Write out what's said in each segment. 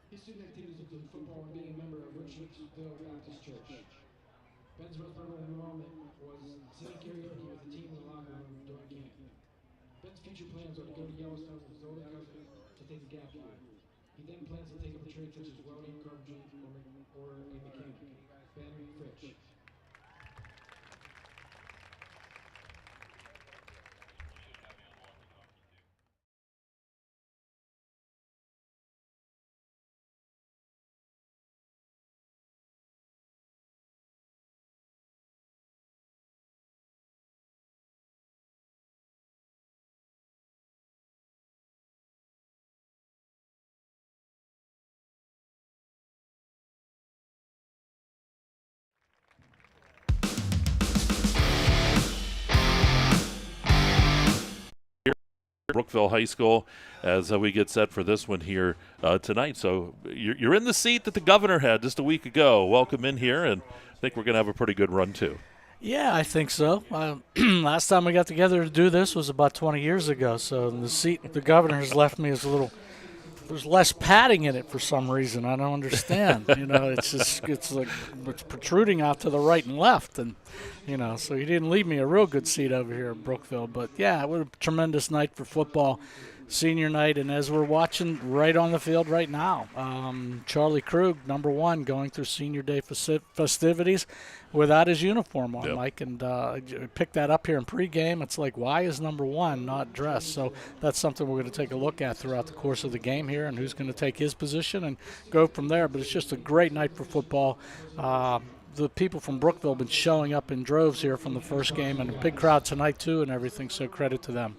His student activities include football and being a member of Brookville Baptist Church. Ben's most memorable moment was singing karaoke with the team in the locker room during camp. Ben's future plans are to go to Yellowstone with his older cousin to take a gap year. He then plans to take up a trade such as welding, carpentry, or a mechanic. Ben Fritsch. Brookville High School as we get set for this one here tonight. So you're in the seat that the governor had just a week ago. Welcome in here, and I think we're going to have a pretty good run too. Yeah, I think so. Last time we got together to do this was about 20 years ago, so the seat the governor has left me is there's less padding in it for some reason. I don't understand. It's protruding out to the right and left, and so he didn't leave me a real good seat over here at Brookville. But yeah, it was a tremendous night for football, senior night, and as we're watching right on the field right now, Charlie Krug, number 1, going through senior day festivities without his uniform on, Mike, and picked that up here in pregame. It's like, why is number 1 not dressed? So that's something we're going to take a look at throughout the course of the game here, and who's going to take his position and go from there. But it's just a great night for football. The people from Brookville have been showing up in droves here from the first game, and a big crowd tonight too and everything, so credit to them.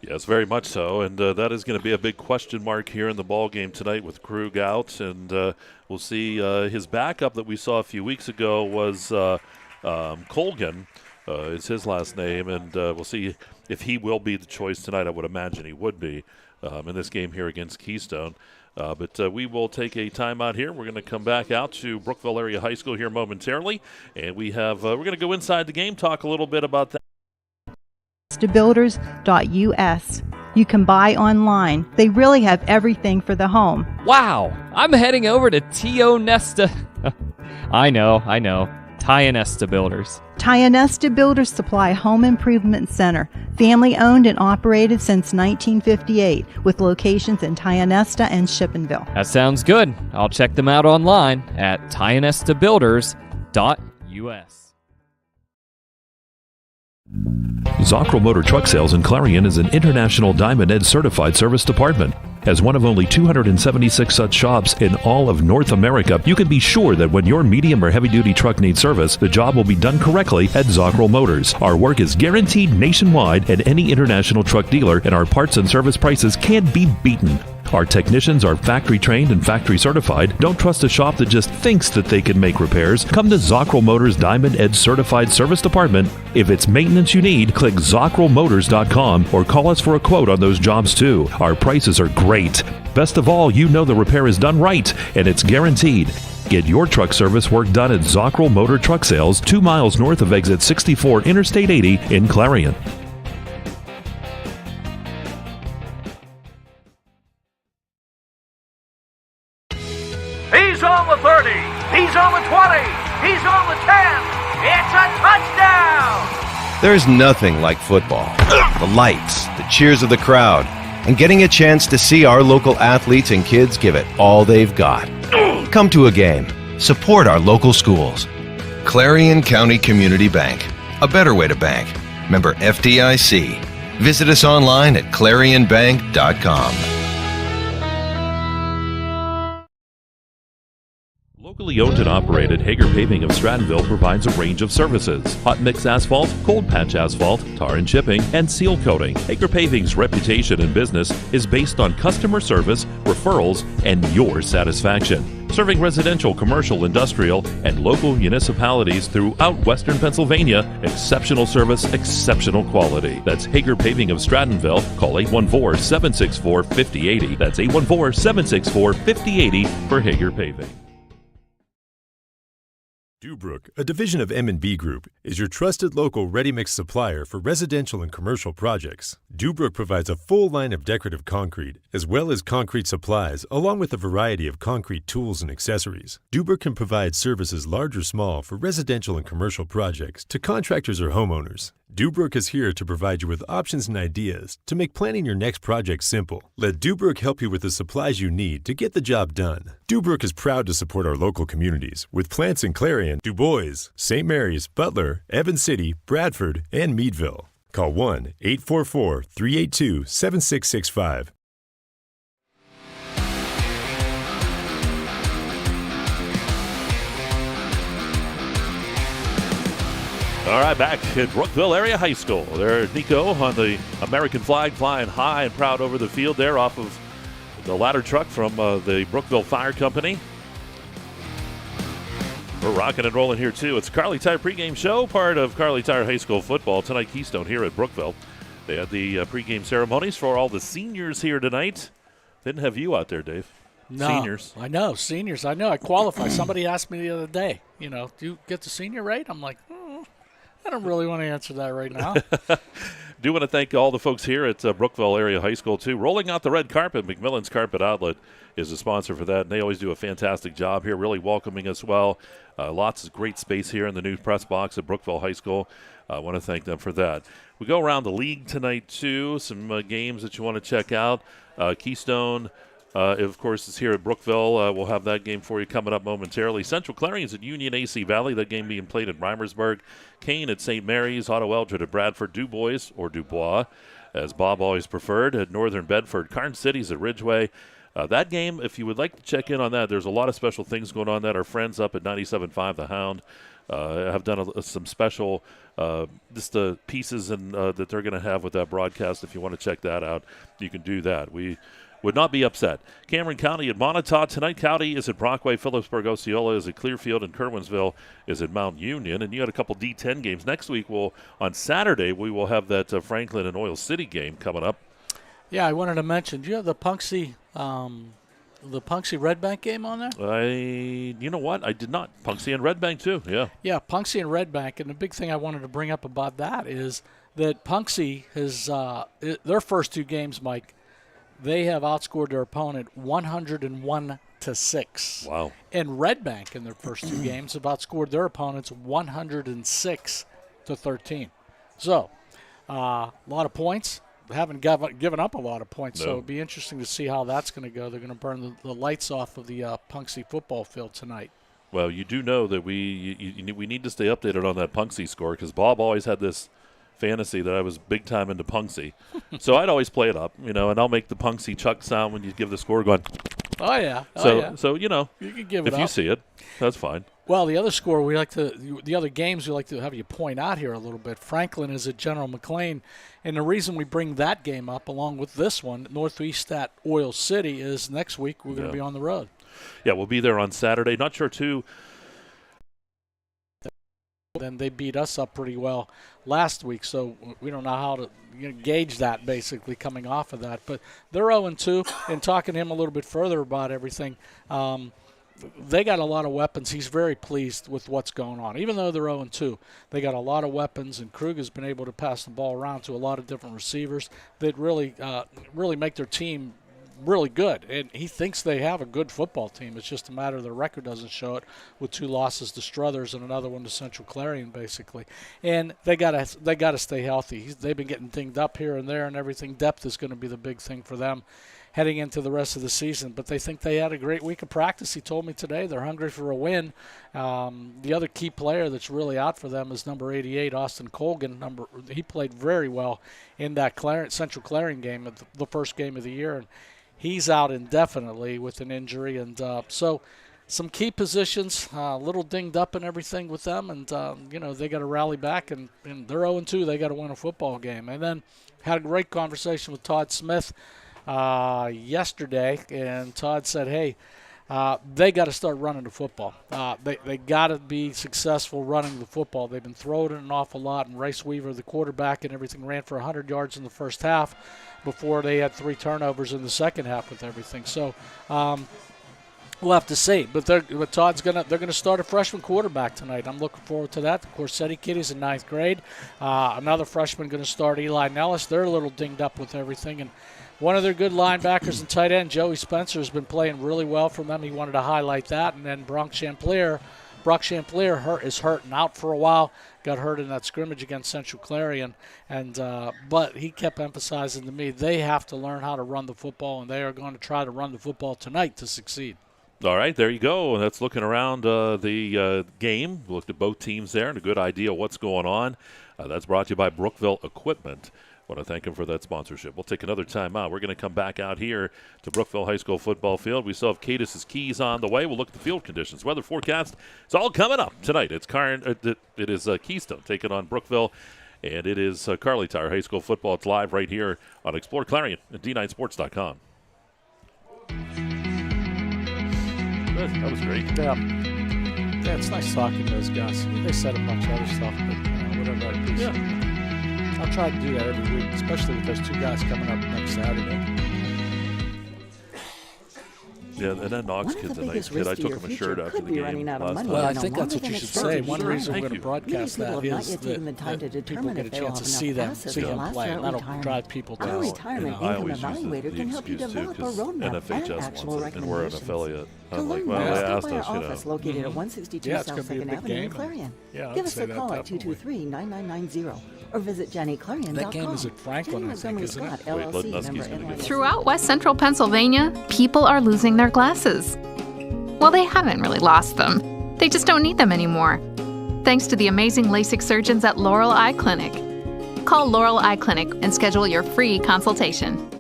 Yes, very much so, and that is going to be a big question mark here in the ball game tonight with Krug out, and we'll see his backup that we saw a few weeks ago was Colgan, is his last name, and we'll see if he will be the choice tonight. I would imagine he would be in this game here against Keystone. But we will take a timeout here. We're going to come back out to Brookville Area High School here momentarily, and we're going to go inside the game, talk a little bit about that. Builders.us. You can buy online. They really have everything for the home. Wow, I'm heading over to Tio Nesta. I know. Tionesta Builders. Tionesta Builders Supply Home Improvement Center. Family owned and operated since 1958 with locations in Tionesta and Shippenville. That sounds good. I'll check them out online at tionestabuilders.us. Zockrell Motor Truck Sales in Clarion is an International Diamond Ed certified service department. As one of only 276 such shops in all of North America, you can be sure that when your medium or heavy-duty truck needs service, the job will be done correctly at Zockrell Motors. Our work is guaranteed nationwide at any international truck dealer, and our parts and service prices can't be beaten. Our technicians are factory trained and factory certified. Don't trust a shop that just thinks that they can make repairs. Come to Zockrell Motors Diamond Edge Certified Service Department. If it's maintenance you need, click ZockrellMotors.com or call us for a quote on those jobs too. Our prices are great. Best of all, you know the repair is done right and it's guaranteed. Get your truck service work done at Zockrell Motor Truck Sales, 2 miles north of exit 64 Interstate 80 in Clarion. He's on the 30. He's on the 20. He's on the 10. It's a touchdown. There's nothing like football. The lights, the cheers of the crowd, and getting a chance to see our local athletes and kids give it all they've got. Come to a game. Support our local schools. Clarion County Community Bank. A better way to bank. Member FDIC. Visit us online at clarionbank.com. Locally owned and operated, Hager Paving of Strattonville provides a range of services: hot mix asphalt, cold patch asphalt, tar and chipping, and seal coating. Hager Paving's reputation in business is based on customer service, referrals, and your satisfaction. Serving residential, commercial, industrial, and local municipalities throughout Western Pennsylvania, exceptional service, exceptional quality. That's Hager Paving of Strattonville. Call 814-764-5080. That's 814-764-5080 for Hager Paving. Dubrook, a division of M&B Group, is your trusted local ready-mix supplier for residential and commercial projects. Dubrook provides a full line of decorative concrete, as well as concrete supplies, along with a variety of concrete tools and accessories. Dubrook can provide services large or small for residential and commercial projects to contractors or homeowners. Dubrook is here to provide you with options and ideas to make planning your next project simple. Let Dubrook help you with the supplies you need to get the job done. Dubrook is proud to support our local communities with plants in Clarion, Du Bois, St. Mary's, Butler, Evans City, Bradford, and Meadville. Call 1-844-382-7665. All right, back at Brookville Area High School. There's Nico on the American flag flying high and proud over the field there off of the ladder truck from the Brookville Tire Company. We're rocking and rolling here, too. It's Kerle Tire pregame show, part of Kerle Tire High School football. Tonight, Keystone here at Brookville. They had the pregame ceremonies for all the seniors here tonight. Didn't have you out there, Dave. No, seniors. I know, seniors. I know. I qualify. Somebody asked me the other day, do you get the senior rate? I'm like, I don't really want to answer that right now. Do want to thank all the folks here at Brookville Area High School, too. Rolling out the red carpet, McMillan's Carpet Outlet is a sponsor for that, and they always do a fantastic job here, really welcoming us well. Lots of great space here in the new press box at Brookville High School. I want to thank them for that. We go around the league tonight, too. Some games that you want to check out. Keystone, of course, is here at Brookville. We'll have that game for you coming up momentarily. Central Clarion's at Union AC Valley. That game being played in Reimersburg. Kane at St. Mary's. Otto Eldred at Bradford. Du Bois, as Bob always preferred, at Northern Bedford. Carn City's at Ridgeway. That game, if you would like to check in on that, there's a lot of special things going on that our friends up at 97.5 The Hound have done some special pieces and that they're going to have with that broadcast. If you want to check that out, you can do that. We would not be upset. Cameron County at Montauk tonight. County is at Brockway. Phillipsburg Osceola is at Clearfield, and Kerwinsville is at Mount Union. And you had a couple D10 games. Next week, on Saturday, we will have that Franklin and Oil City game coming up. Yeah, I wanted to mention, do you have the Punxsy Red Bank game on there? You know what? I did not. Punxsy and Red Bank, too, yeah. Yeah, Punxsy and Red Bank. And the big thing I wanted to bring up about that is that Punxsy has their first two games, Mike, they have outscored their opponent 101-6. Wow. And Red Bank in their first two games have outscored their opponents 106-13. So, a lot of points. Haven't given up a lot of points, so it'll be interesting to see how that's going to go. They're going to burn the lights off of the Punxsy football field tonight. Well, you do know that we need to stay updated on that Punxsy score because Bob always had this fantasy that I was big time into Punxsy. So I'd always play it up, and I'll make the Punxsy Chuck sound when you give the score going. Oh, yeah. So you can give it if up. you see it, that's fine. Well, the other score the other games we like to have you point out here a little bit. Franklin is at General McLean, and the reason we bring that game up along with this one, Northeast at Oil City, is next week we're going to be on the road. Yeah, we'll be there on Saturday. Not sure, too. Then they beat us up pretty well last week, so we don't know how to gauge that basically coming off of that. But they're 0-2, and talking to him a little bit further about everything, they got a lot of weapons. He's very pleased with what's going on. Even though they're 0-2, they got a lot of weapons, and Krug has been able to pass the ball around to a lot of different receivers that really make their team really good. And he thinks they have a good football team. It's just a matter of their record doesn't show it, with 2 losses to Struthers and another one to Central Clarion, basically. And they gotta stay healthy. They've been getting dinged up here and there and everything. Depth is going to be the big thing for them heading into the rest of the season. But they think they had a great week of practice. He told me today they're hungry for a win. The other key player that's really out for them is number 88, Austin Colgan. He played very well in that Central Clarion game, the first game of the year. And he's out indefinitely with an injury. And so some key positions, a little dinged up and everything with them. And, they got to rally back. And they're 0-2. They got to win a football game. And then had a great conversation with Todd Smith yesterday, and Todd said, hey, they got to start running the football. They got to be successful running the football. They've been throwing it an awful lot, and Rice Weaver, the quarterback and everything, ran for 100 yards in the first half before they had 3 turnovers in the second half with everything. So We'll have to see, but Todd's they're gonna start a freshman quarterback tonight. I'm looking forward to that. The Corsetti kid is in 9th grade. Another freshman going to start, Eli Nellis. They're a little dinged up with everything, and one of their good linebackers and tight end, Joey Spencer, has been playing really well for them. He wanted to highlight that, and then Brock Champlier is hurt and out for a while. Got hurt in that scrimmage against Central Clarion, and but he kept emphasizing to me they have to learn how to run the football, and they are going to try to run the football tonight to succeed. All right, there you go. That's looking around the game. We looked at both teams there and a good idea of what's going on. That's brought to you by Brookville Equipment. I want to thank them for that sponsorship. We'll take another time out. We're going to come back out here to Brookville High School football field. We still have Katis' keys on the way. We'll look at the field conditions, weather forecast. It's all coming up tonight. It's it is Keystone taking on Brookville, and it is Kerle Tire High School football. It's live right here on Explore Clarion and D9Sports.com. That was great. Yeah, it's nice talking to those guys. They said a bunch of other stuff, but whatever I appreciate. Yeah. I'll try to do that every week, especially with those two guys coming up next Saturday. Yeah, and that Knox kid's a nice kid. I took him a shirt after the game last time. Well, I think that's what you should say. One reason we're going to broadcast that is that people get a chance to see him play, and that'll drive people to us. I always use the excuse, too, because NFHS wants it, and we're an affiliate. I'm like, well, they asked us, you know. Located at 162 South 2nd Avenue in Clarion. Give us a call at 223-9990 or visit JennyClarion.com. That game is at Franklin, I think, isn't it? Throughout West Central Pennsylvania, people are losing their glasses. Well, they haven't really lost them. They just don't need them anymore. Thanks to the amazing LASIK surgeons at Laurel Eye Clinic. Call Laurel Eye Clinic and schedule your free consultation.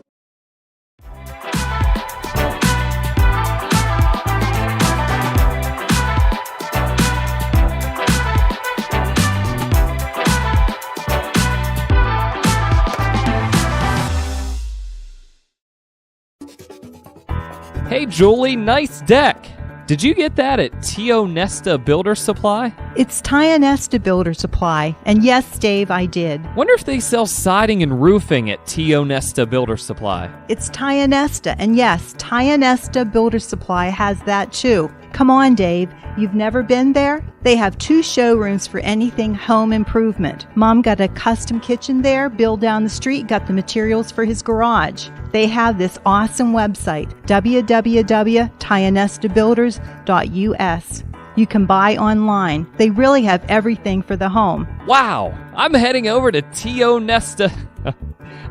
Hey, Julie, nice deck. Did you get that at T.O. Nesta Builder Supply? It's Taya Nesta Builder Supply. And yes, Dave, I did. Wonder if they sell siding and roofing at T.O. Nesta Builder Supply. It's Taya Nesta. And yes, Taya Nesta Builder Supply has that too. Come on, Dave. You've never been there? They have 2 showrooms for anything home improvement. Mom got a custom kitchen there. Bill down the street got the materials for his garage. They have this awesome website, www.tayanestabuilders.us. You can buy online. They really have everything for the home. Wow, I'm heading over to T.O. Nesta.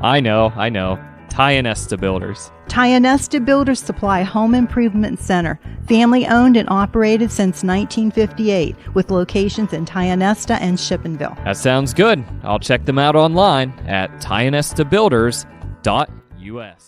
I know. Taya Nesta Builders. Taya Nesta Builders Supply Home Improvement Center. Family owned and operated since 1958 with locations in Taya Nesta and Shippenville. That sounds good. I'll check them out online at tayanestabuilders.us.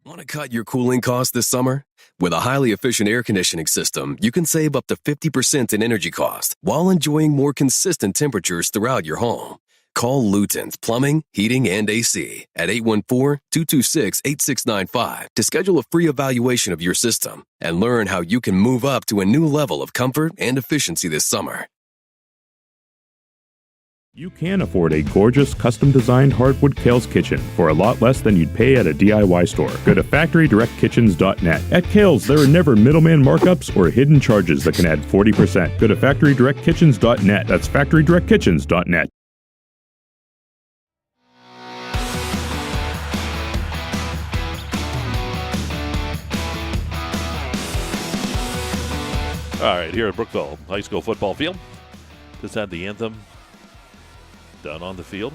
Want to cut your cooling costs this summer? With a highly efficient air conditioning system, you can save up to 50% in energy cost while enjoying more consistent temperatures throughout your home. Call Luton's Plumbing, Heating, and AC at 814-226-8695 to schedule a free evaluation of your system and learn how you can move up to a new level of comfort and efficiency this summer. You can afford a gorgeous, custom-designed hardwood Kerle's kitchen for a lot less than you'd pay at a DIY store. Go to FactoryDirectKitchens.net. At Kerle's, there are never middleman markups or hidden charges that can add 40%. Go to FactoryDirectKitchens.net. That's FactoryDirectKitchens.net. All right, here at Brookville High School football field. Just had the anthem done on the field.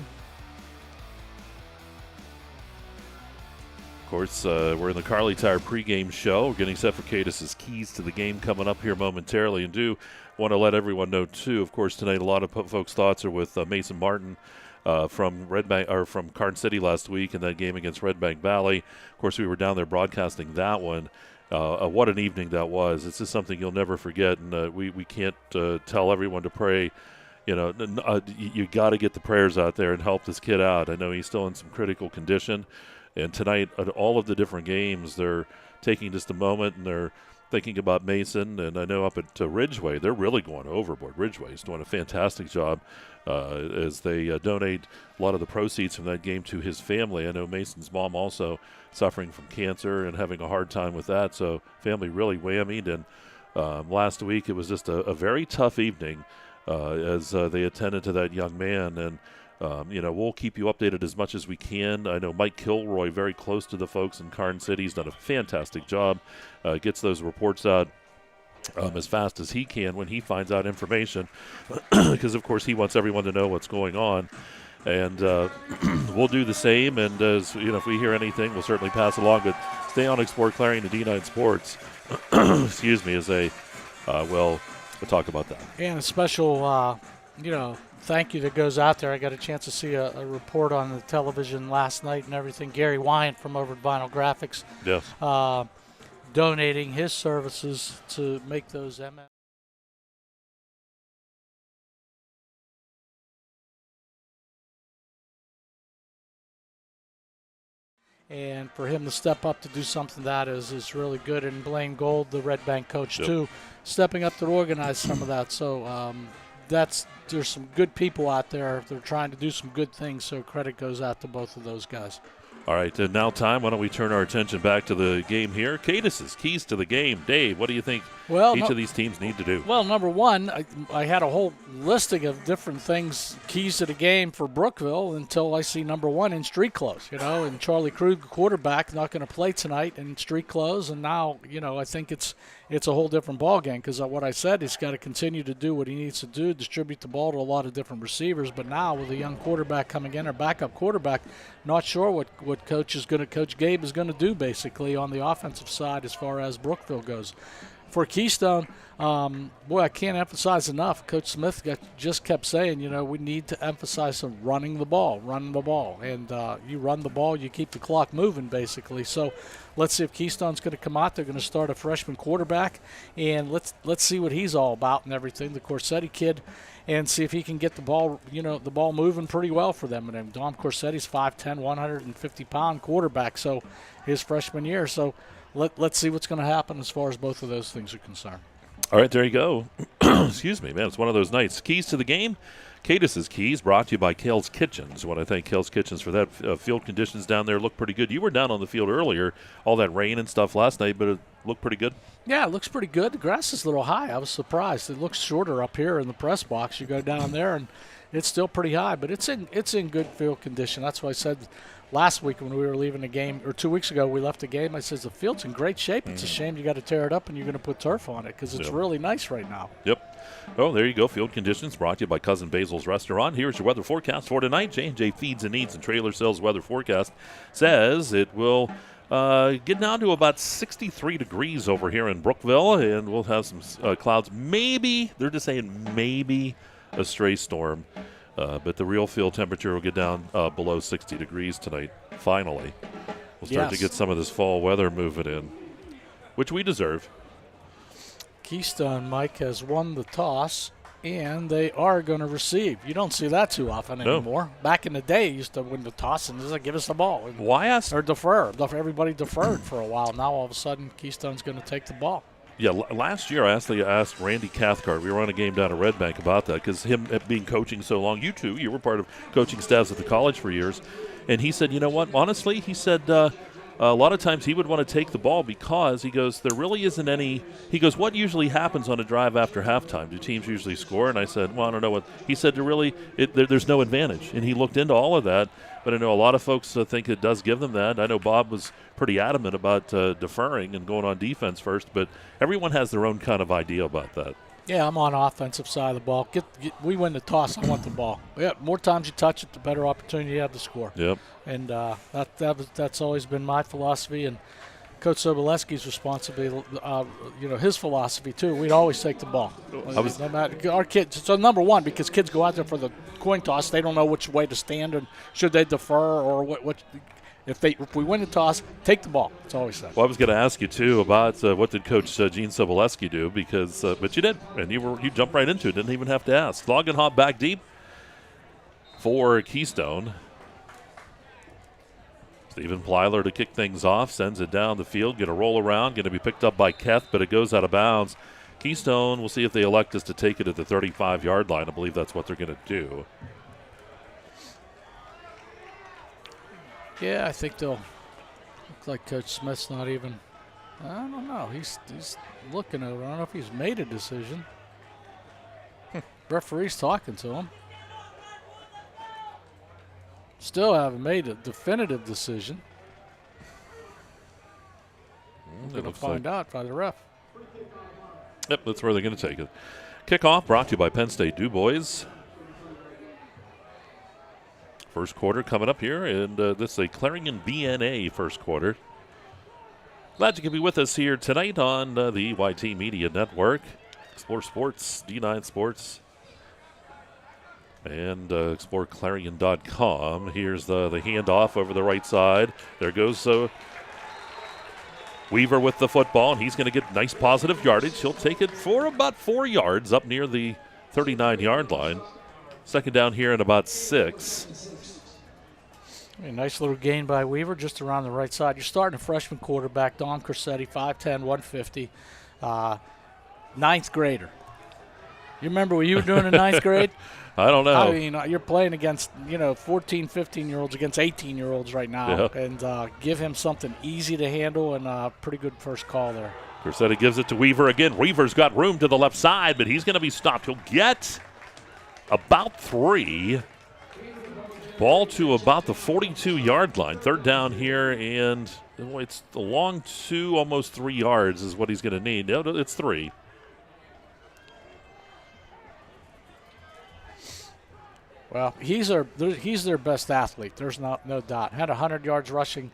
course, we're in the Kerle Tire pregame show. We're getting set for Katis' keys to the game coming up here momentarily, and do want to let everyone know too. Of course, tonight a lot of folks' thoughts are with Mason Martin from Red Bank or from Garden City last week in that game against Red Bank Valley. Of course, we were down there broadcasting that one. What an evening that was! It's just something you'll never forget, and we can't tell everyone to pray. You got to get the prayers out there and help this kid out. I know he's still in some critical condition. And tonight, at all of the different games, they're taking just a moment and they're thinking about Mason. And I know up at Ridgeway, they're really going overboard. Ridgeway is doing a fantastic job as they donate a lot of the proceeds from that game to his family. I know Mason's mom also suffering from cancer and having a hard time with that. So family really whammied. And last week, it was just a very tough evening as they attended to that young man. And we'll keep you updated as much as we can. I know Mike Kilroy, very close to the folks in Garden City, has done a fantastic job. Gets those reports out as fast as he can when he finds out information, because, of course, he wants everyone to know what's going on. And we'll do the same. And, as if we hear anything, we'll certainly pass along. But stay on Explore Clarion and D9 Sports, excuse me, as we'll talk about that. And a special, thank you that goes out there. I got a chance to see a report on the television last night and everything. Gary Wyant from over at Vinyl Graphics, yes, donating his services to make those MS. And for him to step up to do something that is really good. And Blaine Gold, the Red Bank coach, too, stepping up to organize some of that. So there's some good people out there. They're trying to do some good things, so credit goes out to both of those guys. All right, now time. Why don't we turn our attention back to the game here? Katis' keys to the game. Dave, what do you think each of these teams need to do? Well, number one, I had a whole listing of different things, keys to the game for Brookville, until I see number one in street clothes, and Charlie Krug, quarterback, not going to play tonight in street clothes. And now, I think it's a whole different ball game, because what I said, he's got to continue to do what he needs to do, distribute the ball to a lot of different receivers. But now with a young quarterback coming in, or backup quarterback, not sure what Coach Gabe is going to do basically on the offensive side as far as Brookville goes. For Keystone, I can't emphasize enough. Coach Smith just kept saying, we need to emphasize some running the ball. And you run the ball, you keep the clock moving, basically. So let's see if Keystone's going to come out. They're going to start a freshman quarterback, and let's see what he's all about and everything, the Corsetti kid, and see if he can get the ball, the ball moving pretty well for them. And Dom Corsetti's 5'10", 150-pound quarterback, so his freshman year. So let's see what's going to happen as far as both of those things are concerned. All right, there you go. Excuse me, man. It's one of those nights. Keys to the game. Katis' keys brought to you by Kerle's Kitchens. I want to thank Kerle's Kitchens for that. Field conditions down there look pretty good. You were down on the field earlier, all that rain and stuff last night, but it looked pretty good. Yeah, it looks pretty good. The grass is a little high. I was surprised. It looks shorter up here in the press box. You go down there, and it's still pretty high, but it's in good field condition. That's why I said last week when we were leaving the game, or 2 weeks ago, we left the game, I said, the field's in great shape. It's a shame you got to tear it up and you're going to put turf on it, because it's really nice right now. Yep. Oh, there you go. Field conditions brought to you by Cousin Basil's Restaurant. Here's your weather forecast for tonight. J&J Feeds and Needs and Trailer Sales weather forecast says it will get down to about 63 degrees over here in Brookville, and we'll have some clouds. Maybe, they're just saying maybe a stray storm. But the real field temperature will get down below 60 degrees tonight, finally. We'll start to get some of this fall weather moving in, which we deserve. Keystone, Mike, has won the toss, and they are going to receive. You don't see that too often anymore. Back in the day, you used to win the toss and just give us the ball. Why ask? Or defer. Everybody deferred for a while. Now, all of a sudden, Keystone's going to take the ball. Yeah, last year I asked Randy Cathcart. We were on a game down at Red Bank about that, because him being coaching so long, you too, you were part of coaching staffs at the college for years, and he said, you know what, honestly, he said a lot of times he would want to take the ball because, he goes, there really isn't any, he goes, what usually happens on a drive after halftime? Do teams usually score? And I said, well, I don't know what, he said, there's no advantage, and he looked into all of that. But I know a lot of folks think it does give them that. I know Bob was pretty adamant about deferring and going on defense first, but everyone has their own kind of idea about that. Yeah, I'm on offensive side of the ball. We win the toss. I want the ball. Yeah, more times you touch it, the better opportunity you have to score. Yep. And that's always been my philosophy, and Coach Sobolewski's responsibility. His philosophy too. We'd always take the ball. No matter, our kids. So number one, because kids go out there for the coin toss, they don't know which way to stand and should they defer or what. If we win the toss, take the ball. It's always said. Well, I was going to ask you too about what did Coach Gene Sobolewski do, because but you did, and you jumped right into it. Didn't even have to ask. Log and hop back deep for Keystone. Stephen Plyler to kick things off, sends it down the field, get a roll around, going to be picked up by Keth, but it goes out of bounds. Keystone, we'll see if they elect us to take it at the 35-yard line. I believe that's what they're going to do. Yeah, I think they'll look like Coach Smith's not even. I don't know. He's looking over. I don't know if he's made a decision. Referee's talking to him. Still haven't made a definitive decision. We're going to find out by the ref. Yep, that's where they're going to take it. Kickoff brought to you by Penn State Du Bois. First quarter coming up here, and this is a Clarion VNA first quarter. Glad you can be with us here tonight on the YT Media Network. Explore Sports, D9 Sports, and exploreClarion.com. Here's the handoff over the right side. There goes Weaver with the football, and he's going to get nice positive yardage. He'll take it for about 4 yards up near the 39-yard line. Second down here and about 6. A nice little gain by Weaver just around the right side. You're starting a freshman quarterback, Don Corsetti, 5'10", 150, ninth grader. You remember what you were doing in ninth grade? I don't know. I mean, you're playing against, 14, 15-year-olds against 18-year-olds right now. Yeah. And give him something easy to handle and a pretty good first call there. Corsetti gives it to Weaver again. Weaver's got room to the left side, but he's going to be stopped. He'll get about 3. Ball to about the 42-yard line. Third down here, and it's along 2, almost 3 yards is what he's going to need. No, it's 3. Well, he's their best athlete. There's no doubt. Had 100 yards rushing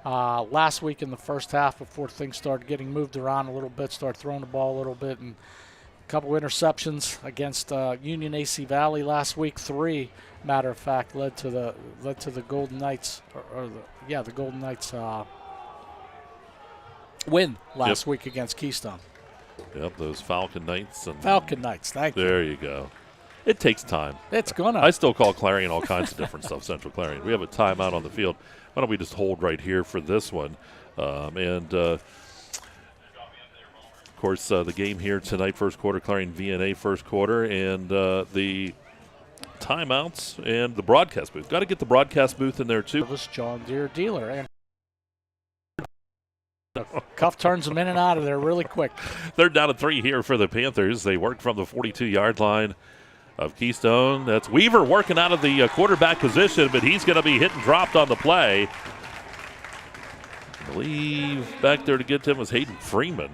last week in the first half before things started getting moved around a little bit, started throwing the ball a little bit, and a couple interceptions against Union AC Valley last week. 3, matter of fact, led to the Golden Knights, the Golden Knights win last week against Keystone. Yep, those Falcon Knights. Falcon Knights, thank you. There you go. It takes time. It's gonna. I still call Clarion all kinds of different stuff, Central Clarion. We have a timeout on the field. Why don't we just hold right here for this one? Of course, the game here tonight, first quarter, Clarion VNA first quarter, and the timeouts and the broadcast booth. Got to get the broadcast booth in there, too. This John Deere dealer. And Cuff turns them in and out of there really quick. They're down to 3 here for the Panthers. They work from the 42-yard line of Keystone. That's Weaver working out of the quarterback position, but he's going to be hit and dropped on the play. I believe back there to get to him was Hayden Freeman.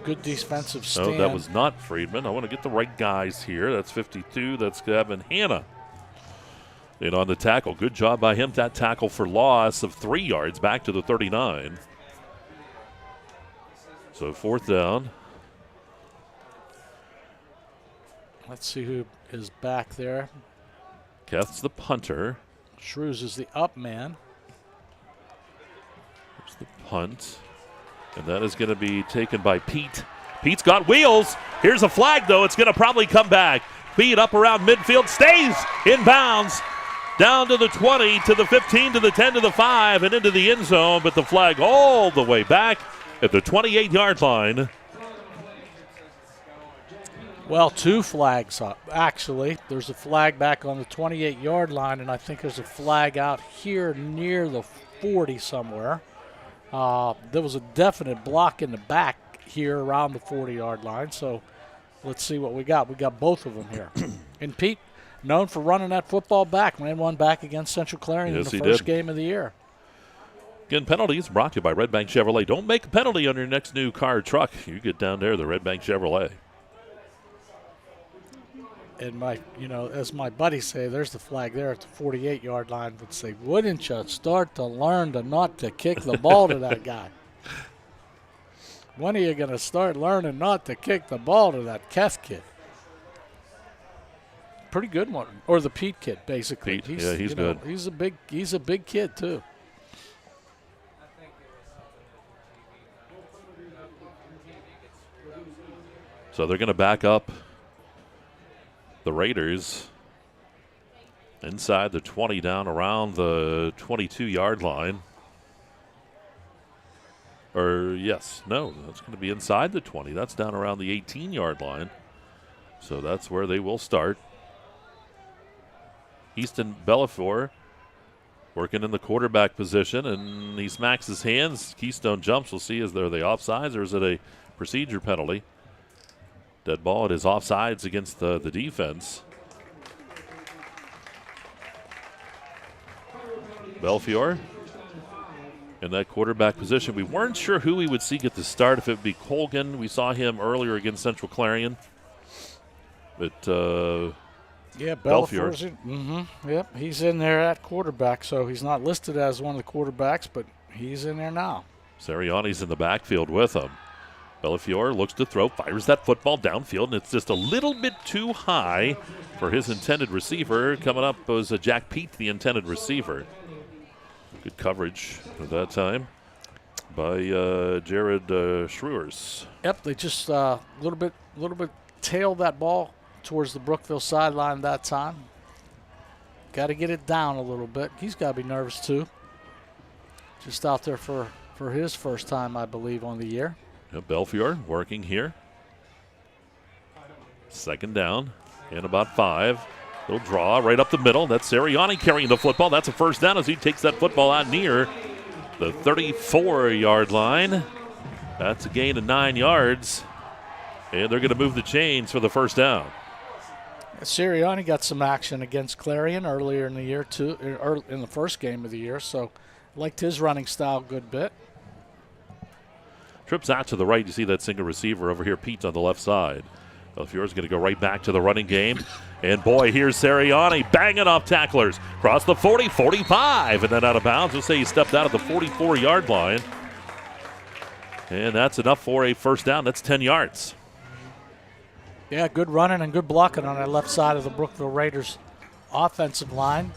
Good defensive stand. No, that was not Friedman. I want to get the right guys here. That's 52. That's Gavin Hanna. And on the tackle, good job by him. That tackle for loss of 3 yards back to the 39. So 4th down. Let's see who is back there. Keth's the punter. Shrews is the up man. There's the punt. And that is going to be taken by Pete. Pete's got wheels. Here's a flag, though. It's going to probably come back. Pete up around midfield. Stays in bounds. Down to the 20, to the 15, to the 10, to the 5, and into the end zone. But the flag all the way back at the 28-yard line. Well, 2 flags up, actually. There's a flag back on the 28-yard line, and I think there's a flag out here near the 40 somewhere. There was a definite block in the back here around the 40-yard line, so let's see what we got. We got both of them here. And Pete, known for running that football back, ran one back against Central Clarion in the first game of the year. Again, penalties brought to you by Red Bank Chevrolet. Don't make a penalty on your next new car or truck. You get down there, the Red Bank Chevrolet. And as my buddies say, there's the flag there at the 48-yard line. Would say, wouldn't you start to learn to not to kick the ball to that guy? When are you going to start learning not to kick the ball to that Keth kid? Pretty good one, or the Pete kid, basically. Pete, he's good. He's a big kid too. So they're going to back up the Raiders inside the 20, down around the 22-yard line. That's going to be inside the 20. That's down around the 18-yard line. So that's where they will start. Easton Bellafour working in the quarterback position, and he smacks his hands. Keystone jumps. We'll see, is there the offsides or is it a procedure penalty? Dead ball. It is offsides against the defense. Belfiore in that quarterback position. We weren't sure who we would see get the start, if it would be Colgan. We saw him earlier against Central Clarion. But Belfiore's in. Yep, he's in there at quarterback, so he's not listed as one of the quarterbacks, but he's in there now. Sariani's in the backfield with him. Bellafiore looks to throw, fires that football downfield, and it's just a little bit too high for his intended receiver. Coming up was Jack Pete, the intended receiver. Good coverage at that time by Jared Schrewers. Yep, they just a little bit tailed that ball towards the Brookville sideline that time. Got to get it down a little bit. He's got to be nervous too. Just out there for his first time, I believe, on the year. Belfiore working here. Second down and about 5. He'll draw right up the middle. That's Sariani carrying the football. That's a first down as he takes that football out near the 34-yard line. That's a gain of 9 yards. And they're going to move the chains for the first down. Sirianni got some action against Clarion earlier in the year, too, in the first game of the year, so liked his running style a good bit. Trips out to the right. You see that single receiver over here. Pete's on the left side. Belfiore's going to go right back to the running game. And, boy, here's Sariani banging off tacklers. Across the 40, 45, and then out of bounds. We'll say he stepped out at the 44-yard line. And that's enough for a first down. That's 10 yards. Yeah, good running and good blocking on that left side of the Brookville Raiders offensive line.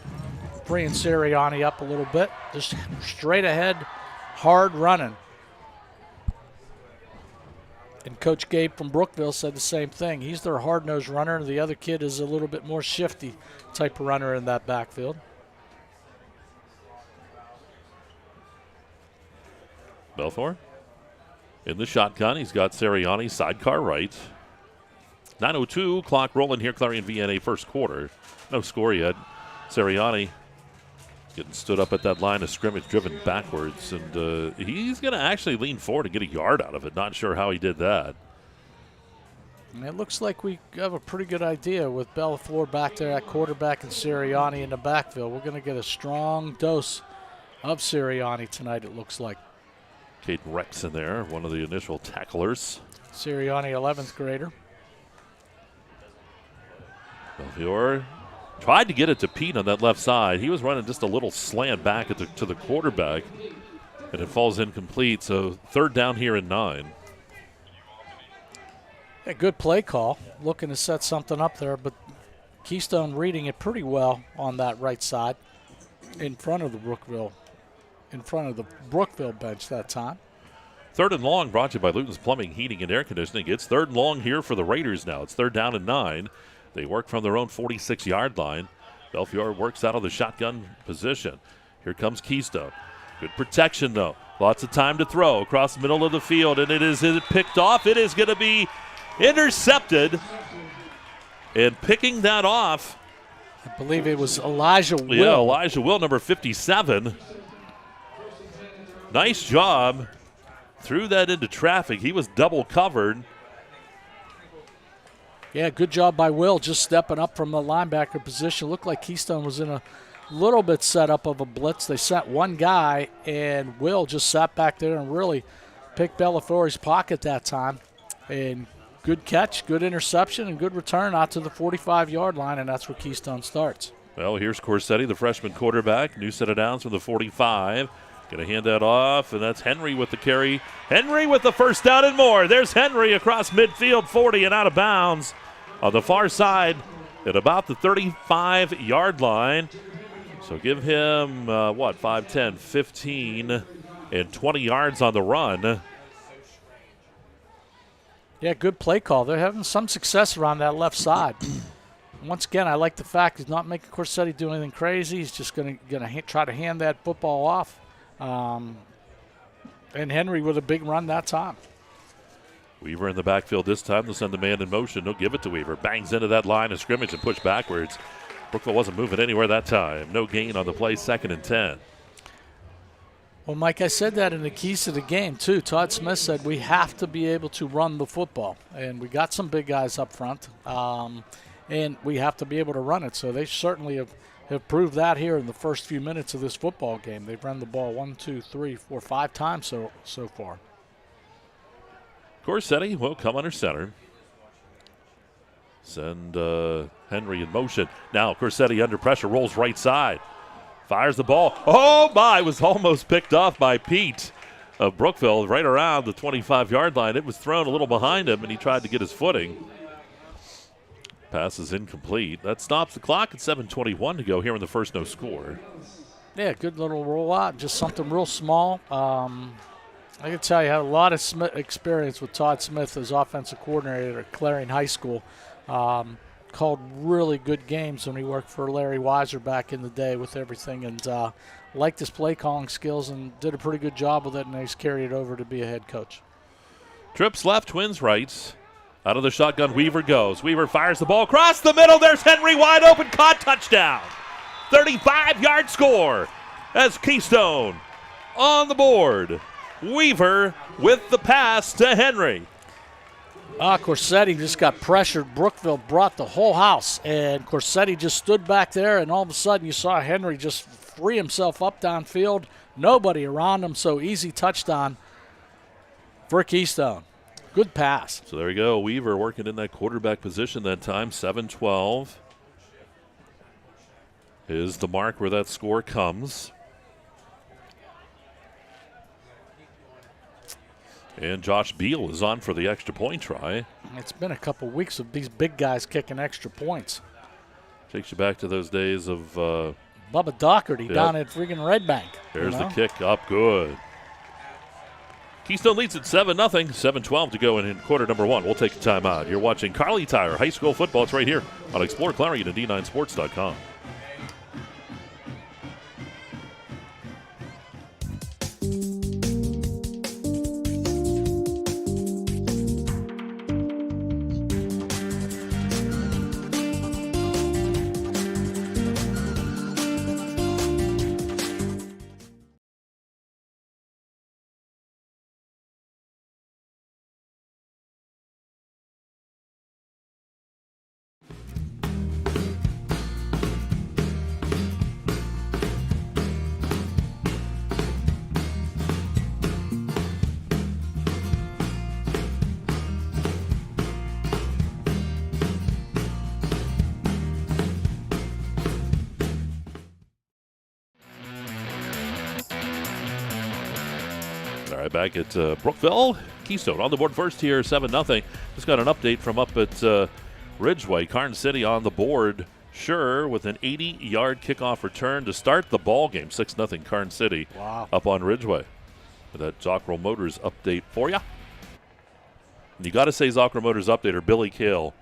Freeing Sirianni up a little bit. Just straight ahead, hard running. And Coach Gabe from Brookville said the same thing. He's their hard-nosed runner. The other kid is a little bit more shifty type of runner in that backfield. Belfour in the shotgun. He's got Sariani sidecar right. 9:02, clock rolling here. Clarion VNA first quarter. No score yet. Sariani getting stood up at that line of scrimmage, driven backwards, and he's going to actually lean forward and get a yard out of it. Not sure how he did that. And it looks like we have a pretty good idea with Bellafour back there at quarterback and Sirianni in the backfield. We're going to get a strong dose of Sirianni tonight, it looks like. Caden Rex in there, one of the initial tacklers. Sirianni, 11th grader. Belfiore tried to get it to Pete on that left side. He was running just a little slant back to the quarterback, and it falls incomplete. So third down here and 9. Yeah, good play call. Looking to set something up there, but Keystone reading it pretty well on that right side in front of the Brookville bench that time. Third and long brought to you by Luton's Plumbing, Heating, and Air Conditioning. It's third and long here for the Raiders now. It's third down and 9. They work from their own 46-yard line. Belfiore works out of the shotgun position. Here comes Keystone. Good protection, though. Lots of time to throw across the middle of the field, and is it picked off? It is going to be intercepted. And picking that off, I believe it was Elijah Will. Yeah, Elijah Will, number 57. Nice job. Threw that into traffic. He was double covered. Yeah, good job by Will just stepping up from the linebacker position. Looked like Keystone was in a little bit set up of a blitz. They sent one guy, and Will just sat back there and really picked Bellafiori's pocket that time. And good catch, good interception, and good return out to the 45-yard line, and that's where Keystone starts. Well, here's Corsetti, the freshman quarterback. New set of downs from the 45. Going to hand that off, and that's Henry with the carry. Henry with the first down and more. There's Henry across midfield, 40 and out of bounds on the far side at about the 35-yard line. So give him, 5, 10, 15, and 20 yards on the run. Yeah, good play call. They're having some success around that left side. Once again, I like the fact he's not making Corsetti do anything crazy. He's just going to try to hand that football off. And Henry with a big run that time. Weaver in the backfield this time. They'll send the man in motion. They'll give it to Weaver. Bangs into that line of scrimmage and push backwards. Brookville wasn't moving anywhere that time. No gain on the play, 2nd and 10. Well, Mike, I said that in the keys to the game, too. Todd Smith said we have to be able to run the football. And we got some big guys up front. And we have to be able to run it. So they certainly have proved that here in the first few minutes of this football game. They've run the ball 1, 2, 3, 4, 5 times so far. Corsetti will come under center. Send Henry in motion. Now Corsetti under pressure, rolls right side. Fires the ball. Oh, my! It was almost picked off by Pete of Brookville right around the 25-yard line. It was thrown a little behind him, and he tried to get his footing. Pass is incomplete. That stops the clock at 7:21 to go here in the first, no score. Yeah, good little rollout, just something real small. I can tell you, I had a lot of experience with Todd Smith as offensive coordinator at Clarion High School. Called really good games when he worked for Larry Weiser back in the day with everything, and liked his play calling skills and did a pretty good job with it, and he's carried it over to be a head coach. Trips left, twins right. Out of the shotgun, Weaver goes. Weaver fires the ball across the middle. There's Henry wide open, caught, touchdown. 35-yard score as Keystone on the board. Weaver with the pass to Henry. Corsetti just got pressured. Brookville brought the whole house, and Corsetti just stood back there, and all of a sudden you saw Henry just free himself up downfield. Nobody around him, so easy touchdown for Keystone. Good pass. So there you go. Weaver working in that quarterback position that time. 7-12 is the mark where that score comes. And Josh Beal is on for the extra point try. It's been a couple weeks of these big guys kicking extra points. Takes you back to those days of Bubba Doherty down at freaking Red Bank. There's the kick up good. Keystone leads at 7-0. 7:12 to go in quarter number 1. We'll take a timeout. You're watching Kerle Tire High School Football. It's right here on exploreClarion and D9Sports.com. All right, back at Brookville. Keystone on the board first here, 7-0. Just got an update from up at Ridgeway. Karn City on the board, sure, with an 80-yard kickoff return to start the ball game. 6-0 Karn City up on Ridgeway. With that Zockroll Motors update for you. You got to say Zockroll Motors update or Billy Kale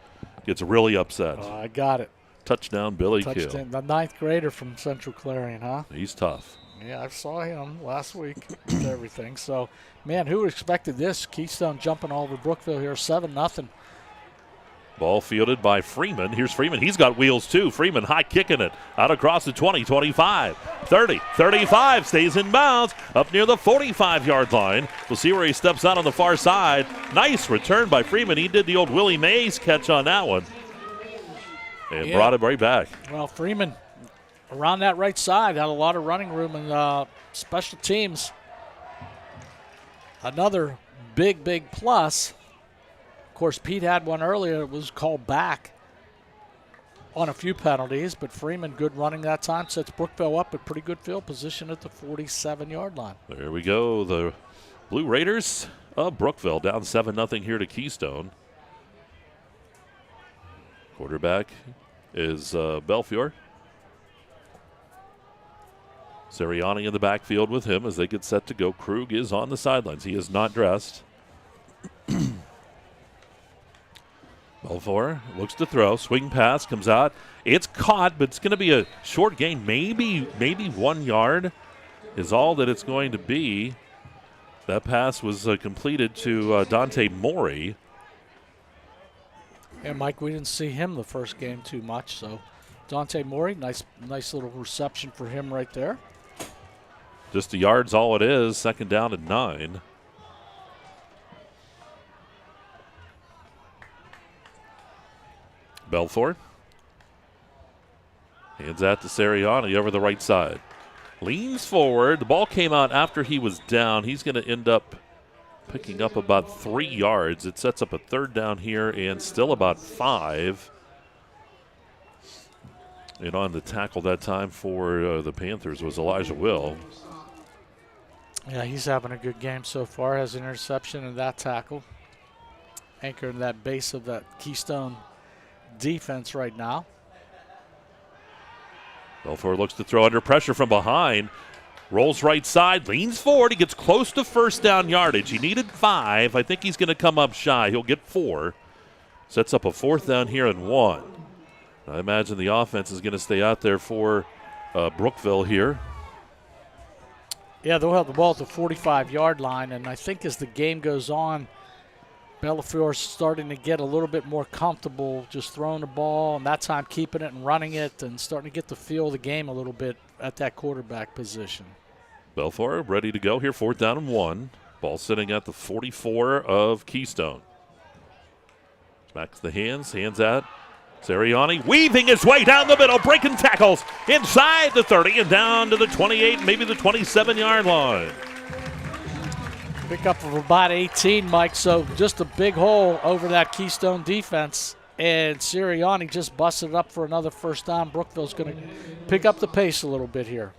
gets really upset. I got it. Touchdown, Billy Kale. The 9th grader from Central Clarion, huh? He's tough. Yeah, I saw him last week with everything. So, man, who expected this? Keystone jumping all over Brookville here, 7-0. Ball fielded by Freeman. Here's Freeman. He's got wheels, too. Freeman high kicking it. Out across the 20, 25, 30, 35. Stays in bounds up near the 45-yard line. We'll see where he steps out on the far side. Nice return by Freeman. He did the old Willie Mays catch on that one. And brought it right back. Well, Freeman around that right side. Had a lot of running room and special teams. Another big plus. Of course, Pete had one earlier. It was called back on a few penalties, but Freeman, good running that time, sets Brookville up at pretty good field position at the 47-yard line. There we go. The Blue Raiders of Brookville down 7-0 here to Keystone. Quarterback is Belfiore. Sirianni in the backfield with him as they get set to go. Krug is on the sidelines. He is not dressed. Belfour looks to throw. Swing pass comes out. It's caught, but it's going to be a short gain. Maybe 1 yard is all that it's going to be. That pass was completed to Dante Mori. Yeah, Mike, we didn't see him the first game too much, so Dante Mori, nice little reception for him right there. Just a yard's all it is. Second down and 9. Belfort hands that to Sirianni over the right side. Leans forward. The ball came out after he was down. He's going to end up picking up about 3 yards. It sets up a third down here and still about 5. And on the tackle that time for the Panthers was Elijah Will. Yeah, he's having a good game so far. Has an interception and that tackle. Anchoring that base of that Keystone defense right now. Belfort looks to throw under pressure from behind. Rolls right side, leans forward. He gets close to first down yardage. He needed 5. I think he's going to come up shy. He'll get 4. Sets up a 4th down here and 1. I imagine the offense is going to stay out there for Brookville here. Yeah, they'll have the ball at the 45-yard line, and I think as the game goes on, Bellafiore's starting to get a little bit more comfortable just throwing the ball, and that time keeping it and running it and starting to get the feel of the game a little bit at that quarterback position. Belfort ready to go here, 4th down and 1. Ball sitting at the 44 of Keystone. Back to the hands at Sirianni, weaving his way down the middle, breaking tackles inside the 30 and down to the 28, maybe the 27-yard line. Pickup of about 18, Mike, so just a big hole over that Keystone defense. And Sirianni just busted it up for another first down. Brookville's going to pick up the pace a little bit here.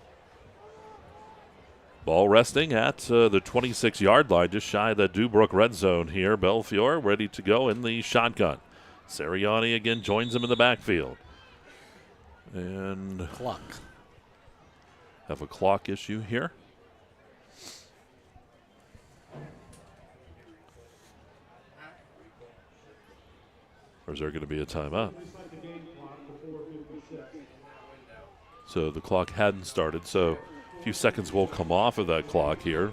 Ball resting at the 26-yard line, just shy of the Dubrook red zone here. Belfiore ready to go in the shotgun. Sirianni again joins him in the backfield. And clock. Have a clock issue here. Or is there going to be a timeout? So the clock hadn't started, so a few seconds will come off of that clock here.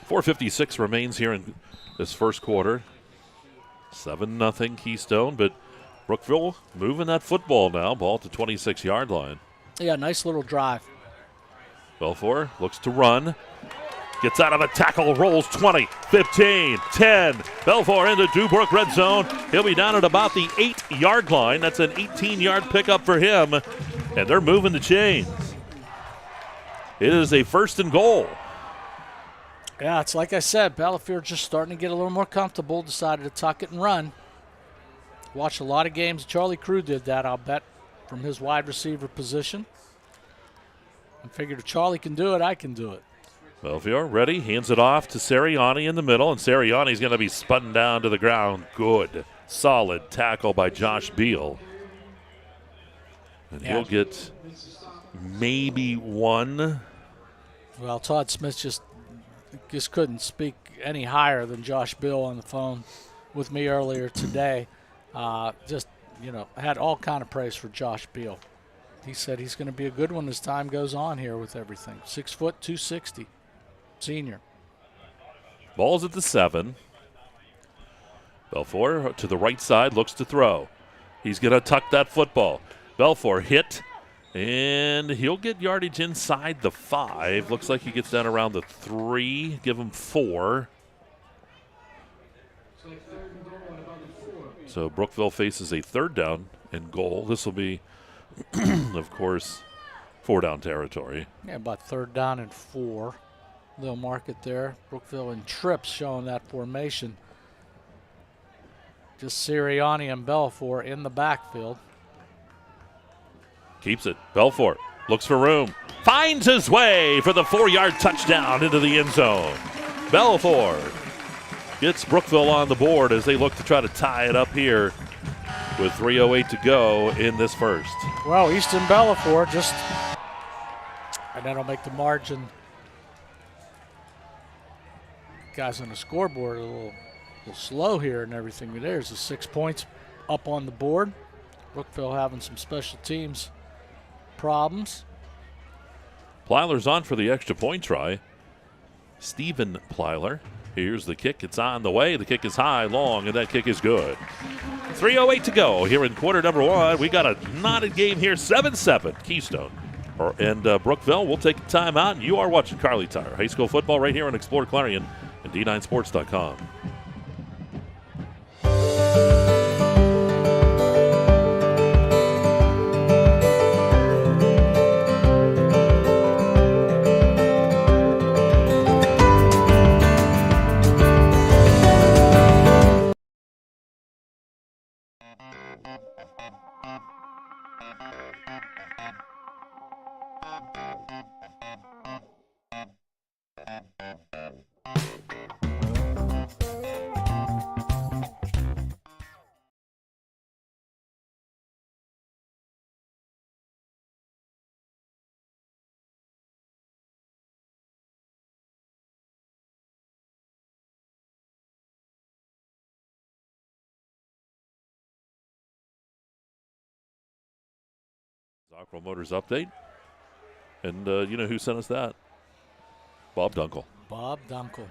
4:56 remains here in this first quarter. 7-0 Keystone, but Brookville moving that football now. Ball at the 26-yard line. Yeah, nice little drive. Belfort looks to run. Gets out of a tackle, rolls 20, 15, 10. Belfort into Dubrook red zone. He'll be down at about the 8-yard line. That's an 18-yard pickup for him, and they're moving the chains. It is a 1st and goal. Yeah, it's like I said, Belfiore just starting to get a little more comfortable, decided to tuck it and run. Watched a lot of games. Charlie Crew did that, I'll bet, from his wide receiver position. I figured if Charlie can do it, I can do it. Belfiore ready, hands it off to Sirianni in the middle, and Sirianni's going to be spun down to the ground. Good, solid tackle by Josh Beal. And he'll get maybe 1. Well, Todd Smith just couldn't speak any higher than Josh Beal on the phone with me earlier today. Had all kind of praise for Josh Beal. He said he's going to be a good one as time goes on here with everything. 6 foot, 260. Senior. Ball's at the 7. Belfort to the right side, looks to throw. He's going to tuck that football. Belfort hit, and he'll get yardage inside the 5. Looks like he gets down around the 3. Give him 4. So Brookville faces a 3rd down and goal. This will be Of course, 4-down territory. Yeah, about 3rd down and 4. They'll mark it there. Brookville in trips showing that formation. Just Sirianni and Belfort in the backfield. Keeps it. Belfort looks for room. Finds his way for the 4-yard touchdown into the end zone. Belfort gets Brookville on the board as they look to try to tie it up here with 3:08 to go in this first. Well, Easton Belfort just, and that'll make the margin. Guys on the scoreboard a little slow here and everything. There's the 6 points up on the board. Brookville having some special teams problems. Plyler's on for the extra point try. Stephen Plyler. Here's the kick. It's on the way. The kick is high, long, and that kick is good. 3:08 to go here in quarter number 1. We got a knotted game here, 7-7. Keystone and Brookville will take a timeout, and you are watching Kerle Tire High School football right here on Explore Clarion and D9Sports.com. Zockrell Motors update. And you know who sent us that? Bob Dunkel. Bob Dunkel.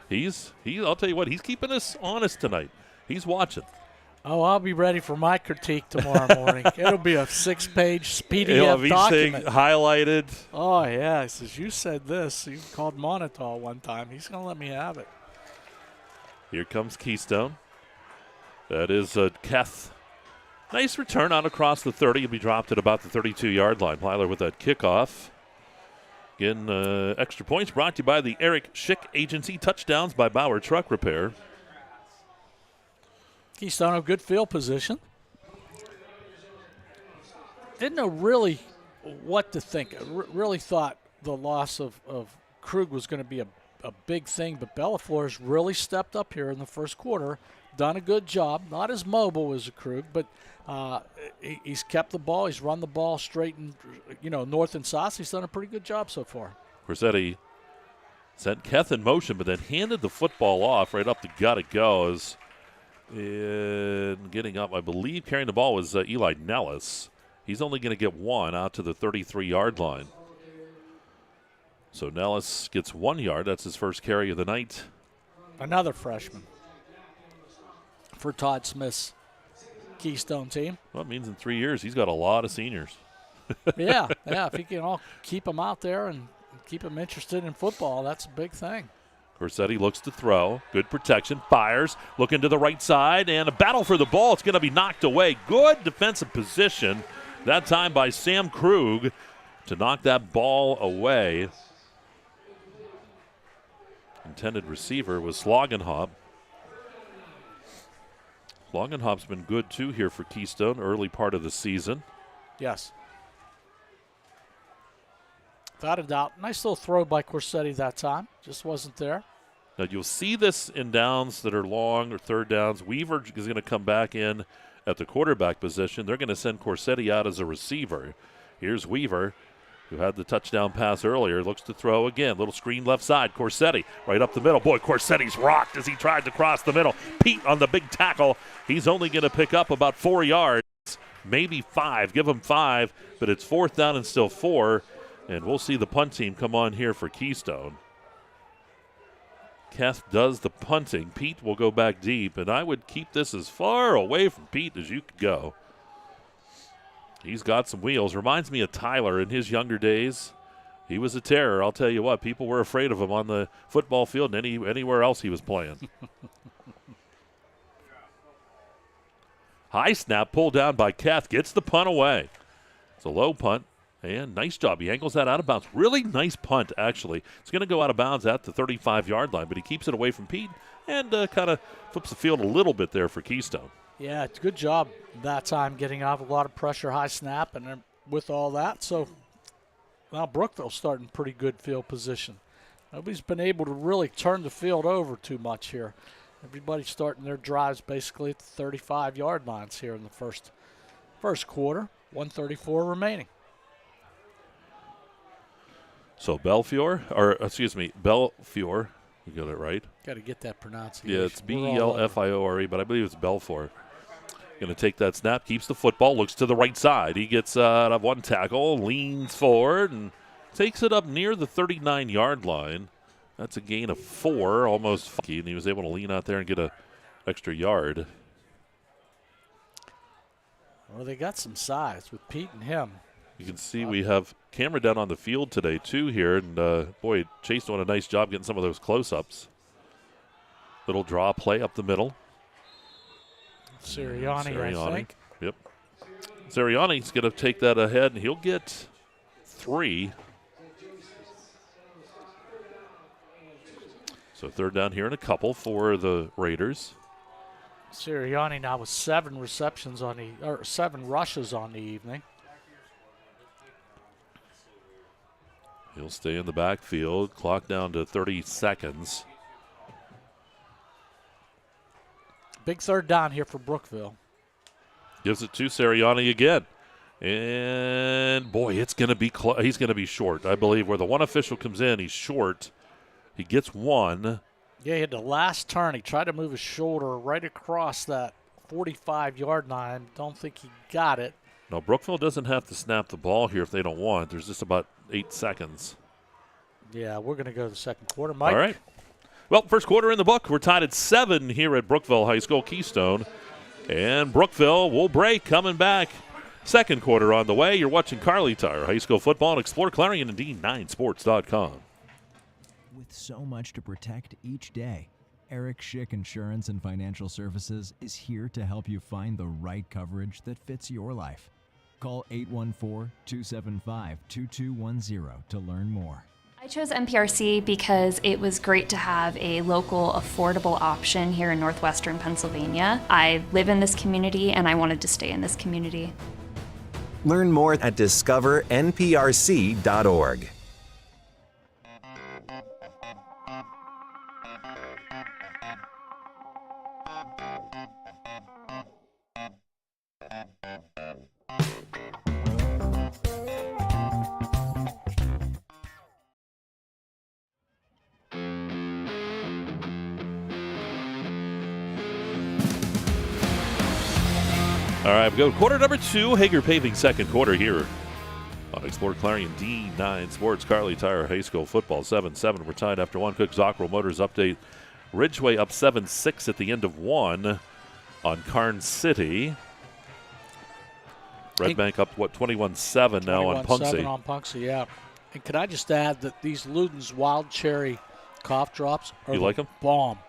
I'll tell you what, he's keeping us honest tonight. He's watching. Oh, I'll be ready for my critique tomorrow morning. It'll be a 6-page PDF document. Highlighted. Oh, yeah. He says, you said this. You called Monotol one time. He's going to let me have it. Here comes Keystone. That is Keth. Nice return out across the 30. He'll be dropped at about the 32-yard line. Plyler with that kickoff. Again, extra points brought to you by the Eric Schick Agency. Touchdowns by Bauer Truck Repair. Keystone a good field position. Didn't know really what to think. Really thought the loss of Krug was going to be a big thing, but Bellefort's really stepped up here in the first quarter. Done a good job. Not as mobile as a Krug, but he's kept the ball. He's run the ball straight and north and south. He's done a pretty good job so far. Corsetti sent Keth in motion, but then handed the football off right up the gut. It goes. And getting up, I believe, carrying the ball was Eli Nellis. He's only going to get one out to the 33-yard line. So Nellis gets 1 yard. That's his first carry of the night. Another freshman for Todd Smith's Keystone team. Well, it means in 3 years he's got a lot of seniors. yeah. If he can all keep them out there and keep them interested in football, that's a big thing. Corsetti looks to throw. Good protection. Fires. Looking to the right side. And a battle for the ball. It's going to be knocked away. Good defensive position. That time by Sam Krug to knock that ball away. Intended receiver was Slogenhop. Slogenhop's been good, too, here for Keystone early part of the season. Yes. Without a doubt. Nice little throw by Corsetti that time. Just wasn't there. Now, you'll see this in downs that are long or third downs. Weaver is going to come back in at the quarterback position. They're going to send Corsetti out as a receiver. Here's Weaver, who had the touchdown pass earlier. Looks to throw again. Little screen left side. Corsetti right up the middle. Boy, Corsetti's rocked as he tried to cross the middle. Pete on the big tackle. He's only going to pick up about 4 yards, maybe 5. Give him 5, but it's 4th down and still 4. And we'll see the punt team come on here for Keystone. Keth does the punting. Pete will go back deep, and I would keep this as far away from Pete as you could go. He's got some wheels. Reminds me of Tyler in his younger days. He was a terror. I'll tell you what, people were afraid of him on the football field and anywhere else he was playing. High snap pulled down by Keth. Gets the punt away. It's a low punt, and nice job. He angles that out of bounds. Really nice punt, actually. It's going to go out of bounds at the 35-yard line, but he keeps it away from Pete and kind of flips the field a little bit there for Keystone. Yeah, it's a good job that time getting out of a lot of pressure, high snap, and then with all that. So now Brookville's starting pretty good field position. Nobody's been able to really turn the field over too much here. Everybody's starting their drives basically at the 35-yard lines here in the first quarter. 1:34 remaining. So Belfiore, we got it right. Got to get that pronunciation. Yeah, it's Belfiore, but I believe it's Belfort. Going to take that snap, keeps the football, looks to the right side. He gets out of one tackle, leans forward, and takes it up near the 39-yard line. That's a gain of 4, almost 5, and he was able to lean out there and get an extra yard. Well, they got some size with Pete and him. You can see we have camera down on the field today, too, here. And, boy, Chase doing a nice job getting some of those close-ups. Little draw play up the middle. Sirianni, I think. Yep. Sirianni's going to take that ahead, and he'll get 3. So third down here and a couple for the Raiders. Sirianni now with 7 rushes on the evening. He'll stay in the backfield. Clock down to 30 seconds. Big third down here for Brookville. Gives it to Sirianni again. And, boy, it's going to be he's going to be short. I believe where the one official comes in, he's short. He gets 1. Yeah, he had the last turn. He tried to move his shoulder right across that 45-yard line. Don't think he got it. No, Brookville doesn't have to snap the ball here if they don't want. There's just about 8 seconds. Yeah, we're going to go to the second quarter. Mike? All right. Well, first quarter in the book. We're tied at 7 here at Brookville High School, Keystone. And Brookville will break, coming back. Second quarter on the way. You're watching Kerle Tire High School football and explore Clarion and D9sports.com. With so much to protect each day, Eric Schick Insurance and Financial Services is here to help you find the right coverage that fits your life. Call 814-275-2210 to learn more. I chose MPRC because it was great to have a local, affordable option here in northwestern Pennsylvania. I live in this community and I wanted to stay in this community. Learn more at discovernprc.org. All right, we go quarter number 2, Hager Paving second quarter here on Explore Clarion D9 Sports. Kerle Tire High School football 7-7. We're tied after 1. Cook Zockrell Motors update. Ridgeway up 7-6 at the end of 1 on Karn City. Red Bank up, 21-7 now on Punxsy. 21-7 on Punxsy, yeah. And could I just add that these Luden's Wild Cherry cough drops are you like them? Bomb.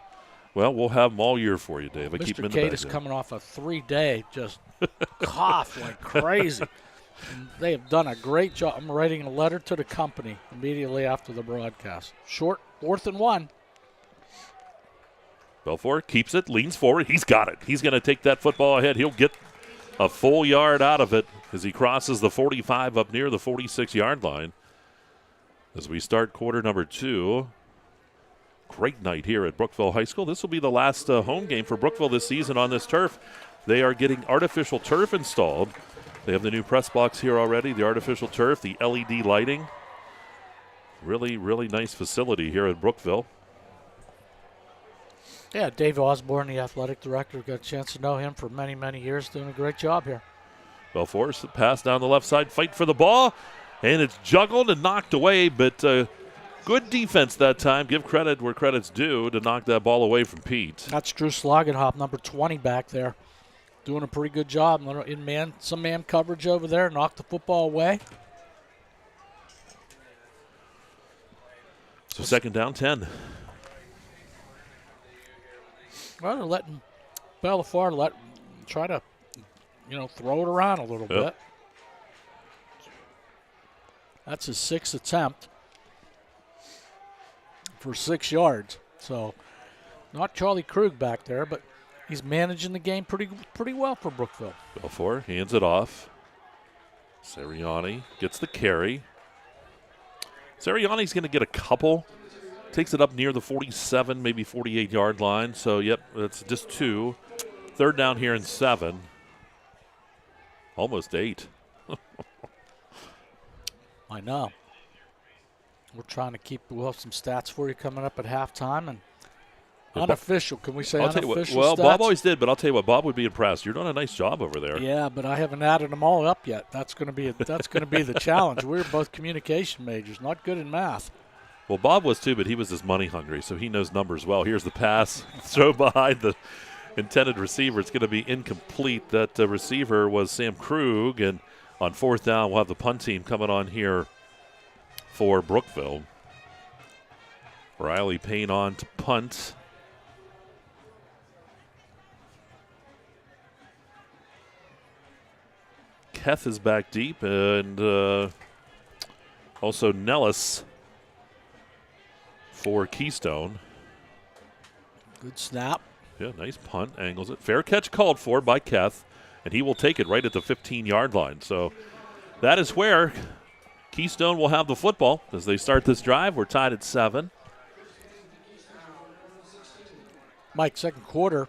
Well, we'll have them all year for you, Dave. I keep them in the bag. Mr. Katis coming off a 3-day just cough like crazy. And they have done a great job. I'm writing a letter to the company immediately after the broadcast. Short, 4th and 1. Belfort keeps it, leans forward. He's got it. He's going to take that football ahead. He'll get a full yard out of it as he crosses the 45 up near the 46-yard line. As we start quarter number 2. Great night here at Brookville High School. This will be the last home game for Brookville this season on this turf. They are getting artificial turf installed. They have the new press box here already, the artificial turf, the LED lighting. Really, really nice facility here at Brookville. Yeah, Dave Osborne, the athletic director, got a chance to know him for many, many years, doing a great job here. Belfort, pass down the left side, fight for the ball, and it's juggled and knocked away, but good defense that time. Give credit where credit's due to knock that ball away from Pete. That's Drew Slogenhop, number 20 back there, doing a pretty good job. In some man coverage over there, knocked the football away. So second down, 10. Well, they're letting Belfort try to, throw it around a little bit. That's his 6th attempt for 6 yards. So not Charlie Krug back there, but he's managing the game pretty well for Brookville. Belfour hands it off. Sirianni gets the carry. Sirianni's going to get a couple. Takes it up near the 47, maybe 48-yard line. So, yep, that's just 2. 3rd down here and 7. Almost 8. I know. We're trying to we'll have some stats for you coming up at halftime. And unofficial, can we say unofficial well, stats? Bob always did, but I'll tell you what, Bob would be impressed. You're doing a nice job over there. Yeah, but I haven't added them all up yet. That's going to be the challenge. We're both communication majors, not good in math. Well, Bob was too, but he was just money hungry, so he knows numbers well. Here's the pass. Throw behind the intended receiver. It's going to be incomplete. That receiver was Sam Krug, and on 4th down, we'll have the punt team coming on here for Brookville. Riley Payne on to punt. Keth is back deep, and also Nellis for Keystone. Good snap. Yeah, nice punt. Angles it. Fair catch called for by Keth, and he will take it right at the 15-yard line. So that is where Keystone will have the football as they start this drive. We're tied at 7. Mike, second quarter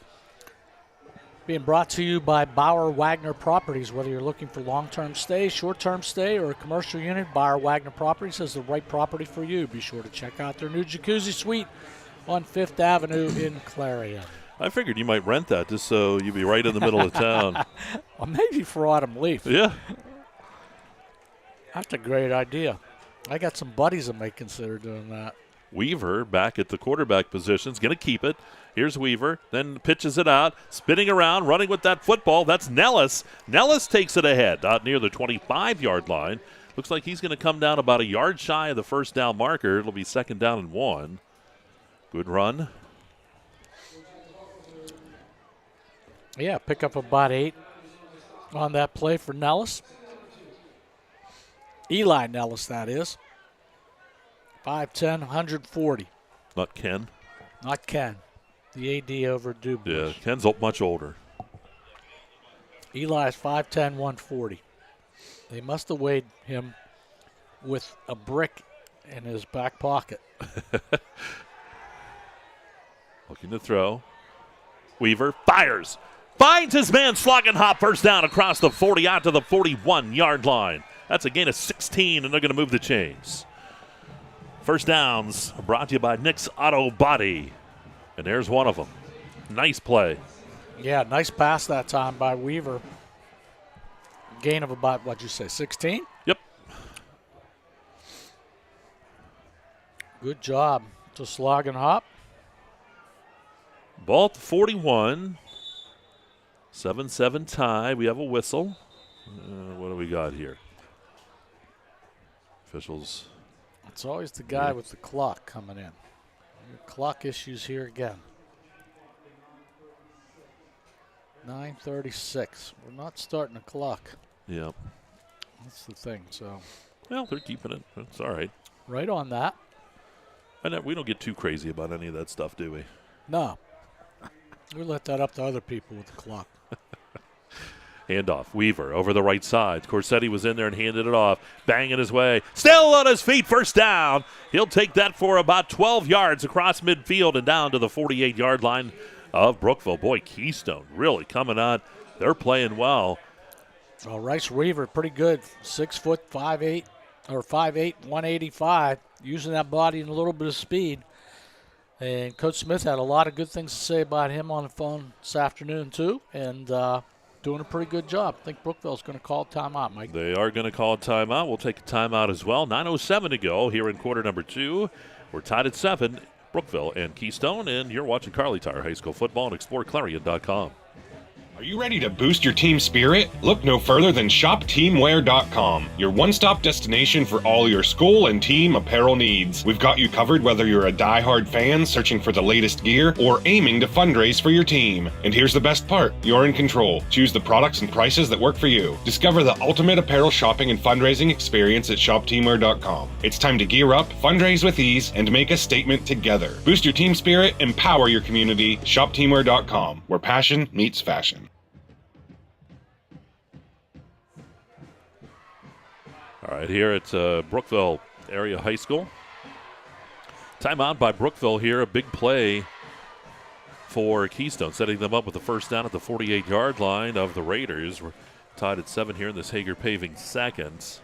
being brought to you by Bauer Wagner Properties. Whether you're looking for long-term stay, short-term stay, or a commercial unit, Bauer Wagner Properties has the right property for you. Be sure to check out their new jacuzzi suite on 5th Avenue in Clarion. I figured you might rent that just so you'd be right in the middle of town. Well, maybe for autumn leaf. Yeah. That's a great idea. I got some buddies that may consider doing that. Weaver back at the quarterback position is going to keep it. Here's Weaver, then pitches it out, spinning around, running with that football. That's Nellis. Nellis takes it ahead out near the 25-yard line. Looks like he's going to come down about a yard shy of the 1st down marker. It'll be 2nd down and 1. Good run. Yeah, pick up about 8 on that play for Nellis. Eli Nellis, that is. 5'10", 140. Not Ken. Not Ken. The AD over Dubush. Yeah, Ken's much older. Eli's 5'10", 140. They must have weighed him with a brick in his back pocket. Looking to throw. Weaver fires. Finds his man, slog and hop, 1st down across the 40 out to the 41-yard line. That's a gain of 16, and they're going to move the chains. 1st downs brought to you by Nick's Auto Body. And there's one of them. Nice play. Yeah, nice pass that time by Weaver. Gain of about, what'd you say, 16? Yep. Good job to slog and hop. Ball at the 41. 7-7 tie. We have a whistle. What do we got here? Officials. It's always the guy with the clock coming in. Clock issues here again. 9:36. We're not starting the clock. Yep. That's the thing. So. Well, they're keeping it. It's all right. Right on that. We don't get too crazy about any of that stuff, do we? No. We let that up to other people with the clock. Handoff. Weaver over the right side. Corsetti was in there and handed it off. Banging his way. Still on his feet. 1st down. He'll take that for about 12 yards across midfield and down to the 48-yard line of Brookville. Boy, Keystone really coming on. They're playing well. Well, Rice Weaver, pretty good. 6 foot, 5'8", or 5'8", 185. Using that body and a little bit of speed. And Coach Smith had a lot of good things to say about him on the phone this afternoon, too. And doing a pretty good job. I think Brookville's going to call timeout, Mike. They are going to call timeout. We'll take a timeout as well. 9:07 to go here in quarter number 2. We're tied at 7, Brookville and Keystone, and you're watching Kerle Tire High School Football on exploreClarion.com. Are you ready to boost your team spirit? Look no further than shopteamwear.com, your one-stop destination for all your school and team apparel needs. We've got you covered whether you're a die-hard fan searching for the latest gear or aiming to fundraise for your team. And here's the best part, you're in control. Choose the products and prices that work for you. Discover the ultimate apparel shopping and fundraising experience at shopteamwear.com. It's time to gear up, fundraise with ease, and make a statement together. Boost your team spirit, empower your community. Shopteamwear.com, where passion meets fashion. All right, here at Brookville Area High School. Timeout by Brookville here. A big play for Keystone, setting them up with the first down at the 48-yard line of the Raiders. We're tied at 7 here in this Hager Paving seconds.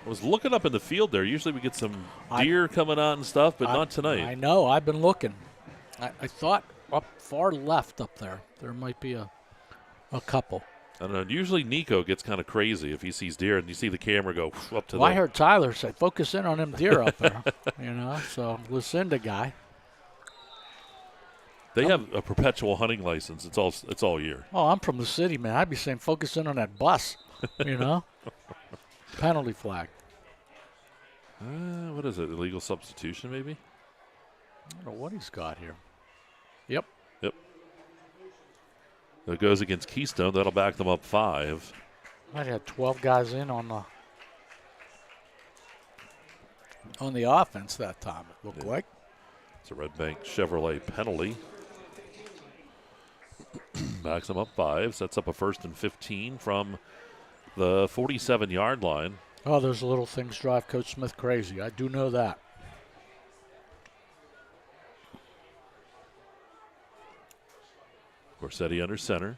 I was looking up in the field there. Usually we get some deer coming out and stuff, but not tonight. I know. I've been looking. I thought up far left up there might be a couple. I don't know. Usually Nico gets kind of crazy if he sees deer and you see the camera go up to I heard Tyler say, focus in on them deer up there. So Lucinda guy. They have a perpetual hunting license. It's all year. Oh, I'm from the city, man. I'd be saying focus in on that bus, Penalty flag. What is it? Illegal substitution, maybe? I don't know what he's got here. Yep. It goes against Keystone. That'll back them up 5. Might have 12 guys in on the offense that time, it looked like. It's a Red Bank Chevrolet penalty. Backs them up 5. Sets up a 1st and 15 from the 47-yard line. Oh, those little things drive Coach Smith crazy. I do know that. Corsetti under center.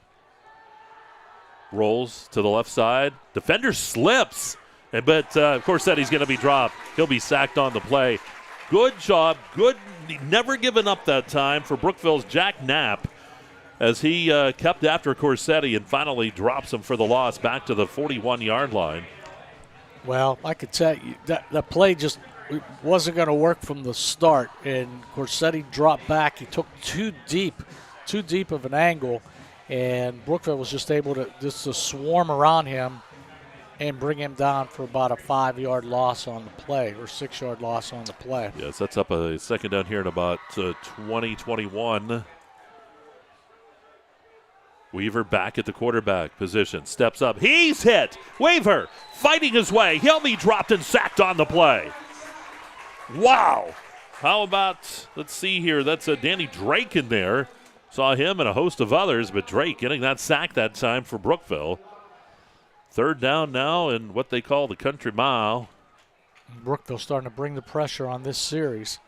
Rolls to the left side. Defender slips. But Corsetti's going to be dropped. He'll be sacked on the play. Good job. Good. Never given up that time for Brookville's Jack Knapp as he kept after Corsetti and finally drops him for the loss back to the 41-yard line. Well, I could tell you that play just wasn't going to work from the start. And Corsetti dropped back. He took too deep of an angle, and Brookville was just able to swarm around him and bring him down for about a 5-yard loss on the play or 6-yard loss on the play. Yeah, it sets up a second down here in about 20-21. Weaver back at the quarterback position, steps up. He's hit. Weaver fighting his way. He'll be dropped and sacked on the play. Wow. How about, let's see here, that's Danny Drake in there. Saw him and a host of others, but Drake getting that sack that time for Brookville. 3rd down now in what they call the country mile. Brookville starting to bring the pressure on this series.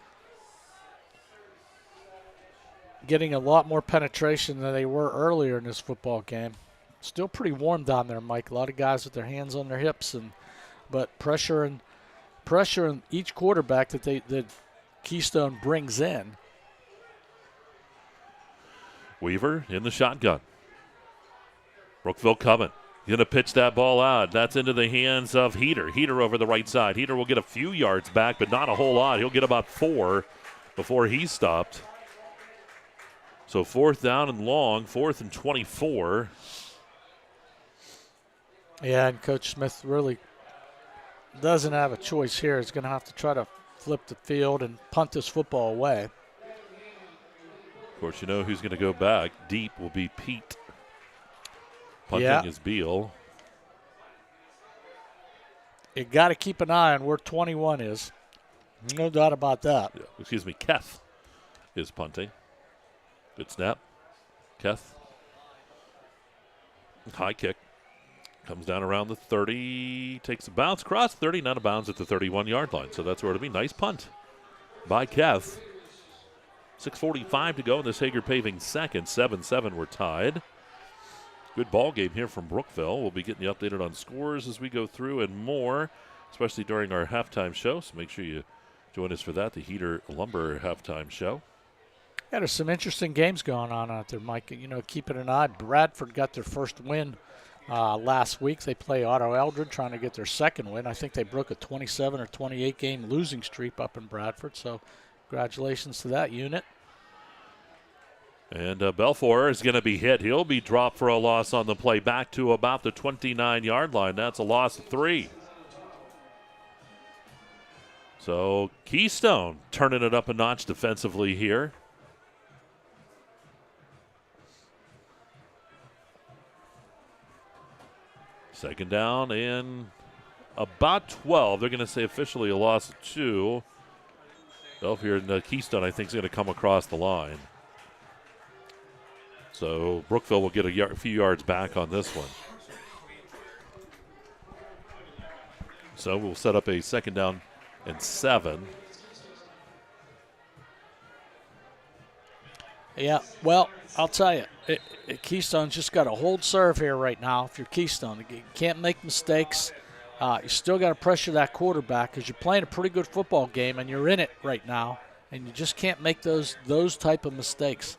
Getting a lot more penetration than they were earlier in this football game. Still pretty warm down there, Mike. A lot of guys with their hands on their hips, but pressure and each quarterback that Keystone brings in. Weaver in the shotgun. Brookville coming. Going to pitch that ball out. That's into the hands of Heater. Heater over the right side. Heater will get a few yards back, but not a whole lot. He'll get about 4 before he's stopped. So 4th down and long, 4th and 24. Yeah, and Coach Smith really doesn't have a choice here. He's going to have to try to flip the field and punt this football away. Of course, you know who's going to go back. Deep will be Pete. Punting is Beal. You got to keep an eye on where 21 is. No doubt about that. Yeah, excuse me, Keth is punting. Good snap. Keth. High kick. Comes down around the 30. Takes a bounce. Cross 30. Not a bounds at the 31-yard line. So that's where it'll be. Nice punt by Keth. 6:45 to go in this Hager Paving second. 7-7 we're tied. Good ball game here from Brookville. We'll be getting you updated on scores as we go through and more, especially during our halftime show. So make sure you join us for that, the Heater Lumber halftime show. Yeah, there's some interesting games going on out there, Mike. Keeping an eye. Bradford got their first win last week. They play Otto Eldred trying to get their second win. I think they broke a 27 or 28 game losing streak up in Bradford. So congratulations to that unit. And Belfour is going to be hit. He'll be dropped for a loss on the play back to about the 29-yard line. That's a loss of 3. So Keystone turning it up a notch defensively here. Second down and about 12. They're going to say officially a loss of 2. Belfour and Keystone, I think, is going to come across the line. So Brookville will get a few yards back on this one. So we'll set up a second down and 7. Yeah, well, I'll tell you, Keystone's just got to hold serve here right now. If you're Keystone, you can't make mistakes. You still got to pressure that quarterback because you're playing a pretty good football game and you're in it right now, and you just can't make those type of mistakes.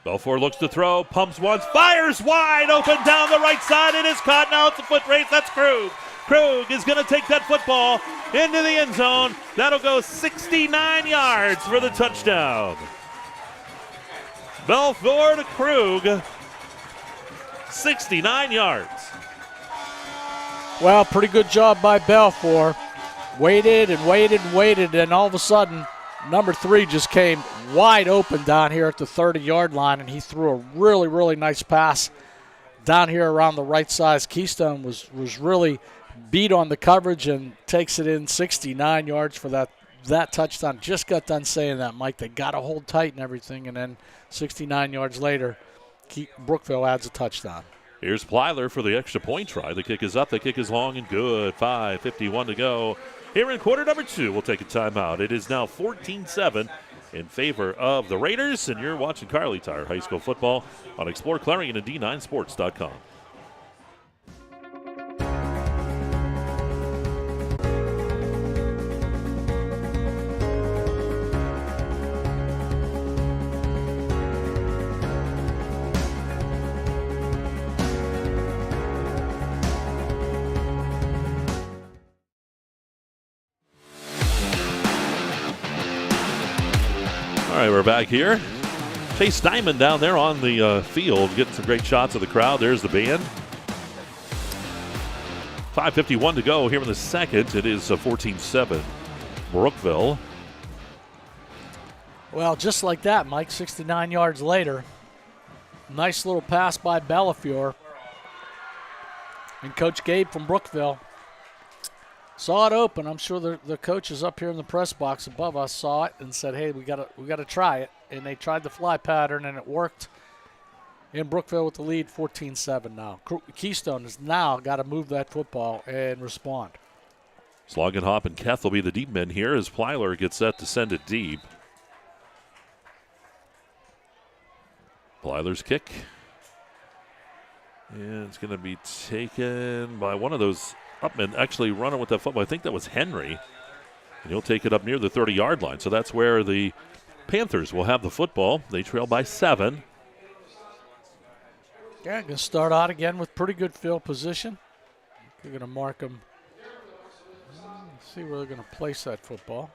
Belfour looks to throw, pumps once, fires wide open down the right side. It is caught. Now it's a foot race. That's Krug. Krug is going to take that football into the end zone. That'll go 69 yards for the touchdown. Belfour to Krug, 69 yards. Well, pretty good job by Belfour. Waited and waited and waited, and all of a sudden, number 3 just came wide open down here at the 30-yard line, and he threw a really, really nice pass down here around the right side. Keystone was really beat on the coverage and takes it in 69 yards for that touchdown. Just got done saying that, Mike. They got to hold tight and everything, and then 69 yards later, Brookville adds a touchdown. Here's Plyler for the extra point try. The kick is up. The kick is long and good. 5:51 to go. Here in quarter number 2, we'll take a timeout. It is now 14-7 in favor of the Raiders, and you're watching Kerle Tire High School football on exploreClarion and D9Sports.com. All right, we're back here. Chase Diamond down there on the field getting some great shots of the crowd. There's the band. 5:51 to go here in the second. It is 14-7 Brookville. Well, just like that, Mike, 69 yards later. Nice little pass by Belfour. And Coach Gabe from Brookville saw it open. I'm sure the coaches up here in the press box above us saw it and said, hey, we gotta try it. And they tried the fly pattern, and it worked. In Brookville with the lead, 14-7 now. Keystone has now got to move that football and respond. Slogenhop and Keth will be the deep men here as Plyler gets set to send it deep. Plyler's kick. And it's going to be taken by one of those upmen actually running with that football. I think that was Henry. And he'll take it up near the 30-yard line. So that's where the Panthers will have the football. They trail by 7. Yeah, going to start out again with pretty good field position. They're going to mark them. Let's see where they're going to place that football.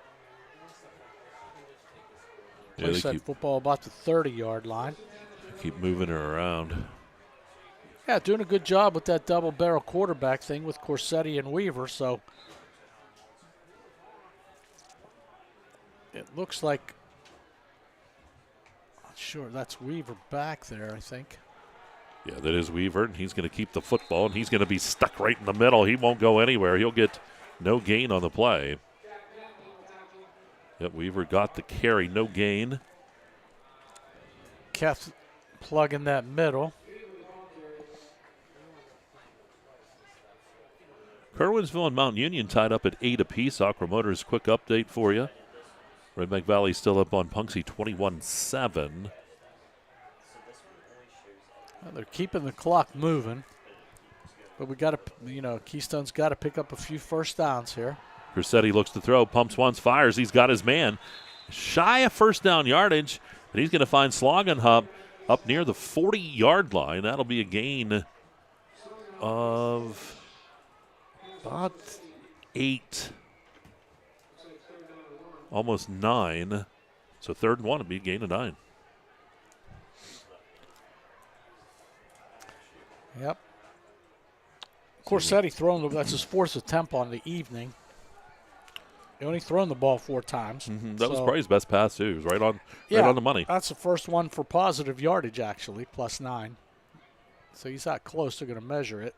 Place that football about the 30-yard line. Keep moving her around. Yeah, doing a good job with that double-barrel quarterback thing with Corsetti and Weaver. So it looks like, not sure, that's Weaver back there, I think. Yeah, that is Weaver, and he's going to keep the football, and he's going to be stuck right in the middle. He won't go anywhere. He'll get no gain on the play. Yep, Weaver got the carry, no gain. Keth plug in that middle. Kerwinsville and Mount Union tied up at 8 apiece. Aqua Motors, quick update for you. Red Bank Valley still up on Punxsutawney 21-7. Well, they're keeping the clock moving, but we got to, Keystone's got to pick up a few first downs here. Corsetti looks to throw, pumps once, fires. He's got his man. Shy of first down yardage, and he's going to find Slogenhub up near the 40-yard line. That'll be a gain of about 8, almost 9. So 3rd and 1 would be a gain of 9. Yep. Corsetti throwing, that's his 4th attempt on the evening. He only thrown the ball 4 times. That was probably his best pass, too. He was right on the money. That's the first one for positive yardage, actually, +9. So he's that close. They're going to measure it.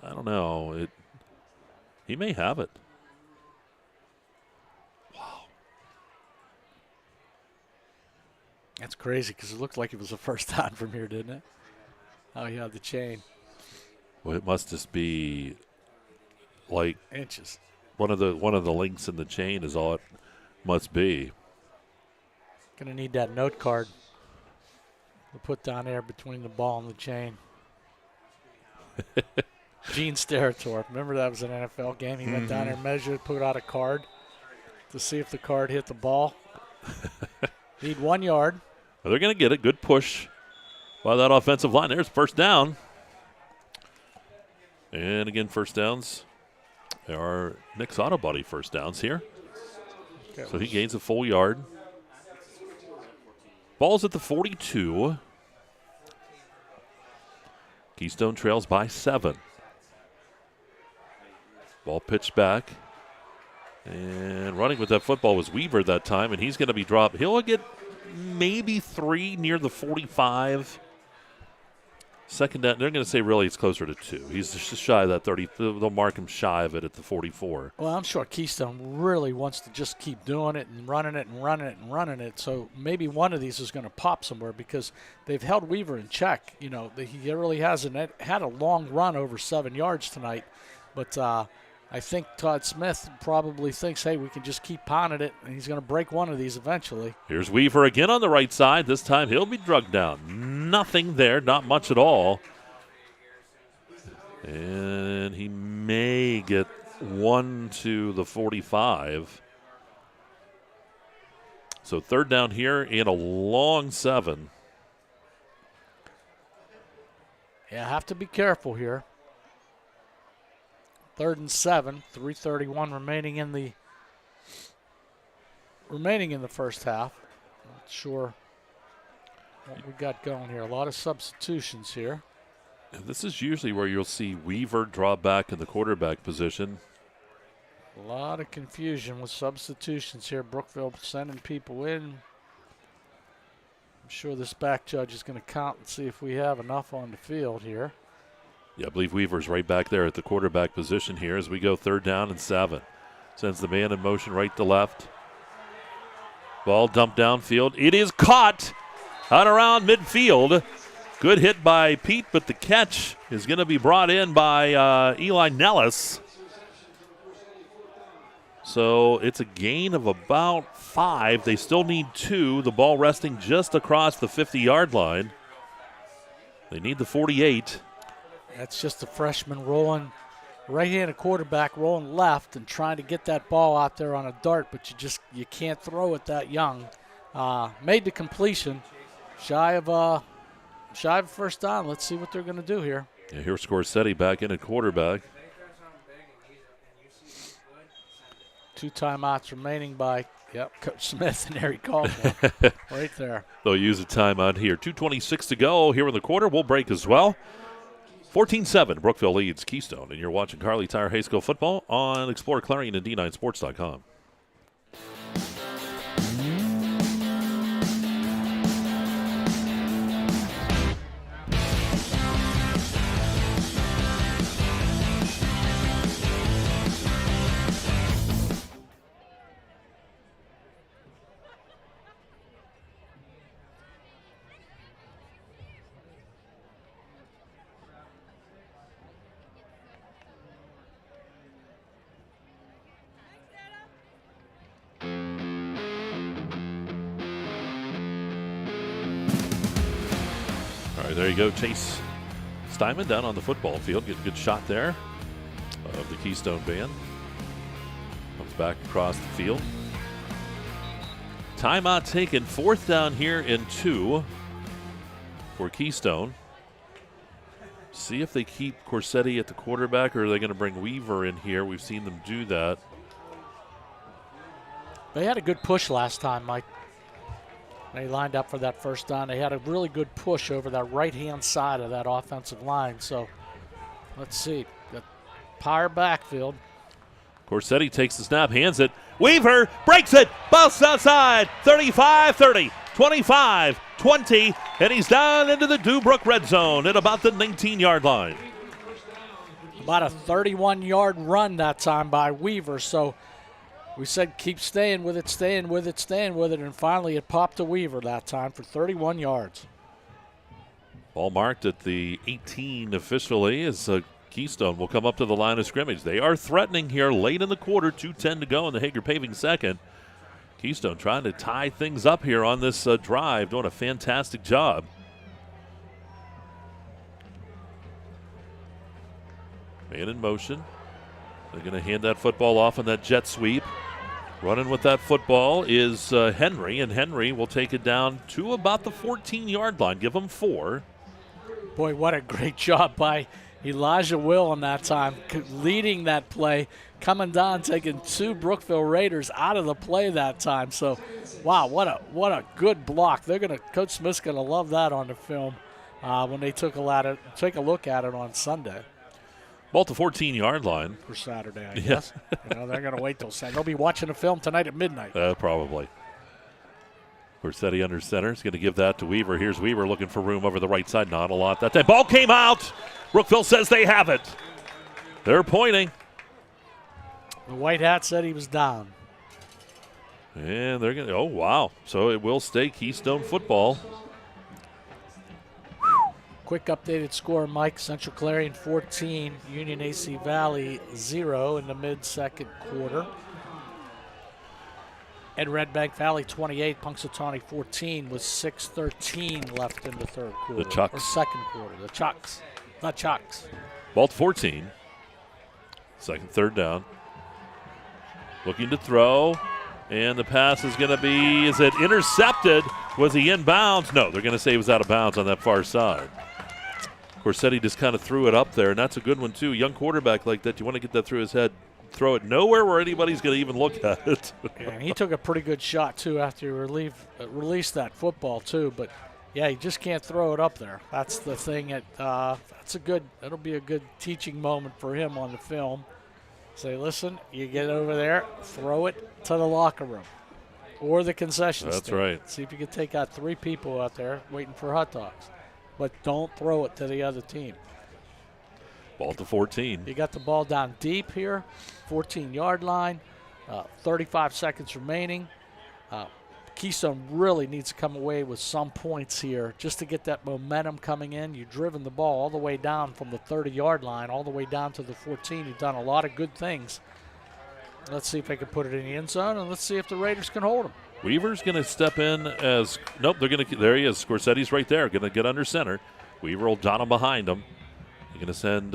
I don't know. He may have it. Wow. That's crazy because it looked like it was the first time from here, didn't it? Oh, he had the chain. Well, it must just be like inches. One of the links in the chain is all it must be. Gonna need that note card to put down there between the ball and the chain. Gene Steratore. Remember that was an NFL game? He went down there, measured, put out a card to see if the card hit the ball. Need 1 yard. Well, they're going to get it. Good push by that offensive line. There's first down. And again, first downs. There are Nick's Auto Body first downs here. So he gains a full yard. Ball's at the 42. Keystone trails by 7. Ball pitched back. And running with that football was Weaver that time, and he's going to be dropped. He'll get maybe 3 near the 45. Second down, they're going to say really it's closer to 2. He's just shy of that 30. They'll mark him shy of it at the 44. Well, I'm sure Keystone really wants to just keep doing it and running it and running it and running it. So maybe one of these is going to pop somewhere because they've held Weaver in check. You know, he really hasn't had a long run over 7 yards tonight. But I think Todd Smith probably thinks, hey, we can just keep pounding it, and he's going to break one of these eventually. Here's Weaver again on the right side. This time he'll be drugged down. Nothing there, not much at all. And he may get 1 to the 45. So 3rd down here and a long 7. Yeah, have to be careful here. 3rd and 7, 3:31 remaining in the first half. Not sure what we got going here. A lot of substitutions here. And this is usually where you'll see Weaver draw back in the quarterback position. A lot of confusion with substitutions here. Brookville sending people in. I'm sure this back judge is going to count and see if we have enough on the field here. Yeah, I believe Weaver's right back there at the quarterback position here as we go 3rd down and 7. Sends the man in motion right to left. Ball dumped downfield. It is caught out around midfield. Good hit by Pete, but the catch is going to be brought in by Eli Nellis. So it's a gain of about 5. They still need 2. The ball resting just across the 50-yard line. They need the 48. That's just a freshman rolling, right-handed quarterback rolling left and trying to get that ball out there on a dart, but you can't throw it that young. Made the completion, shy of first down. Let's see what they're going to do here. Yeah, here's Corsetti back in at quarterback. 2 timeouts remaining by Coach Smith, and there he called one right there. They'll use a timeout here. 2:26 to go here in the quarter. We'll break as well. 14-7, Brookville leads Keystone, and you're watching Kerle Tire High School football on exploreClarion and D9Sports.com. There you go, Chase Steinman down on the football field. Getting a good shot there of the Keystone band. Comes back across the field. Timeout taken. 4th down here and 2 for Keystone. See if they keep Corsetti at the quarterback, or are they going to bring Weaver in here? We've seen them do that. They had a good push last time, Mike. They lined up for that first down. They had a really good push over that right-hand side of that offensive line. So let's see. The Tire backfield. Corsetti takes the snap, hands it. Weaver breaks it, busts outside, 35-30, 25-20, and he's down into the Dubrook red zone at about the 19-yard line. About a 31-yard run that time by Weaver, so we said keep staying with it, and finally it popped to Weaver that time for 31 yards. Ball marked at the 18 officially as Keystone will come up to the line of scrimmage. They are threatening here late in the quarter, 2:10 to go in the Hager Paving second. Keystone trying to tie things up here on this drive, doing a fantastic job. Man in motion. They're going to hand that football off on that jet sweep. Running with that football is Henry, and Henry will take it down to about the 14-yard line. Give him 4. Boy, what a great job by Elijah Will on that time, leading that play, coming down, taking 2 Brookville Raiders out of the play that time. So, wow, what a good block. Coach Smith's gonna love that on the film when they take a look at it on Sunday. Ball to 14-yard line for Saturday, I guess. They're gonna wait till Saturday. They'll be watching the film tonight at midnight. Probably. Corsetti under center is going to give that to Weaver. Here's Weaver looking for room over the right side. Not a lot that time. Ball came out. Brookville says they have it. They're pointing. The white hat said he was down. And they're going to, oh, wow. So it will stay Keystone football. Quick updated score, Mike. Central Clarion 14, Union AC Valley 0 in the mid-second quarter. And Red Bank Valley 28, Punxsutawney 14 with 6:13 left in the third quarter. The Chucks. Or second quarter. The Chucks. Not Chucks. Ball to 14. Third down. Looking to throw. And the pass is going to be, is it intercepted? Was he in bounds? No, they're going to say he was out of bounds on that far side. Corsetti just kind of threw it up there, and that's a good one, too. Young quarterback like that, you want to get that through his head. Throw it nowhere where anybody's going to even look at it. And he took a pretty good shot, too, after he released that football, too. But, yeah, you just can't throw it up there. That's the thing. That'll be a good teaching moment for him on the film. Say, listen, you get over there, throw it to the locker room or the concession stand. That's right. See if you can take out 3 people out there waiting for hot dogs. But don't throw it to the other team. Ball to 14. You got the ball down deep here, 14-yard line, 35 seconds remaining. Keystone really needs to come away with some points here just to get that momentum coming in. You've driven the ball all the way down from the 30-yard line all the way down to the 14. You've done a lot of good things. Let's see if they can put it in the end zone, and let's see if the Raiders can hold them. Weaver's going to step in as, nope, they're going to, there he is. Scorsetti's right there, going to get under center. Weaver will jot him behind him. They're going to send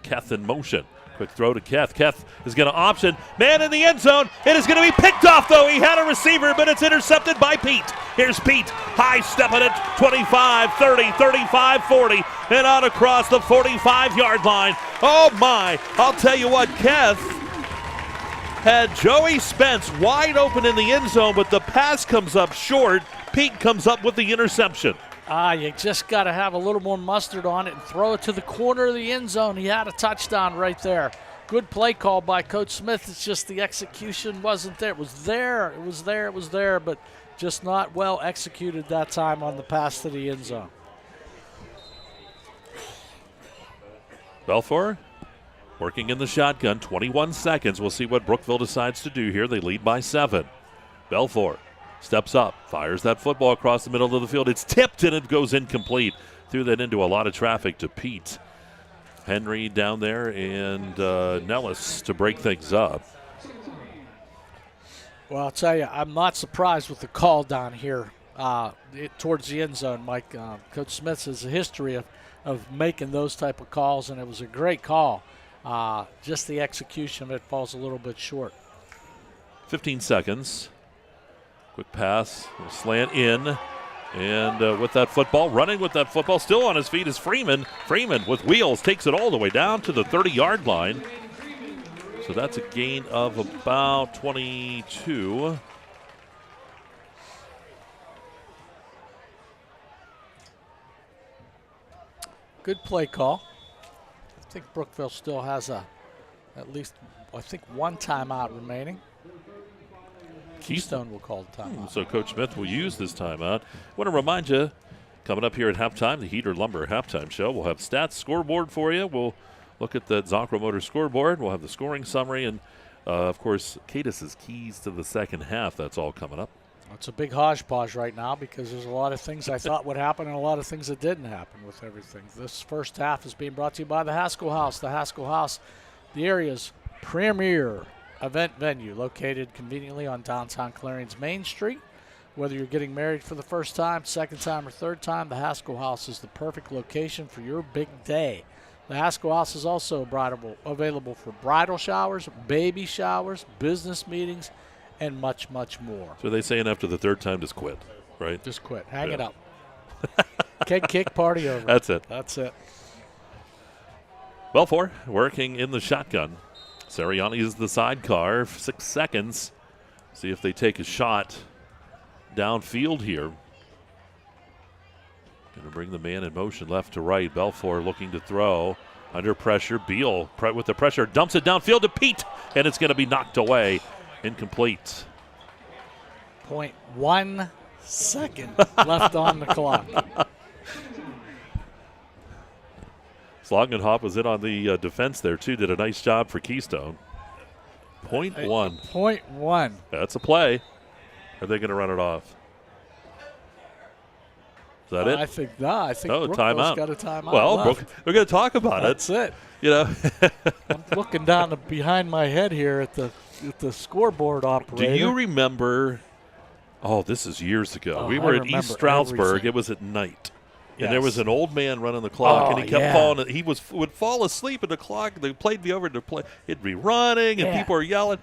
Keth in motion. Quick throw to Keth. Keth is going to option. Man in the end zone. It is going to be picked off, though. He had a receiver, but it's intercepted by Pete. Here's Pete. High stepping it. 25, 30, 35, 40. And out across the 45-yard line. Oh, my. I'll tell you what, Keth had Joey Spence wide open in the end zone, but the pass comes up short. Pete comes up with the interception. You just got to have a little more mustard on it and throw it to the corner of the end zone. He had a touchdown right there. Good play call by Coach Smith. It's just the execution wasn't there. It was there, but just not well executed that time on the pass to the end zone. Belfour working in the shotgun, 21 seconds. We'll see what Brookville decides to do here. They lead by 7. Belfour steps up, fires that football across the middle of the field. It's tipped and it goes incomplete. Threw that into a lot of traffic to Pete. Henry down there and Nellis to break things up. Well, I'll tell you, I'm not surprised with the call down here towards the end zone, Mike. Coach Smith has a history of making those type of calls, and it was a great call. Just the execution of it falls a little bit short. 15 seconds. Quick pass, slant in, and with that football, running with that football, still on his feet is Freeman. Freeman with wheels takes it all the way down to the 30-yard line. So that's a gain of about 22. Good play call. I think Brookville still has at least, I think, one timeout remaining. Keystone will call the timeout. So Coach Smith will use this timeout. I want to remind you, coming up here at halftime, the Heater Lumber halftime show, we'll have stats, scoreboard for you. We'll look at the Zockro Motor scoreboard. We'll have the scoring summary and, of course, Katis' keys to the second half. That's all coming up. It's a big hodgepodge right now because there's a lot of things I thought would happen and a lot of things that didn't happen with everything. This first half is being brought to you by the Haskell House. The Haskell House, the area's premier event venue, located conveniently on downtown Clarion's Main Street. Whether you're getting married for the first time, second time, or third time, the Haskell House is the perfect location for your big day. The Haskell House is also available for bridal showers, baby showers, business meetings, and much, much more. So they saying after the third time, just quit, right? Just quit. Hang it up. Keg kick, party over. That's it. That's it. Belfour working in the shotgun. Sariani is the sidecar. 6 seconds. See if they take a shot downfield here. Going to bring the man in motion left to right. Belfour looking to throw. Under pressure. Beal with the pressure dumps it downfield to Pete, and it's going to be knocked away. Incomplete. 0.1 second left on the clock. Slognenhoff was in on the defense there, too. Did a nice job for Keystone. 0.1. 0.1. That's a play. Are they going to run it off? Is that it? I think not. I think Brookville's timeout. got a timeout. Well, we're going to talk about That's it. You know, I'm looking down behind my head here at the scoreboard operator. Do you remember? Oh, this is years ago. We were at East Stroudsburg. Everything. It was at night. Yes. And there was an old man running the clock, and he kept yeah. falling. He would fall asleep at the clock. They played me over to play. He'd be running, and people were yelling.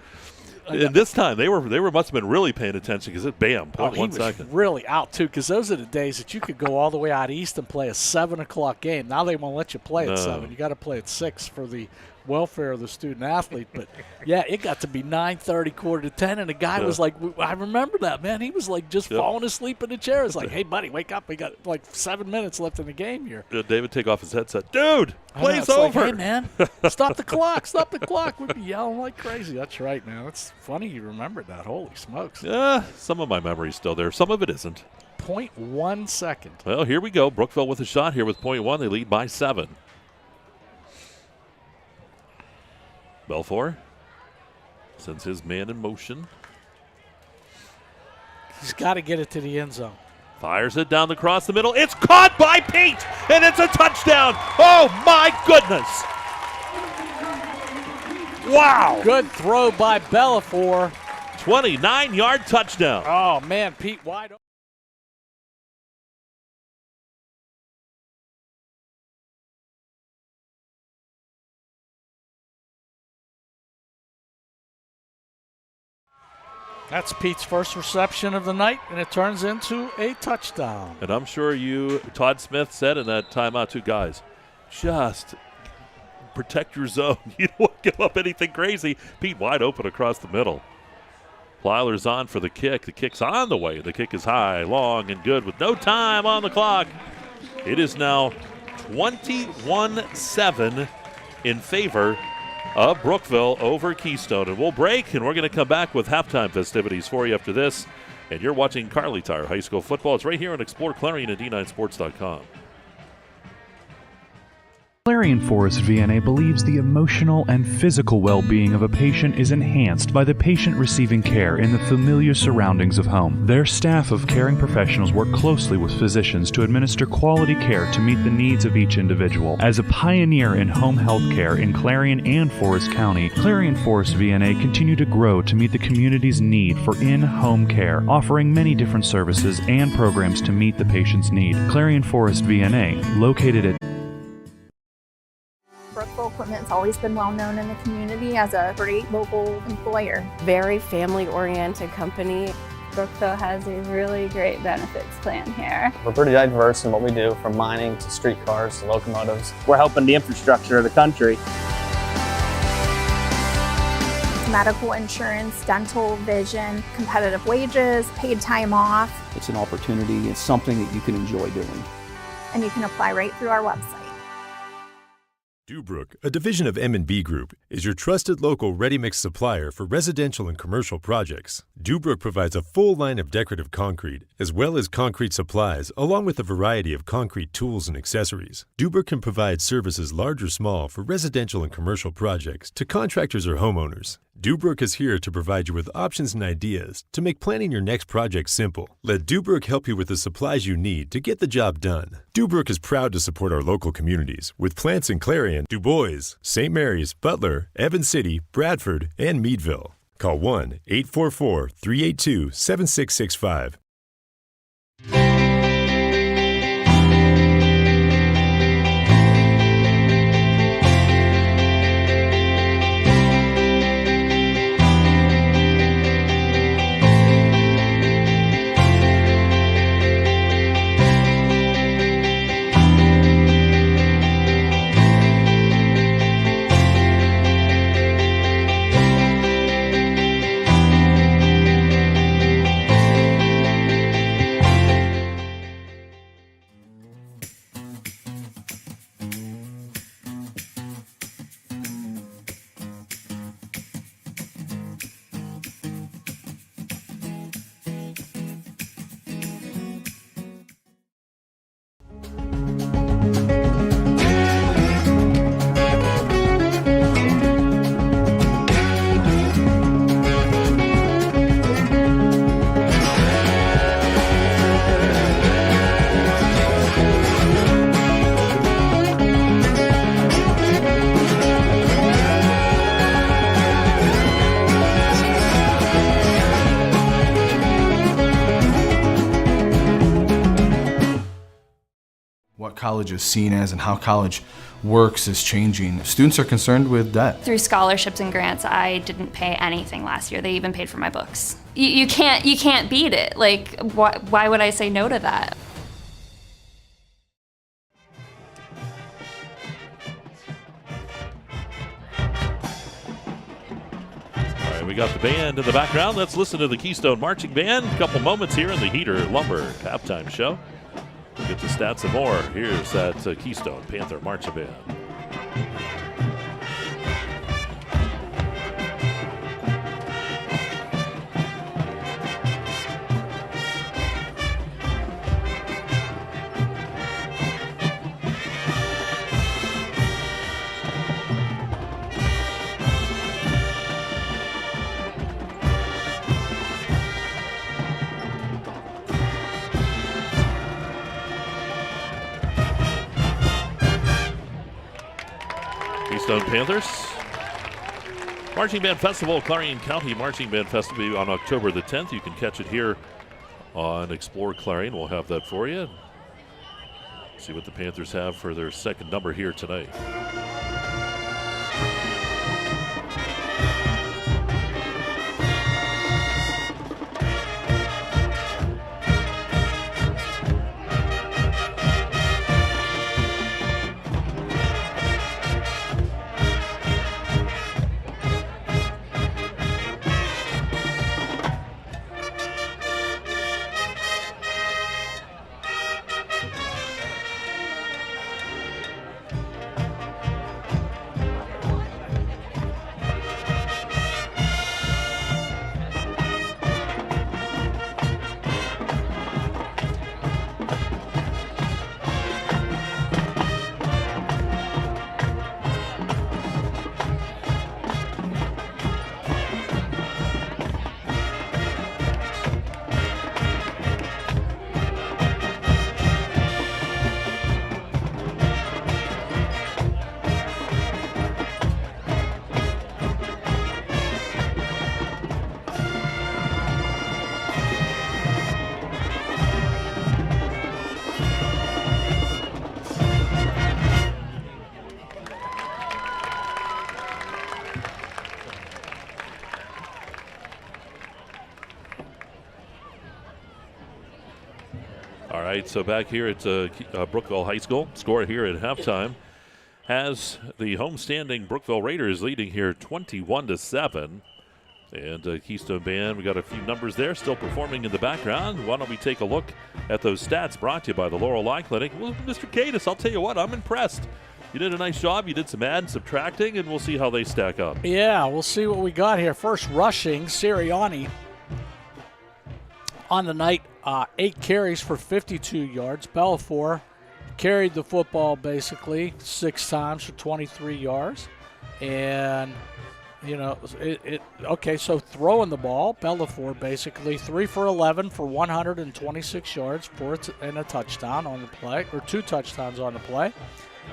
And this time they must have been really paying attention because it bam, he 1 was second. really out too, because those are the days that you could go all the way out east and play a 7 o'clock game. Now they won't let you play at 7. You got to play at 6 for the welfare of the student athlete. But yeah, it got to be 9:30, 9:45, and the guy was like, I remember that, man. He was like just falling asleep in the chair. It's like, hey buddy, wake up! We got like 7 minutes left in the game here. David take off his headset, dude. Play's over. Like, hey man, stop the clock! Stop the clock! We'd be yelling like crazy. That's right, man. It's funny you remembered that. Holy smokes! Yeah, some of my memory's still there. Some of it isn't. 0.1 second. Well, here we go. Brookville with a shot here with 0.1. They lead by 7. Belfour sends his man in motion. He's got to get it to the end zone. Fires it down across the middle. It's caught by Pete, and it's a touchdown. Oh, my goodness. Wow. Good throw by Belfour. 29-yard touchdown. Oh, man, Pete wide open. That's Pete's first reception of the night, and it turns into a touchdown. And I'm sure Todd Smith said in that timeout, too, guys, just protect your zone. You don't want to give up anything crazy. Pete wide open across the middle. Plyler's on for the kick. The kick's on the way. The kick is high, long, and good with no time on the clock. It is now 21-7 in favor of Brookville over Keystone. And we'll break, and we're going to come back with halftime festivities for you after this. And you're watching Kerle Tire High School football. It's right here on Explore Clarion and D9Sports.com. Clarion Forest VNA believes the emotional and physical well-being of a patient is enhanced by the patient receiving care in the familiar surroundings of home. Their staff of caring professionals work closely with physicians to administer quality care to meet the needs of each individual. As a pioneer in home health care in Clarion and Forest County, Clarion Forest VNA continue to grow to meet the community's need for in-home care, offering many different services and programs to meet the patient's need. Clarion Forest VNA, located at Brookville Equipment's always been well known in the community as a great local employer. Very family-oriented company. Brookville has a really great benefits plan here. We're pretty diverse in what we do, from mining to streetcars to locomotives. We're helping the infrastructure of the country. Medical insurance, dental, vision, competitive wages, paid time off. It's an opportunity. It's something that you can enjoy doing. And you can apply right through our website. Dubrook, a division of M&B Group, is your trusted local ready-mix supplier for residential and commercial projects. Dubrook provides a full line of decorative concrete, as well as concrete supplies, along with a variety of concrete tools and accessories. Dubrook can provide services large or small for residential and commercial projects to contractors or homeowners. Dubrook is here to provide you with options and ideas to make planning your next project simple. Let Dubrook help you with the supplies you need to get the job done. Dubrook is proud to support our local communities with plants in Clarion, Du Bois, St. Mary's, Butler, Evans City, Bradford, and Meadville. Call 1-844-382-7665. College is seen as and how college works is changing. Students are concerned with debt. Through scholarships and grants, I didn't pay anything last year. They even paid for my books. You can't beat it. Like, why would I say no to that? All right, we got the band in the background. Let's listen to the Keystone Marching Band. A couple moments here in the Heater Lumber halftime show. We'll get the stats and more. Here's that Keystone Panther Marching Band. Keystone Panthers. Marching Band Festival, Clarion County Marching Band Festival on October the 10th. You can catch it here on Explore Clarion. We'll have that for you. See what the Panthers have for their second number here tonight. All right, so back here at Brookville High School, score here at halftime has the homestanding Brookville Raiders leading here 21-7. And Keystone Band, we got a few numbers there still performing in the background. Why don't we take a look at those stats brought to you by the Laurel Eye Clinic? Well, Mr. Katis, I'll tell you what, I'm impressed. you did a nice job. You did some adding, subtracting, and we'll see how they stack up. Yeah, we'll see what we got here. First rushing, Sirianni on the night, 8 carries for 52 yards. Bellafor carried the football basically 6 times for 23 yards. And, so throwing the ball, Bellafor basically 3 for 11 for 126 yards and a touchdown on the play, or 2 touchdowns on the play.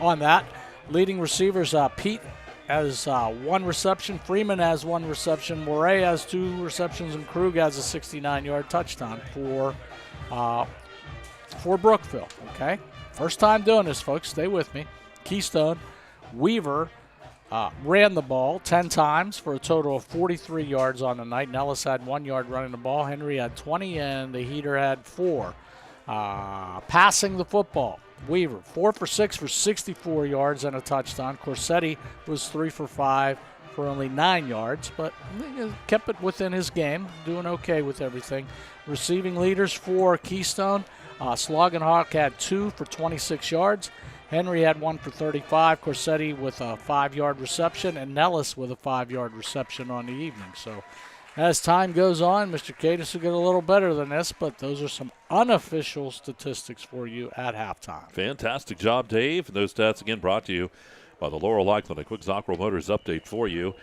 On that, leading receivers, Pete has 1 reception, Freeman has 1 reception, Moray has 2 receptions, and Krug has a 69-yard touchdown for Brookville. Okay, first time doing this, folks. Stay with me. Keystone, Weaver ran the ball 10 times for a total of 43 yards on the night. Nellis had 1 yard running the ball. Henry had 20, and the Heater had 4. Passing the football, Weaver 4 for 6 for 64 yards and a touchdown. Corsetti was 3 for 5 for only 9 yards, but kept it within his game, doing okay with everything. Receiving leaders for Keystone, Sloganhawk had 2 for 26 yards. Henry had 1 for 35. Corsetti with a 5-yard reception, and Nellis with a 5-yard reception on the evening. So as time goes on, Mr. Katis will get a little better than this, but those are some unofficial statistics for you at halftime. Fantastic job, Dave. And those stats, again, brought to you by the Laurel Eye Clinic. Quick Zockerl Motors update for you.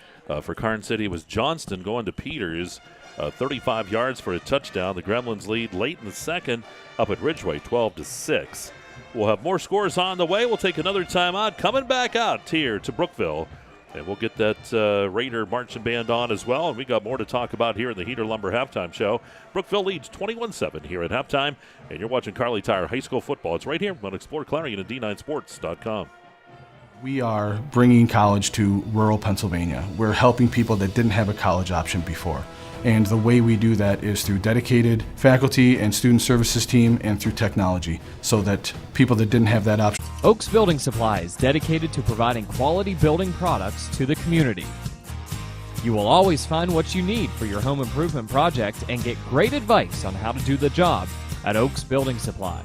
For Karn City, it was Johnston going to Peters, 35 yards for a touchdown. The Gremlins lead late in the second up at Ridgeway, 12-6. We'll have more scores on the way. We'll take another timeout. Coming back out here to Brookville. And we'll get that Raider marching band on as well. And we got more to talk about here in the Heater Lumber halftime show. Brookville leads 21-7 here at halftime. And you're watching Kerle Tire High School football. It's right here on exploreClarion and D9Sports.com. We are bringing college to rural Pennsylvania. We're helping people that didn't have a college option before. And the way we do that is through dedicated faculty and student services team and through technology, so that people that didn't have that option. Oaks Building Supply is dedicated to providing quality building products to the community. You will always find what you need for your home improvement project and get great advice on how to do the job at Oaks Building Supply.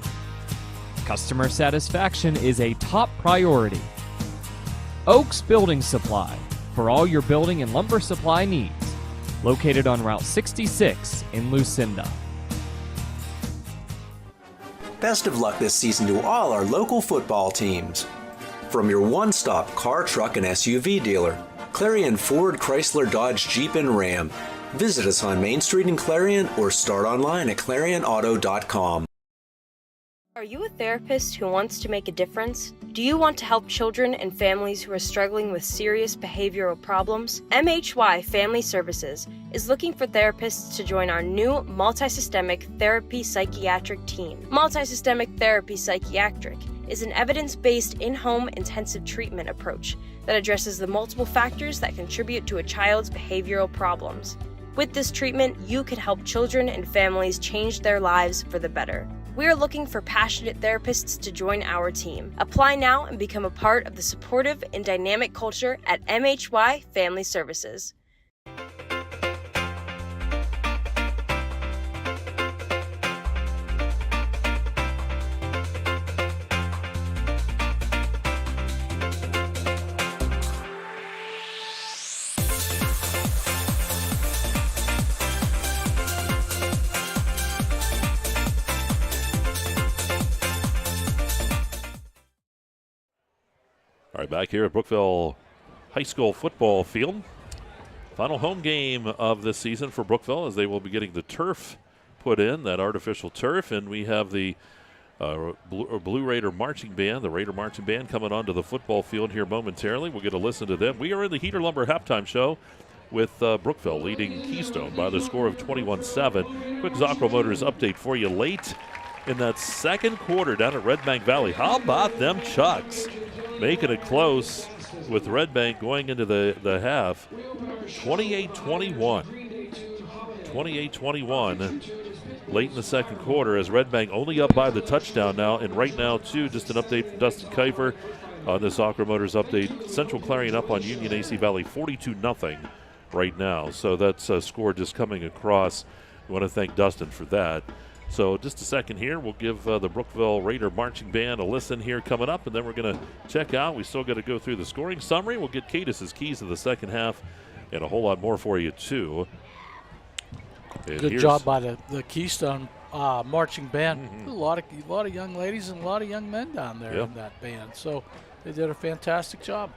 Customer satisfaction is a top priority. Oaks Building Supply, for all your building and lumber supply needs. Located on Route 66 in Lucinda. Best of luck this season to all our local football teams. From your one-stop car, truck, and SUV dealer, Clarion Ford, Chrysler, Dodge, Jeep, and Ram. Visit us on Main Street in Clarion or start online at clarionauto.com. Are you a therapist who wants to make a difference? Do you want to help children and families who are struggling with serious behavioral problems? MHY Family Services is looking for therapists to join our new multisystemic therapy psychiatric team. Multisystemic therapy psychiatric is an evidence-based in-home intensive treatment approach that addresses the multiple factors that contribute to a child's behavioral problems. With this treatment, you can help children and families change their lives for the better. We are looking for passionate therapists to join our team. Apply now and become a part of the supportive and dynamic culture at MHY Family Services. All right, back here at Brookville High School football field. Final home game of this season for Brookville, as they will be getting the turf put in, that artificial turf. And we have the Blue Raider Marching Band, the Raider Marching Band, coming onto the football field here momentarily. We'll get a listen to them. We are in the Heater Lumber halftime show with Brookville leading Keystone by the score of 21-7. Quick Zockerl Motors update for you late in that second quarter down at Red Bank Valley. How about them Chucks? Making it close with Red Bank going into the half. 28-21. 28-21 late in the second quarter, as Red Bank only up by the touchdown now. And right now, too, just an update from Dustin Kiefer on this Zockerl Motors update. Central Clarion up on Union AC Valley 42-0 right now. So that's a score just coming across. We want to thank Dustin for that. So just a second here. We'll give the Brookville Raider Marching Band a listen here coming up, and then we're going to check out. We still got to go through the scoring summary. We'll get Katis' keys to the second half and a whole lot more for you, too. And good job by the Keystone marching band. A lot of young ladies and a lot of young men down there in that band. So they did a fantastic job.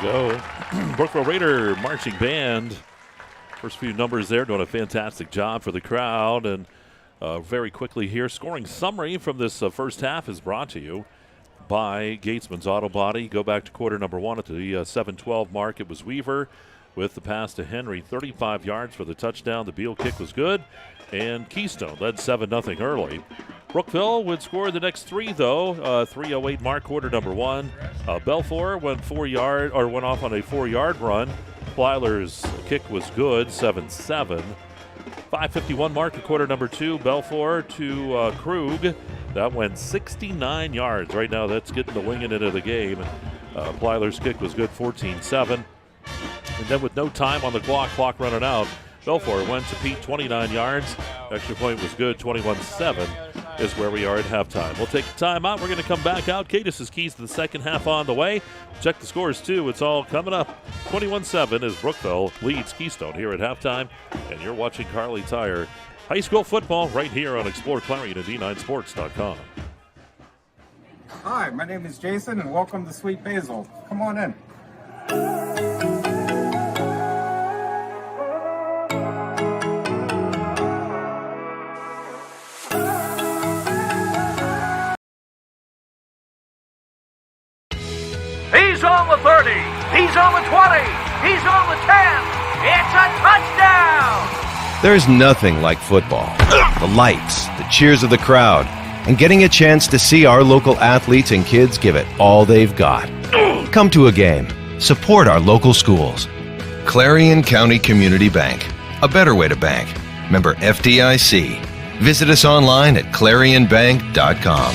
Go. Brookville Raider Marching Band. First few numbers there doing a fantastic job for the crowd. And very quickly here, scoring summary from this first half is brought to you by Gatesman's Auto Body. Go back to quarter number one at the 7:12 mark. It was Weaver with the pass to Henry, 35 yards for the touchdown. The Beal kick was good. And Keystone led 7-0 early. Brookville would score the next 3, though. 3:08 mark, quarter number 1. Belfour went off on a 4-yard run. Plyler's kick was good, 7-7. 5:51 mark at quarter number 2. Belfour to Krug. That went 69 yards. Right now, that's getting the winging into the game. Plyler's kick was good, 14-7. And then with no time on the clock running out, Belfour went to Pete, 29 yards. Extra point was good, 21-7 is where we are at halftime. We'll take a timeout. We're going to come back out. Katis' keys to the second half on the way. Check the scores, too. It's all coming up. 21-7 as Brookville leads Keystone here at halftime. And you're watching Kerle Tire High School football right here on exploreClarion and D9Sports.com. Hi, my name is Jason, and welcome to Sweet Basil. Come on in. He's on the 30. He's on the 20. He's on the 10. It's a touchdown. There's nothing like football. The lights, the cheers of the crowd, and getting a chance to see our local athletes and kids give it all they've got. Come to a game. Support our local schools. Clarion County Community Bank. A better way to bank. Member FDIC. Visit us online at clarionbank.com.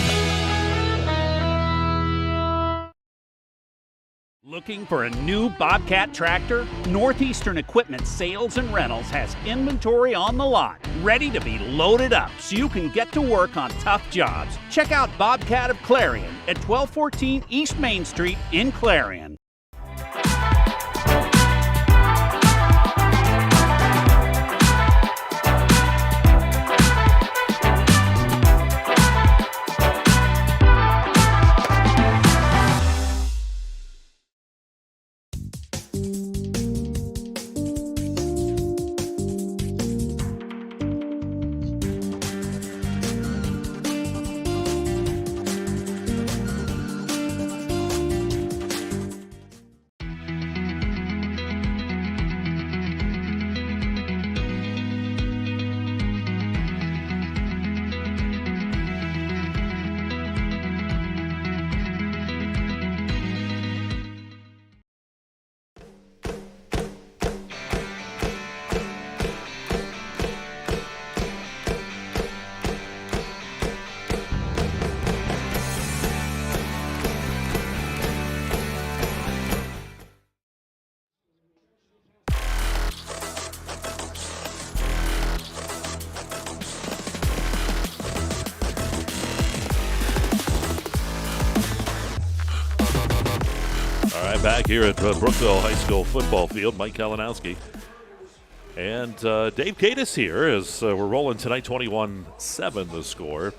Looking for a new Bobcat tractor? Northeastern Equipment Sales and Rentals has inventory on the lot, ready to be loaded up so you can get to work on tough jobs. Check out Bobcat of Clarion at 1214 East Main Street in Clarion. Back here at Brookville High School football field, Mike Kalinowski and Dave Katis here as we're rolling tonight. 21-7 the score.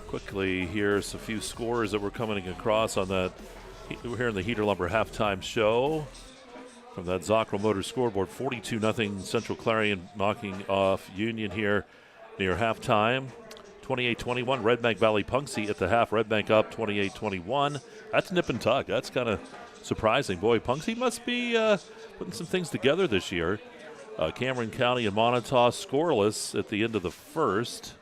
Quickly, here's a few scores that we're coming across on that. We're here in the Heater Lumber halftime show from that Zocro Motors scoreboard. 42-0 Central Clarion knocking off Union here near halftime. 28-21 Red Bank Valley Punxsutawney at the half. Red Bank up 28-21. That's nip and tuck. That's kind of surprising. Boy, Punxsutawney must be putting some things together this year. Cameron County and Montauk scoreless at the end of the first.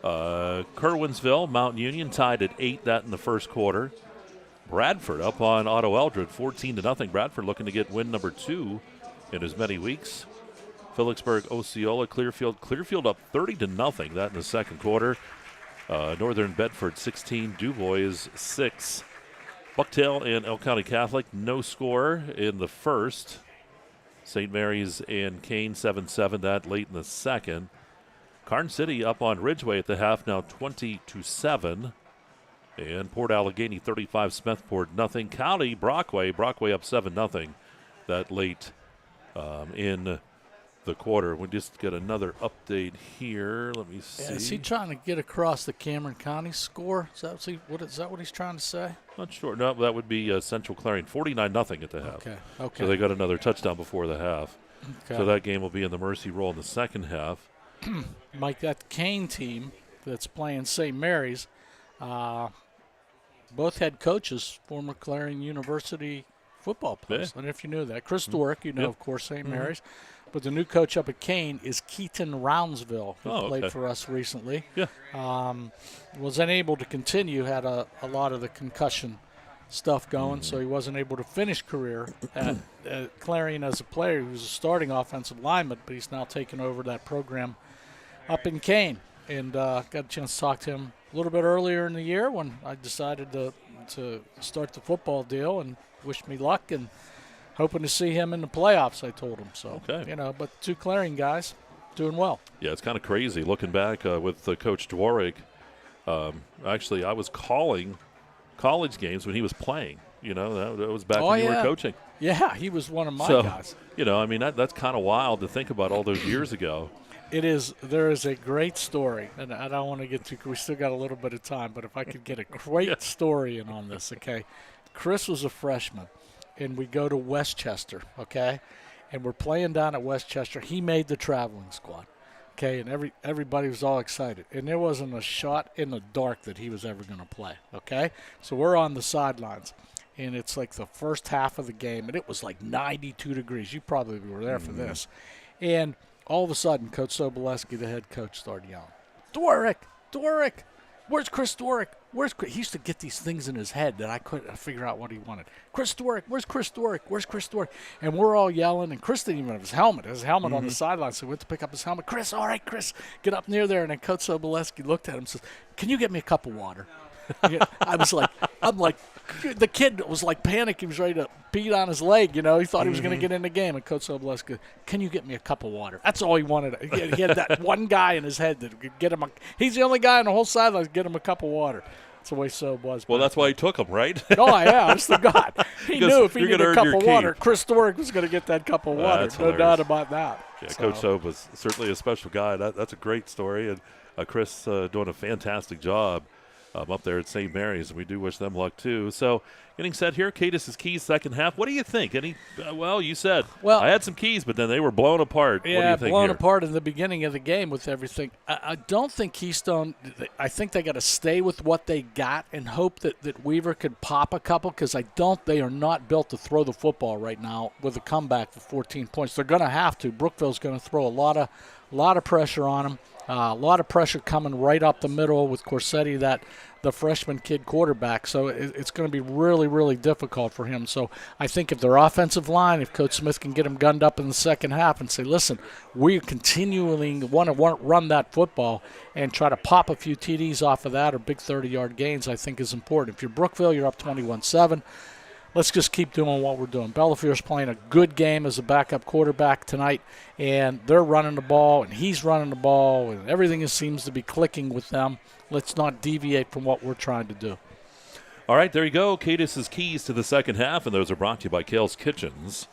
Kerwinsville, Mount Union tied at 8, that in the first quarter. Bradford up on Otto Eldred, 14-0. Bradford looking to get win number 2 in as many weeks. Phillipsburg, Osceola, Clearfield up 30-0, that in the second quarter. Northern Bedford 16, DuBois 6. Bucktail and Elk County Catholic, no score in the first. St. Mary's and Kane 7-7, that late in the second. Carn City up on Ridgeway at the half, now 20-7. And Port Allegheny 35, Smethport nothing. County, Brockway up 7-0, that late in the quarter. We just get another update here. Let me see. Yeah, is he trying to get across the Cameron County score? Is that what he's trying to say? Not sure. No, that would be Central Clarion, 49-0 at the half. Okay. So they got another touchdown before the half. Okay. So that game will be in the Mercy Roll in the second half. Mike, that Kane team that's playing St. Mary's, both head coaches, former Clarion University football players. I don't know if you knew that. Chris Dorick, of course, St. Mm-hmm. Mary's. But the new coach up at Kane is Keaton Rounsville, who played okay. for us recently. Yeah. Was unable to continue, had a lot of the concussion stuff going, so he wasn't able to finish career at Clarion as a player. He was a starting offensive lineman, but he's now taken over that program up in Kane. And got a chance to talk to him a little bit earlier in the year when I decided to start the football deal, and wish me luck and hoping to see him in the playoffs, I told him. So, but two Clarion guys doing well. Yeah, it's kind of crazy looking back with Coach Dworick. Actually, I was calling college games when he was playing. That was back when you were coaching. Yeah, he was one of my guys. That's kind of wild to think about all those years ago. It is. There is a great story, and I don't want to get too – we still got a little bit of time, but if I could get a great story in on this, okay. Chris was a freshman, and we go to Westchester, okay, and we're playing down at Westchester. He made the traveling squad, okay, and everybody was all excited. And there wasn't a shot in the dark that he was ever going to play, okay. So we're on the sidelines, and it's like the first half of the game, and it was like 92 degrees. You probably were there for this. And all of a sudden, Coach Sobolewski, the head coach, started yelling, Dworick, where's Chris Dworick? Where's Chris? He used to get these things in his head that I couldn't figure out what he wanted. Chris Dworick, where's Chris Dworick? Where's Chris Dworick? And we're all yelling, and Chris didn't even have his helmet. On the sideline, so we went to pick up his helmet. Chris, all right, Chris, get up near there. And then Coach Sobolewski looked at him and says, can you get me a cup of water? I'm like, the kid was like panicking. He was ready to beat on his leg. He thought he was going to get in the game. And Coach Sobolewski, can you get me a cup of water? That's all he wanted. He had that one guy in his head that could get him. He's the only guy on the whole sideline to get him a cup of water. That's the way Sob was. Well, that's why he took him, right? Oh, yeah, honest to God. He knew if he needed a cup of water, keep. Chris Dworick was going to get that cup of water. That's no hilarious. doubt about that. Yeah, Coach Sob was certainly a special guy. That's a great story. And Chris doing a fantastic job up there at St. Mary's, and we do wish them luck too. So getting set here, Katis' keys second half. What do you think? You said I had some keys, but then they were blown apart. Yeah, what do you think blown here? apart in the beginning of the game with everything. I don't think Keystone – I think they got to stay with what they got and hope that Weaver could pop a couple, because they are not built to throw the football right now with a comeback for 14 points. They're going to have to. Brookville's going to throw a lot of pressure on them. A lot of pressure coming right up the middle with Corsetti, the freshman kid quarterback. So it's going to be really, really difficult for him. So I think if their offensive line, if Coach Smith can get them gunned up in the second half and say, listen, we continually want to run that football and try to pop a few TDs off of that or big 30-yard gains, I think is important. If you're Brookville, you're up 21-7. Let's just keep doing what we're doing. Bellafiere's playing a good game as a backup quarterback tonight, and they're running the ball, and he's running the ball, and everything seems to be clicking with them. Let's not deviate from what we're trying to do. All right, there you go. Katis' keys to the second half, and those are brought to you by Kale's Kitchens.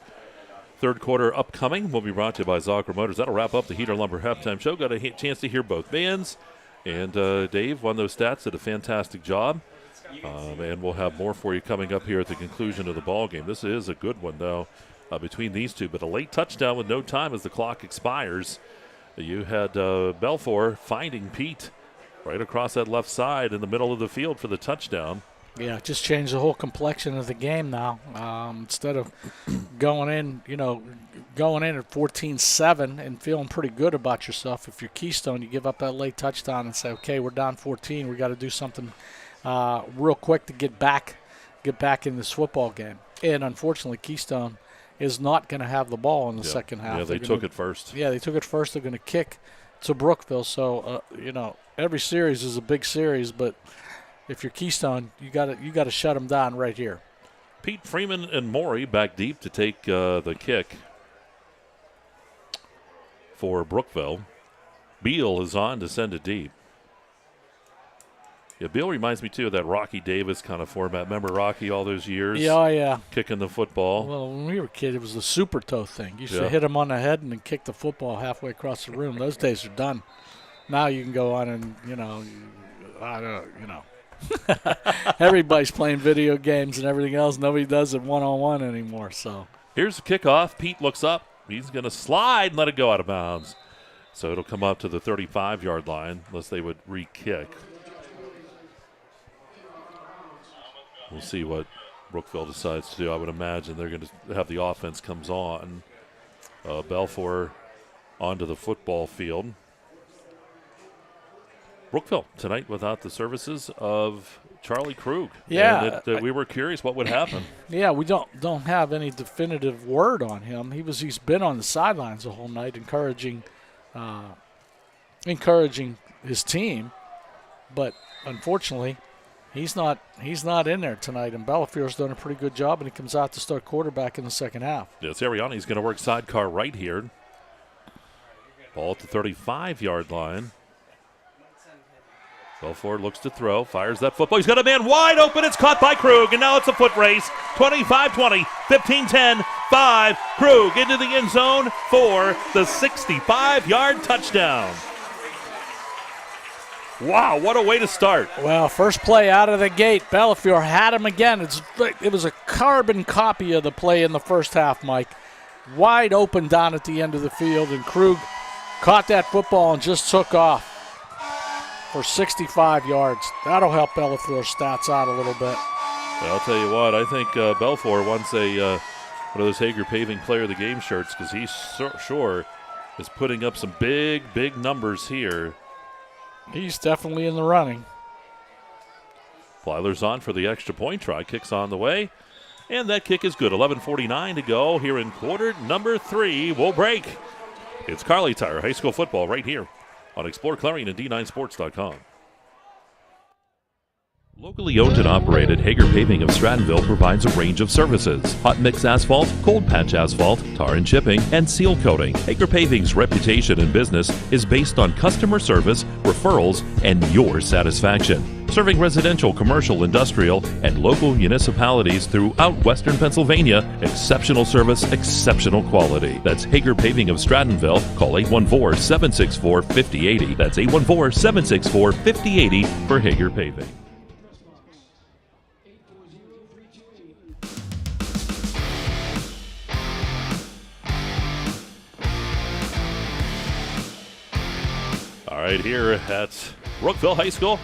Third quarter upcoming will be brought to you by Zocker Motors. That'll wrap up the Heater Lumber Halftime Show. Got a chance to hear both bands, and Dave won those stats, did a fantastic job. And we'll have more for you coming up here at the conclusion of the ball game. This is a good one, though, between these two. But a late touchdown with no time as the clock expires. You had Belfour finding Pete right across that left side in the middle of the field for the touchdown. Yeah, just changed the whole complexion of the game now. Instead of going in at 14-7 and feeling pretty good about yourself, if you're Keystone, you give up that late touchdown and say, okay, we're down 14. We got to do something real quick to get back in this football game. And unfortunately, Keystone is not going to have the ball in the second half. Yeah, they took it first. Yeah, they took it first. They're going to kick to Brookville. So, every series is a big series, but if you're Keystone, you got to shut them down right here. Pete Freeman and Morey back deep to take the kick for Brookville. Beal is on to send it deep. Yeah, Bill reminds me, too, of that Rocky Davis kind of format. Remember Rocky all those years? Yeah. Kicking the football. Well, when we were kids, it was the super toe thing. You used to hit him on the head and then kick the football halfway across the room. Those days are done. Now you can go on and, everybody's playing video games and everything else. Nobody does it one-on-one anymore. So here's the kickoff. Pete looks up. He's going to slide and let it go out of bounds. So it'll come up to the 35-yard line unless they would re-kick. We'll see what Brookville decides to do. I would imagine they're going to have the offense comes on. Belfour onto the football field. Brookville tonight without the services of Charlie Krug. Yeah. And we were curious what would happen. Yeah, we don't have any definitive word on him. He's been on the sidelines the whole night encouraging his team, but unfortunately he's not in there tonight, and Bellafior's done a pretty good job, and he comes out to start quarterback in the second half. Yes, Ariani's going to work sidecar right here. Ball at the 35-yard line. Belfour looks to throw, fires that football. He's got a man wide open. It's caught by Krug, and now it's a foot race. 25-20, 15-10, 5. Krug into the end zone for the 65-yard touchdown. Wow, what a way to start. Well, first play out of the gate, Bellafior had him again. It was a carbon copy of the play in the first half, Mike. Wide open down at the end of the field, and Krug caught that football and just took off for 65 yards. That'll help Bellafior's stats out a little bit. Well, I'll tell you what, I think Belfour wants one of those Hager Paving Player of the Game shirts, because he sure is putting up some big numbers here. He's definitely in the running. Plyler's on for the extra point try. Kick's on the way. And that kick is good. 11:49 to go here in quarter number 3. We'll break. It's Kerle Tire High School football right here on exploreClarion and D9Sports.com. Locally owned and operated, Hager Paving of Strattonville provides a range of services: hot mix asphalt, cold patch asphalt, tar and chipping, and seal coating. Hager Paving's reputation in business is based on customer service, referrals, and your satisfaction. Serving residential, commercial, industrial, and local municipalities throughout Western Pennsylvania, exceptional service, exceptional quality. That's Hager Paving of Strattonville. Call 814-764-5080. That's 814-764-5080 for Hager Paving. All right, here at Brookville High School,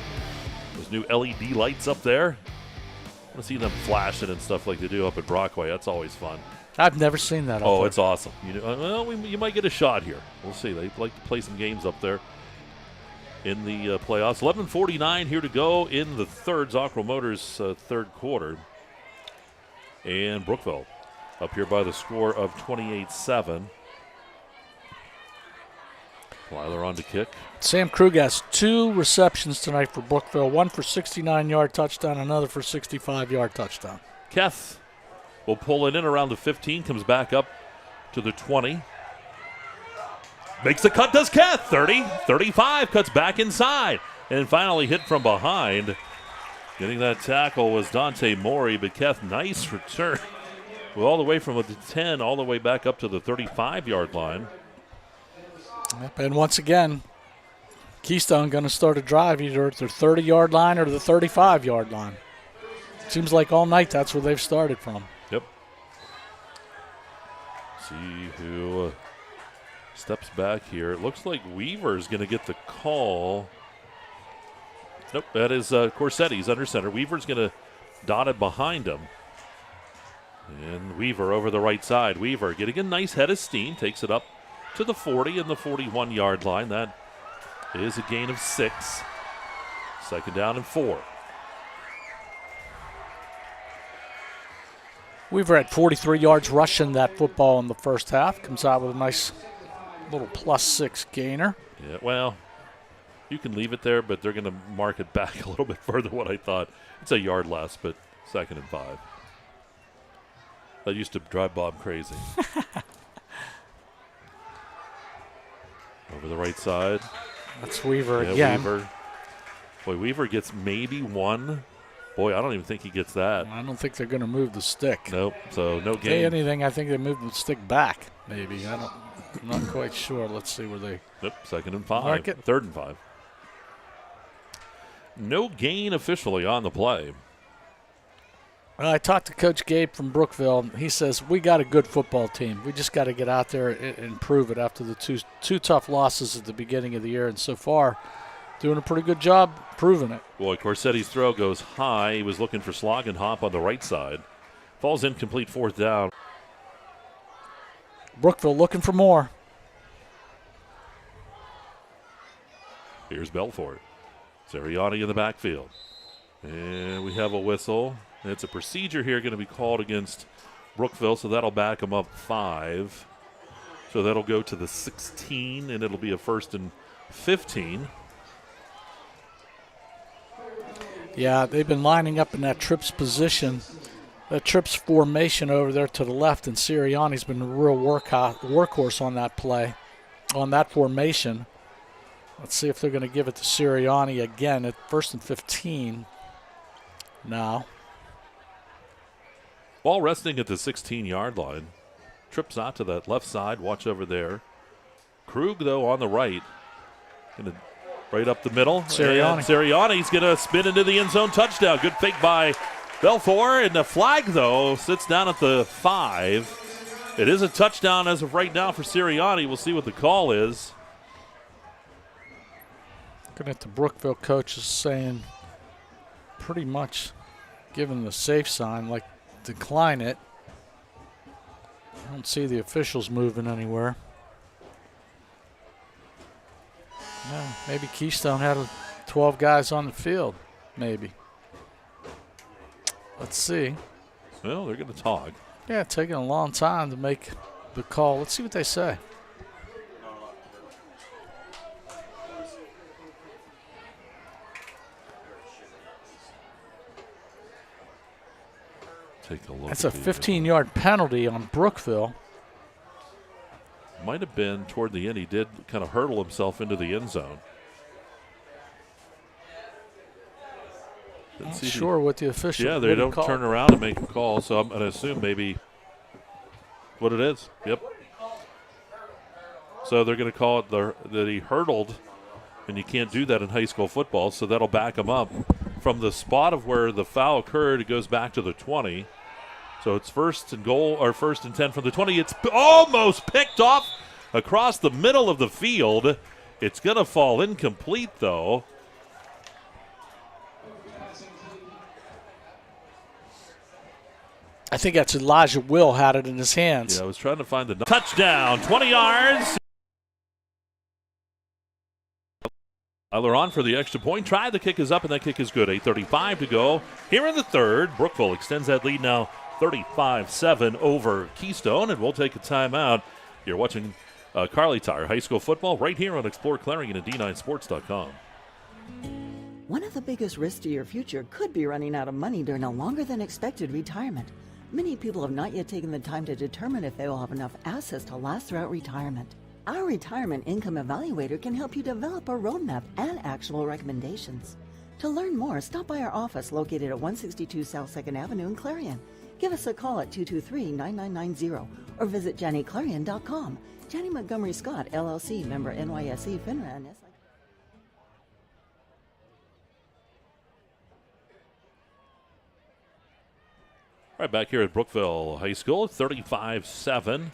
those new LED lights up there. I want to see them flashing and stuff like they do up at Brockway. That's always fun. I've never seen that. Oh, it's awesome. You might get a shot here. We'll see. They like to play some games up there in the playoffs. 11:49 here to go in the third. Zockrell Motors third quarter. And Brookville up here by the score of 28-7. Plyler on to kick. Sam Krug has 2 receptions tonight for Brookville, one for 69-yard touchdown, another for 65-yard touchdown. Keth will pull it in around the 15, comes back up to the 20. Makes the cut, does Keth. 30, 35, cuts back inside, and finally hit from behind. Getting that tackle was Dante Mori, but Keth, nice return. Well, all the way from the 10, all the way back up to the 35-yard line. Yep, and once again, Keystone going to start a drive either at their 30-yard line or the 35-yard line. Seems like all night that's where they've started from. Yep. See who steps back here. It looks like Weaver is going to get the call. Nope, that is Corsetti's under center. Weaver's going to dot it behind him. And Weaver over the right side. Weaver getting a nice head of steam, takes it up to the 40 and the 41-yard line. That is a gain of 6. Second down and 4. Weaver had 43 yards rushing that football in the first half. Comes out with a nice little +6 gainer. Yeah, well, you can leave it there, but they're going to mark it back a little bit further than what I thought. It's a yard less, but 2nd and 5. That used to drive Bob crazy. Over the right side. That's Weaver again. Weaver. Boy, Weaver gets maybe 1. Boy, I don't even think he gets that. I don't think they're going to move the stick. Nope, so no gain. Say anything, I think they moved the stick back, maybe. I'm not quite sure. Let's see where they... Yep, 2nd and 5. Mark it. 3rd and 5. No gain officially on the play. Well, I talked to Coach Gabe from Brookville. He says, we got a good football team. We just got to get out there and prove it after the two tough losses at the beginning of the year. And so far, doing a pretty good job proving it. Boy, Corsetti's throw goes high. He was looking for Slogenhop on the right side. Falls incomplete, 4th down. Brookville looking for more. Here's Belfort. Sirianni in the backfield. And we have a whistle. It's a procedure here going to be called against Brookville, so that'll back them up 5. So that'll go to the 16, and it'll be a 1st and 15. Yeah, they've been lining up in that trips position, that trips formation over there to the left, and Sirianni's been a real workhorse on that play, on that formation. Let's see if they're going to give it to Sirianni again at 1st and 15 now. Ball resting at the 16-yard line. Trips out to that left side. Watch over there. Krug, though, on the right. Gonna right up the middle. Sirianni. And Sirianni's going to spin into the end zone touchdown. Good fake by Belfort. And the flag, though, sits down at the 5. It is a touchdown as of right now for Sirianni. We'll see what the call is. Looking at the Brookville coaches saying pretty much giving the safe sign, like decline it. I don't see the officials moving anywhere. No, maybe Keystone had 12 guys on the field, maybe. Let's see. Well, they're going to talk. Yeah, taking a long time to make the call. Let's see what they say. Take a look. That's a 15-yard penalty on Brookville. Might have been toward the end. He did kind of hurdle himself into the end zone. Not sure what the official. Yeah, they don't turn around and make a call, so I'm going to assume maybe what it is. Yep. So they're going to call it that he hurdled, and you can't do that in high school football, so that'll back him up. From the spot of where the foul occurred, it goes back to the 20. So it's 1st and goal, or 1st and 10 from the 20. It's almost picked off across the middle of the field. It's going to fall incomplete, though. I think that's Elijah Will had it in his hands. Yeah, I was trying to find the touchdown, 20 yards. They're on for the extra point. Try, the kick is up, and that kick is good. 8:35 to go here in the 3rd. Brookville extends that lead now 35-7 over Keystone, and we'll take a timeout. You're watching Kerle Tire High School football right here on exploreClarion and D9Sports.com. One of the biggest risks to your future could be running out of money during a longer than expected retirement. Many people have not yet taken the time to determine if they will have enough assets to last throughout retirement. Our Retirement Income Evaluator can help you develop a roadmap and actionable recommendations. To learn more, stop by our office located at 162 South 2nd Avenue in Clarion. Give us a call at 223-9990 or visit JannyClarion.com. Janney Montgomery Scott, LLC, member NYSE, FINRA, and SI. Right back here at Brookville High School, 35-7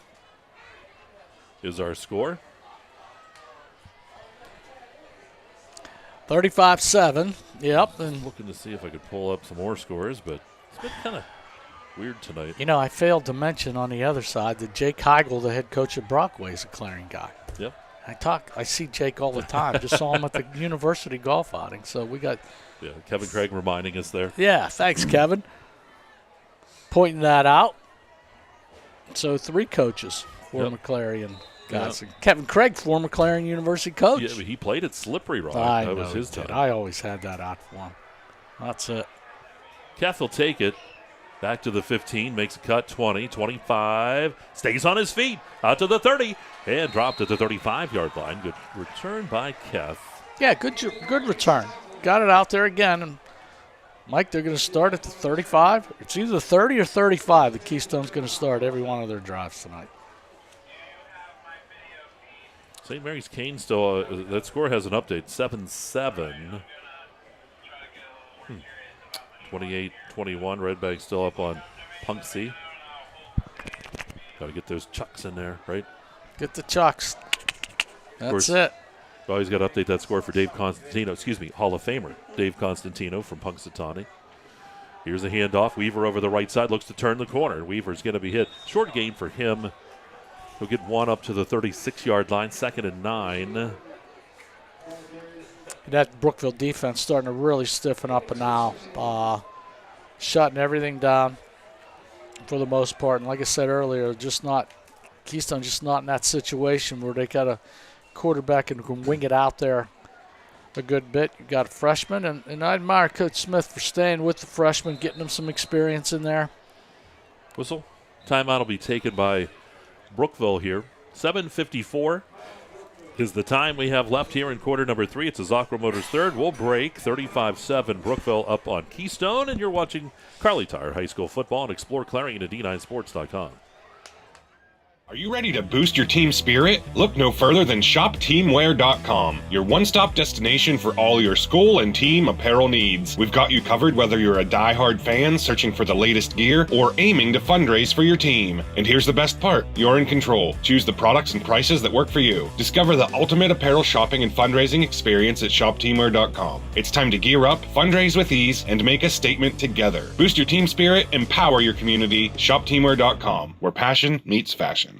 is our score. 35-7. Yep. And looking to see if I could pull up some more scores, but it's been kind of weird tonight. You know, I failed to mention on the other side that Jake Heigl, the head coach at Brockway, is a Clarion guy. Yep. I see Jake all the time. Just saw him at the university golf outing. So we got. Yeah, Kevin Craig reminding us there. Yeah, thanks, Kevin. Pointing that out. So 3 coaches for Clarion guys. Yep. Kevin Craig, former Clarion University coach. Yeah, he played at Slippery Rock. That was his time. I always had that out for him. That's it. Keth will take it. Back to the 15, makes a cut, 20, 25, stays on his feet, out to the 30, and dropped at the 35-yard line. Good return by Keth. Yeah, good return. Got it out there again. And Mike, they're going to start at the 35. It's either 30 or 35 that Keystone's going to start every one of their drives tonight. St. Mary's Kane still, that score has an update, 7-7. 28-21, Redbag still up on Punksy. Got to get those chucks in there, right? Get the chucks. That's it. Always got to update that score for Dave Constantino, Hall of Famer Dave Constantino from Punxsutawney. Here's a handoff. Weaver over the right side, looks to turn the corner. Weaver's going to be hit. Short gain for him. He'll get one up to the 36-yard line, 2nd and 9. That Brookville defense starting to really stiffen up now. Shutting everything down for the most part. And like I said earlier, Keystone just not in that situation where they got a quarterback and can wing it out there a good bit. You got a freshman, and I admire Coach Smith for staying with the freshman, getting him some experience in there. Whistle. Timeout will be taken by Brookville here. 7:54 is the time we have left here in quarter number 3. It's a Zockro Motors third. We'll break 35-7 Brookville up on Keystone, and you're watching Kerle Tire High School football on exploreClarion at D9Sports.com. Are you ready to boost your team spirit? Look no further than shopteamwear.com, your one-stop destination for all your school and team apparel needs. We've got you covered whether you're a die-hard fan searching for the latest gear or aiming to fundraise for your team. And here's the best part, you're in control. Choose the products and prices that work for you. Discover the ultimate apparel shopping and fundraising experience at shopteamwear.com. It's time to gear up, fundraise with ease, and make a statement together. Boost your team spirit, empower your community. Shopteamwear.com, where passion meets fashion.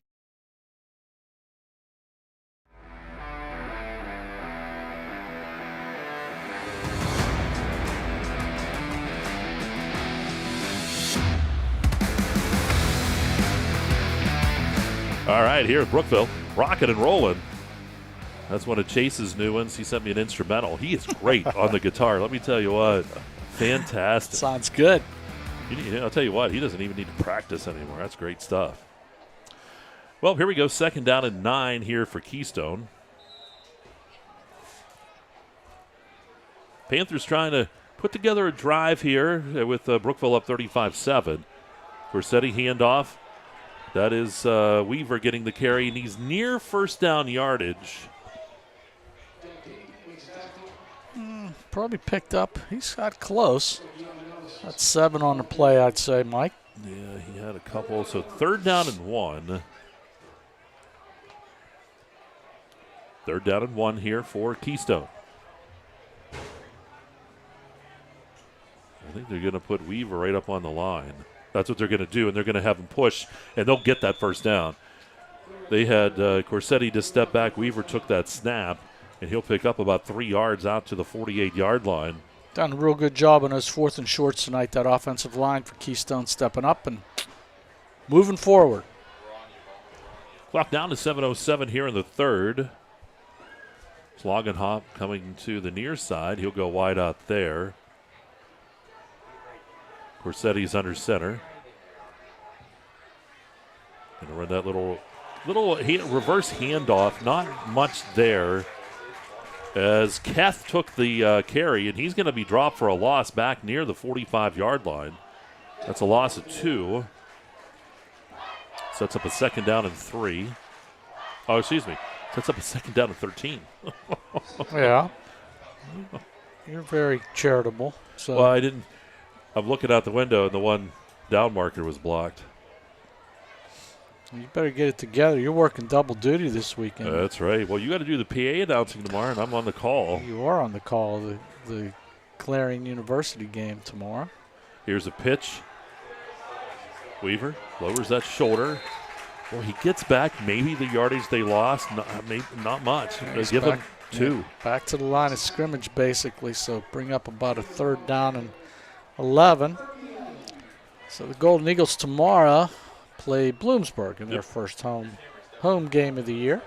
All right, here at Brookville, rocking and rolling. That's one of Chase's new ones. He sent me an instrumental. He is great on the guitar. Let me tell you what, fantastic. Sounds good. I'll tell you what, he doesn't even need to practice anymore. That's great stuff. Well, here we go, 2nd down and 9 here for Keystone. Panthers trying to put together a drive here with Brookville up 35-7. Corsetti handoff. That is Weaver getting the carry, and he's near first down yardage. Probably picked up. He's got close. That's 7 on the play, I'd say, Mike. Yeah, he had a couple. So 3rd down and 1. 3rd down and 1 here for Keystone. I think they're going to put Weaver right up on the line. That's what they're going to do, and they're going to have him push, and they'll get that first down. They had Corsetti just step back. Weaver took that snap, and he'll pick up about 3 yards out to the 48-yard line. Done a real good job on those 4th and shorts tonight, that offensive line for Keystone stepping up and moving forward. Clock down to 7:07 here in the 3rd. Slogenhop coming to the near side. He'll go wide out there. Corsetti's under center. Going to run that little reverse handoff. Not much there as Keth took the carry, and he's going to be dropped for a loss back near the 45-yard line. That's a loss of 2. Sets up a 2nd down and 3. Oh, excuse me. Sets up a 2nd down and 13. Yeah. You're very charitable. So. Well, I'm looking out the window, and the one down marker was blocked. You better get it together. You're working double duty this weekend. That's right. Well, you got to do the PA announcing tomorrow, and I'm on the call. You are on the call. The Clarion University game tomorrow. Here's a pitch. Weaver lowers that shoulder. Well, he gets back maybe the yardage they lost. Not much. They give him 2. Yeah, back to the line of scrimmage, basically, so bring up about a 3rd down and 11. So the Golden Eagles tomorrow play Bloomsburg in their first home game of the year.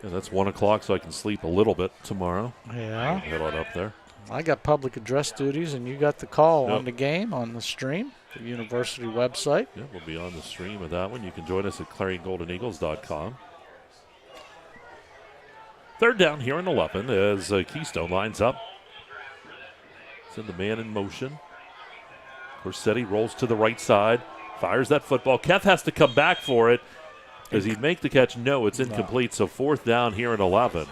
Yeah, that's 1 o'clock, so I can sleep a little bit tomorrow. Yeah. Head on up there. I got public address duties, and you got the call on the game on the stream, the university website. Yeah, we'll be on the stream of that one. You can join us at ClarionGoldenEagles.com. 3rd down here in 11 as Keystone lines up. Send the man in motion. Corsetti rolls to the right side, fires that football. Keth has to come back for it. Does he make the catch? No, it's incomplete. So 4th down here in 11.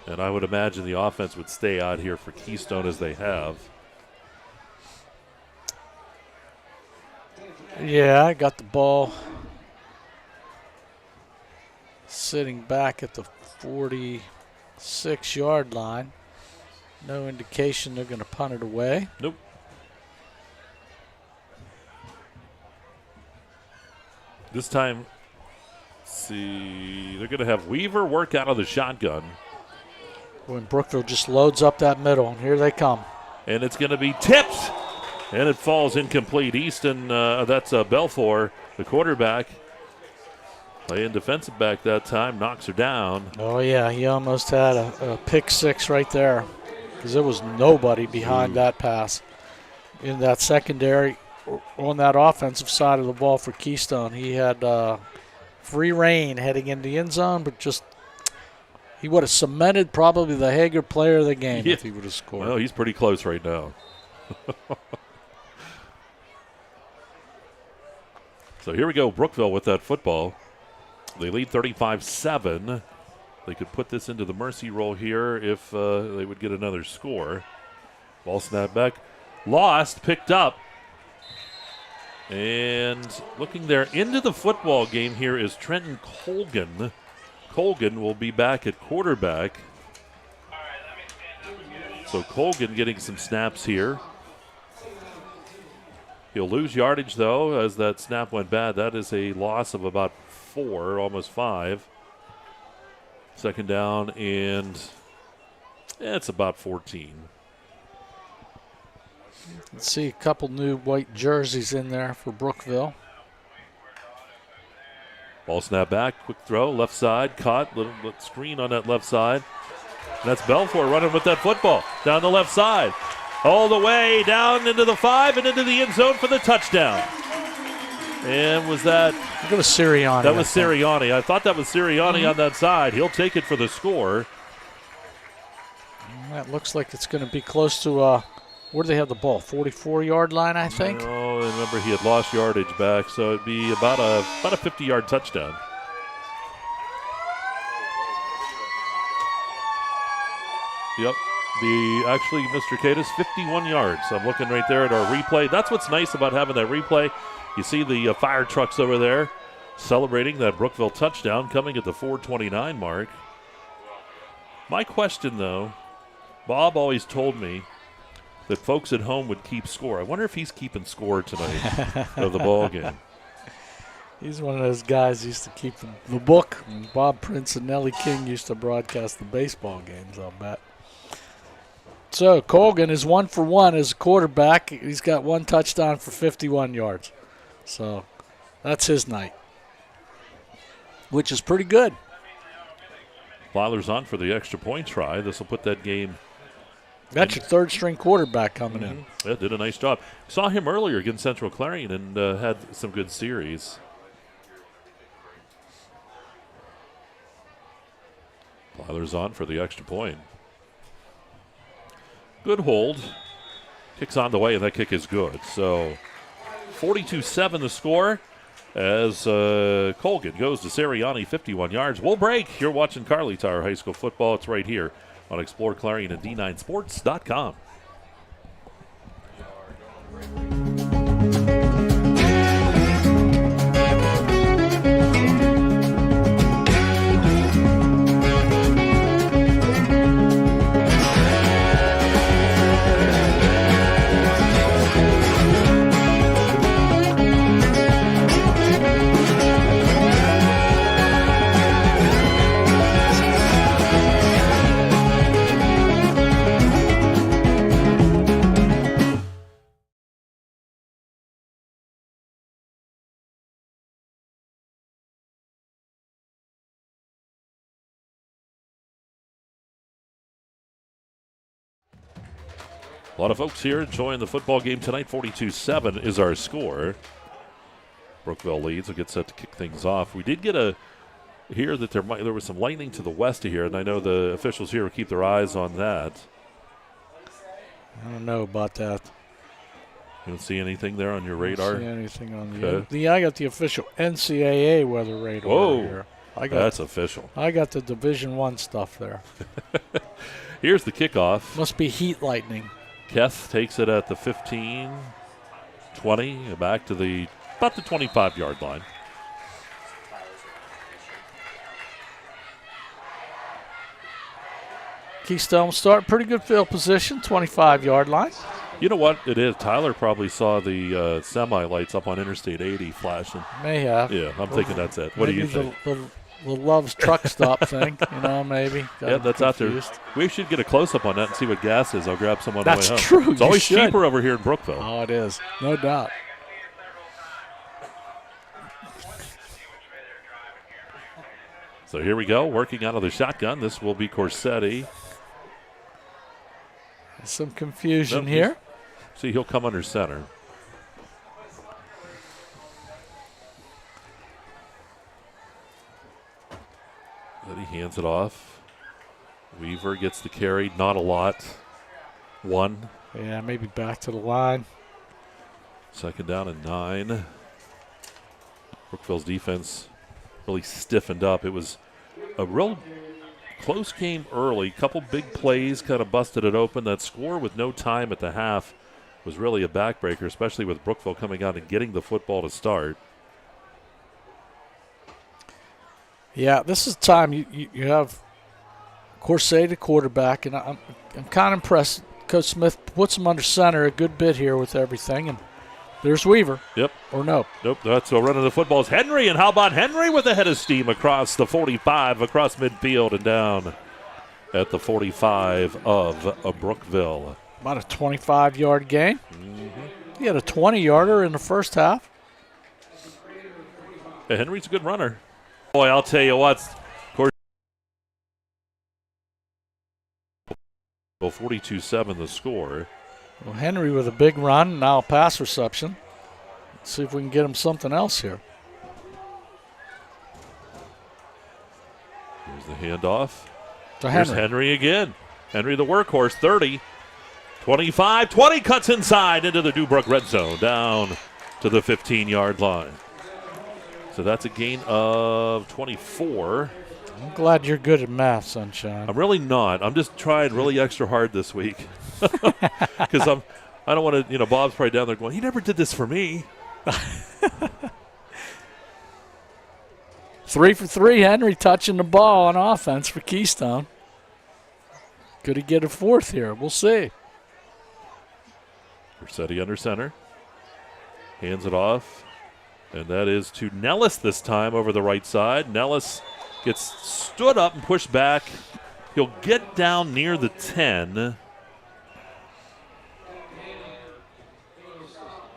And I would imagine the offense would stay out here for Keystone as they have. Yeah, I got the ball sitting back at the 46-yard line. No indication they're going to punt it away. Nope. This time, see, they're going to have Weaver work out of the shotgun. When Brookville just loads up that middle, and here they come. And it's going to be tipped, and it falls incomplete. Easton, that's Belfour, the quarterback, playing defensive back that time, knocks her down. Oh, yeah, he almost had a pick six right there because there was nobody behind that pass. In that secondary, on that offensive side of the ball for Keystone, he had free reign heading in the end zone, but just he would have cemented probably the Hager player of the game if he would have scored. Well, he's pretty close right now. So here we go, Brookville with that football. They lead 35-7. They could put this into the mercy roll here if they would get another score. Ball snap back. Lost, picked up. And looking there into the football game here is Trenton Colgan. Colgan will be back at quarterback. So Colgan getting some snaps here. He'll lose yardage, though, as that snap went bad. That is a loss of about 4, almost 5. Second down, and it's about 14. Let's see a couple new white jerseys in there for Brookville. Ball snap back, quick throw, left side, caught, little screen on that left side. And that's Belfour running with that football down the left side. All the way down into the 5 and into the end zone for the touchdown. And was that? I think it was Sirianni. That was Sirianni. I thought that was Sirianni on that side. He'll take it for the score. That looks like it's going to be close to, where do they have the ball? 44-yard line, I think. Oh, remember he had lost yardage back, so it'd be about a 50-yard touchdown. Yep. Actually, Mr. Katis, 51 yards. I'm looking right there at our replay. That's what's nice about having that replay. You see the fire trucks over there celebrating that Brookville touchdown coming at the 4:29 mark. My question, though, Bob always told me that folks at home would keep score. I wonder if he's keeping score tonight of the ball game. He's one of those guys who used to keep the book. Bob Prince and Nellie King used to broadcast the baseball games, I'll bet. So Colgan is 1 for 1 as a quarterback. He's got 1 touchdown for 51 yards. So that's his night, which is pretty good. Fowler's on for the extra point try. This will put that game. That's your third-string quarterback coming in. Yeah, did a nice job. Saw him earlier against Central Clarion and had some good series. Fowler's on for the extra point. Good hold. Kick's on the way, and that kick is good. So 42-7 the score as Colgan goes to Sirianni, 51 yards. We'll break. You're watching Kerle Tire High School football. It's right here on exploreClarion and D9Sports.com. A lot of folks here enjoying the football game tonight. 42-7 is our score. Brookville leads. Will get set to kick things off. We did get hear that there was some lightning to the west of here, and I know the officials here will keep their eyes on that. I don't know about that. You don't see anything there on your radar? I don't see anything on the I got the official NCAA weather radar. Whoa, here. That's official. I got the Division I stuff there. Here's the kickoff. Must be heat lightning. Keth takes it at the 15, 20, back to about the 25-yard line. Keystone start pretty good field position, 25-yard line. You know what it is? Tyler probably saw the semi lights up on Interstate 80 flashing. May have. Yeah, I'm thinking that's it. What do you think? The Love's truck stop thing, maybe. Yeah, that's out there. We should get a close-up on that and see what gas is. I'll grab some on the way home. That's true. It's always cheaper over here in Brookville. Oh, it is. No doubt. So here we go, working out of the shotgun. This will be Corsetti. Some confusion here. See, he'll come under center. Then he hands it off. Weaver gets the carry, not a lot. 1. Yeah, maybe back to the line. 2nd down and 9. Brookville's defense really stiffened up. It was a real close game early. Couple big plays kind of busted it open. That score with no time at the half was really a backbreaker, especially with Brookville coming out and getting the football to start. Yeah, this is time you have Corsetti, quarterback, and I'm kind of impressed. Coach Smith puts him under center a good bit here with everything, and there's Weaver. Yep. Or no. Nope, that's a run of the football. It's Henry, and how about Henry with a head of steam across the 45, across midfield and down at the 45 of Brookville. About a 25-yard gain. Mm-hmm. He had a 20-yarder in the first half. Yeah, Henry's a good runner. Boy, I'll tell you what. Of course, 42-7 the score. Well, Henry with a big run, now a pass reception. Let's see if we can get him something else here. Here's the handoff. Here's Henry again. Henry the workhorse, 30. 25, 20, cuts inside into the Dubrook red zone, down to the 15-yard line. So that's a gain of 24. I'm glad you're good at math, Sunshine. I'm really not. I'm just trying really extra hard this week. Because I don't want to, Bob's probably down there going, he never did this for me. 3 for 3, Henry touching the ball on offense for Keystone. Could he get a 4th here? We'll see. Corsetti under center. Hands it off. And that is to Nellis this time over the right side. Nellis gets stood up and pushed back. He'll get down near the 10.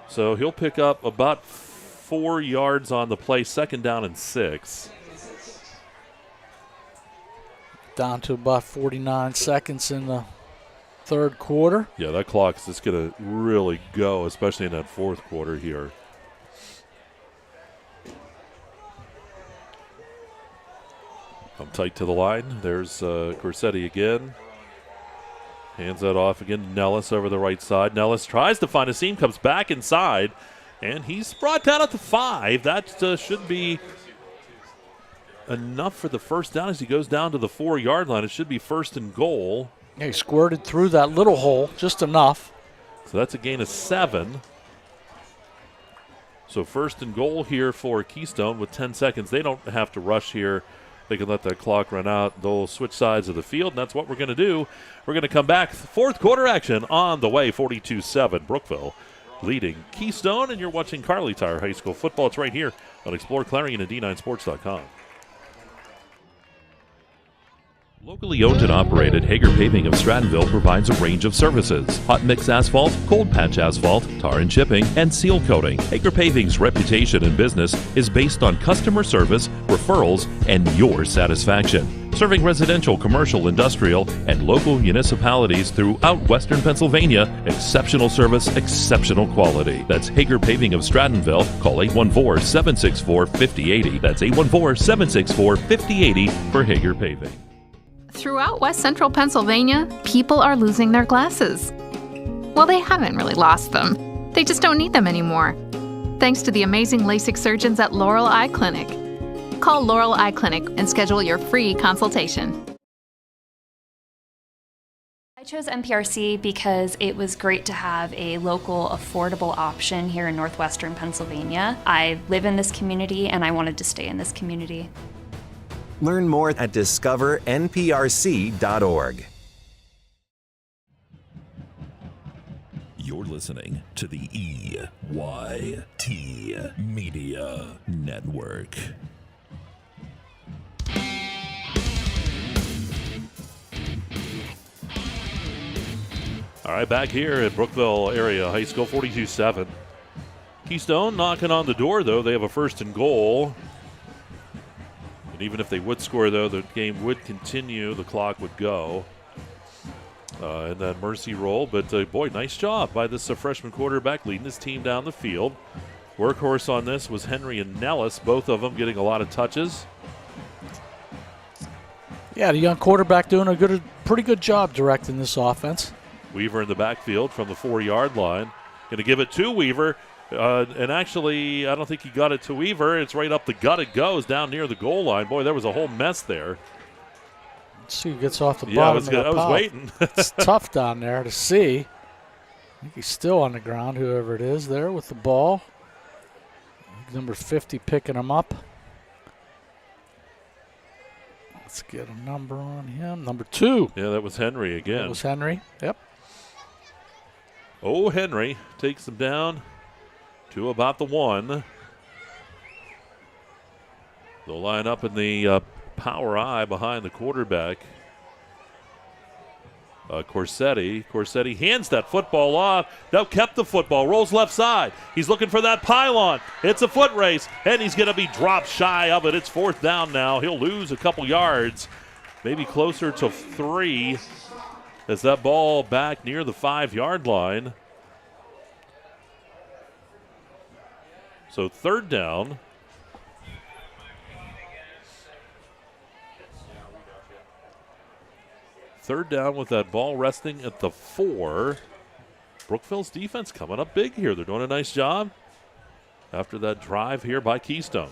So he'll pick up about 4 yards on the play, 2nd down and 6. Down to about 49 seconds in the 3rd quarter. Yeah, that clock is just going to really go, especially in that 4th quarter here. Come tight to the line. There's Corsetti again. Hands that off again. Nellis over the right side. Nellis tries to find a seam, comes back inside, and he's brought down at the 5. That should be enough for the first down as he goes down to the 4-yard line. It should be 1st and goal. Yeah, he squirted through that little hole, just enough. So that's a gain of 7. So 1st and goal here for Keystone with 10 seconds. They don't have to rush here. They can let that clock run out. They'll switch sides of the field, and that's what we're going to do. We're going to come back. 4th quarter action on the way, 42-7. Brookville leading Keystone, and you're watching Kerle Tire High School football. It's right here on exploreClarion and D9Sports.com. Locally owned and operated, Hager Paving of Strattonville provides a range of services: hot mix asphalt, cold patch asphalt, tar and chipping, and seal coating. Hager Paving's reputation in business is based on customer service, referrals, and your satisfaction. Serving residential, commercial, industrial, and local municipalities throughout Western Pennsylvania, exceptional service, exceptional quality. That's Hager Paving of Strattonville. Call 814-764-5080. That's 814-764-5080 for Hager Paving. Throughout West Central Pennsylvania, people are losing their glasses. Well, they haven't really lost them. They just don't need them anymore. Thanks to the amazing LASIK surgeons at Laurel Eye Clinic. Call Laurel Eye Clinic and schedule your free consultation. I chose MPRC because it was great to have a local, affordable option here in northwestern Pennsylvania. I live in this community and I wanted to stay in this community. Learn more at discovernprc.org. You're listening to the EYT Media Network. All right, back here at Brookville Area High School, 42-7. Keystone knocking on the door, though. They have a 1st and goal. And even if they would score, though, the game would continue. The clock would go. And that mercy roll. But, boy, nice job by this freshman quarterback leading his team down the field. Workhorse on this was Henry and Nellis, both of them getting a lot of touches. Yeah, the young quarterback doing a pretty good job directing this offense. Weaver in the backfield from the 4-yard line. Going to give it to Weaver. And actually, I don't think he got it to Weaver. It's right up the gut it goes, down near the goal line. Boy, there was a whole mess there. Let's see who gets off the bottom of the I was waiting. It's tough down there to see. I think he's still on the ground, whoever it is there with the ball. Number 50 picking him up. Let's get a number on him. Number 2. Yeah, that was Henry again. That was Henry, yep. Oh, Henry takes him down to about the 1. They'll line up in the power eye behind the quarterback. Corsetti. Corsetti hands that football off. No, kept the football. Rolls left side. He's looking for that pylon. It's a foot race, and he's going to be dropped shy of it. It's 4th down now. He'll lose a couple yards, maybe closer to 3, as that ball back near the 5-yard line. So 3rd down. Third down with that ball resting at the 4. Brookville's defense coming up big here. They're doing a nice job after that drive here by Keystone.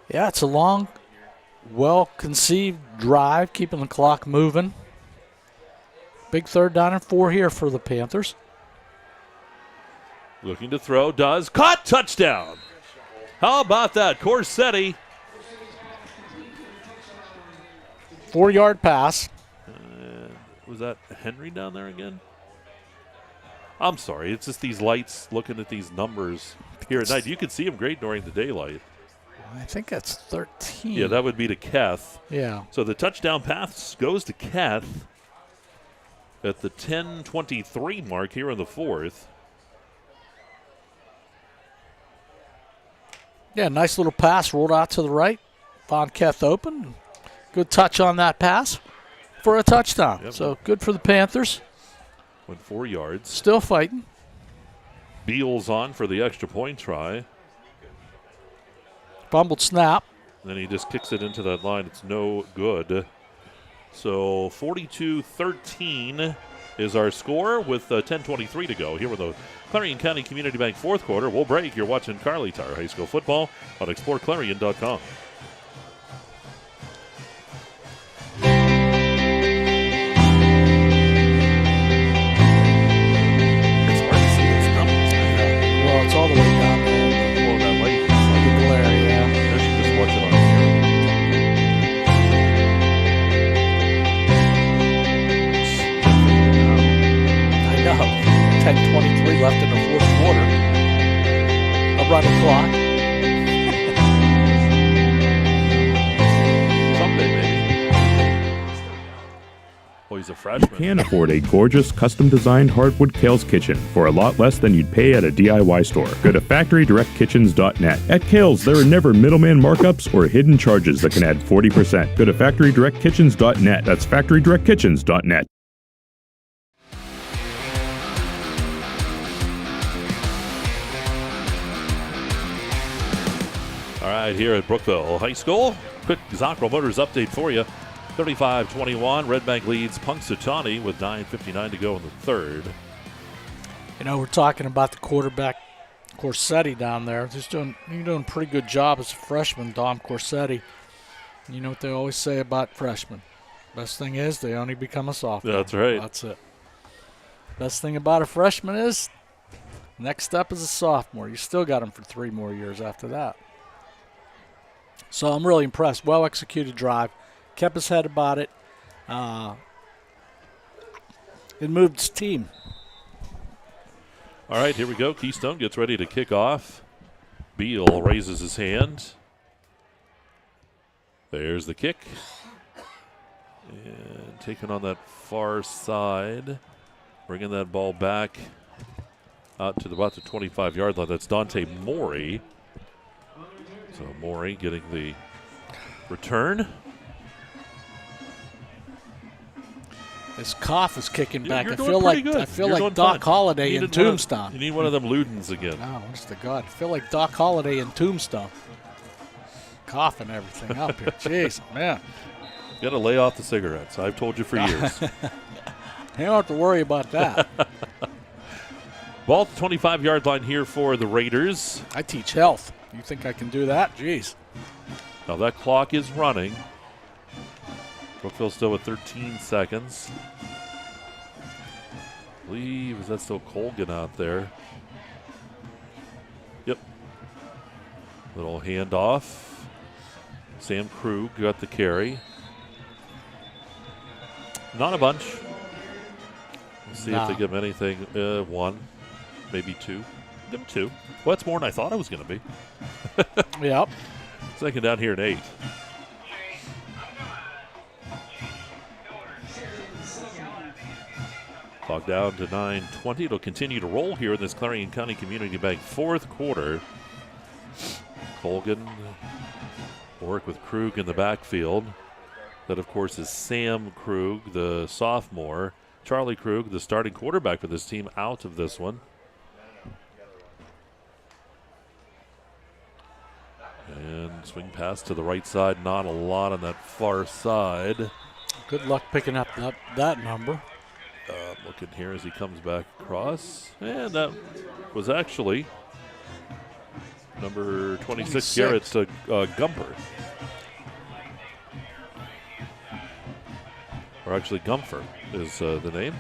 Yeah, it's a long, well-conceived drive, keeping the clock moving. Big 3rd down and 4 here for the Panthers. Looking to throw, does. Caught, touchdown. How about that? Corsetti. 4-yard pass. Was that Henry down there again? I'm sorry. It's just these lights looking at these numbers here at night. You can see them great during the daylight. I think that's 13. Yeah, that would be to Keth. Yeah. So the touchdown pass goes to Keth at the 10:23 mark here in the 4th. Yeah, nice little pass rolled out to the right. Found Keth open. Good touch on that pass for a touchdown. Yep. So good for the Panthers. Went 4 yards. Still fighting. Beals on for the extra point try. Fumbled snap. Then he just kicks it into that line. It's no good. So 42-13 is our score with 10:23 to go here with the Clarion County Community Bank 4th quarter. We'll break. You're watching Kerle Tire High School football on exploreClarion.com. It's all the way down there. Well, that light. The glare, yeah. I should just watch it on here. I know. 10:23 left in the 4th quarter. I'll run the clock. Someday, maybe. Well, he's a freshman. You can afford a gorgeous, custom-designed hardwood Kerle's kitchen for a lot less than you'd pay at a DIY store. Go to FactoryDirectKitchens.net. At Kerle's, there are never middleman markups or hidden charges that can add 40%. Go to FactoryDirectKitchens.net. That's FactoryDirectKitchens.net. All right, here at Brookville High School, quick Zockrell Motors update for you. 35-21, Red Bank leads Punxsutawney with 9:59 to go in the 3rd. You know, we're talking about the quarterback, Corsetti, down there. You're doing a pretty good job as a freshman, Dom Corsetti. You know what they always say about freshmen. Best thing is they only become a sophomore. That's right. That's it. Best thing about a freshman is next step is a sophomore. You still got them for 3 more years after that. So I'm really impressed. Well-executed drive. Kept his head about it. It moved his team All right, here we go. Keystone gets ready to kick off. Beal raises his hand. There's the kick. And taking on that far side. Bringing that ball back out to about the 25-yard line. That's Dante Morey. So Morey getting the return. His cough is kicking back. You're I doing feel pretty like good. I feel You're like doing Doc fine. Holliday in Tombstone. You need one of them Ludens again. Oh, honest to God. I feel like Doc Holliday in Tombstone. Coughing everything up here. Jeez, man. You got to lay off the cigarettes. I've told you for years. You don't have to worry about that. Ball at the 25-yard line here for the Raiders. I teach health. You think I can do that? Jeez. Now that clock is running. Brookville still with 13 seconds. I believe, is that still Colgan out there? Yep. Little handoff. Sam Krug got the carry. Not a bunch. Let's see if they give him anything. One, maybe two. Give him two. Well, that's more than I thought it was going to be. Yep. Second down here at 8. Clock down to 9:20. It'll continue to roll here in this Clarion County Community Bank fourth quarter. Colgan work with Krug in the backfield. That, of course, is Sam Krug, the sophomore. Charlie Krug, the starting quarterback for this team, out of this one. And swing pass to the right side. Not a lot on that far side. Good luck picking up that number. Looking here as he comes back across. And that was actually number 26, Garrett Gumper. Or actually, Gumfer is the name.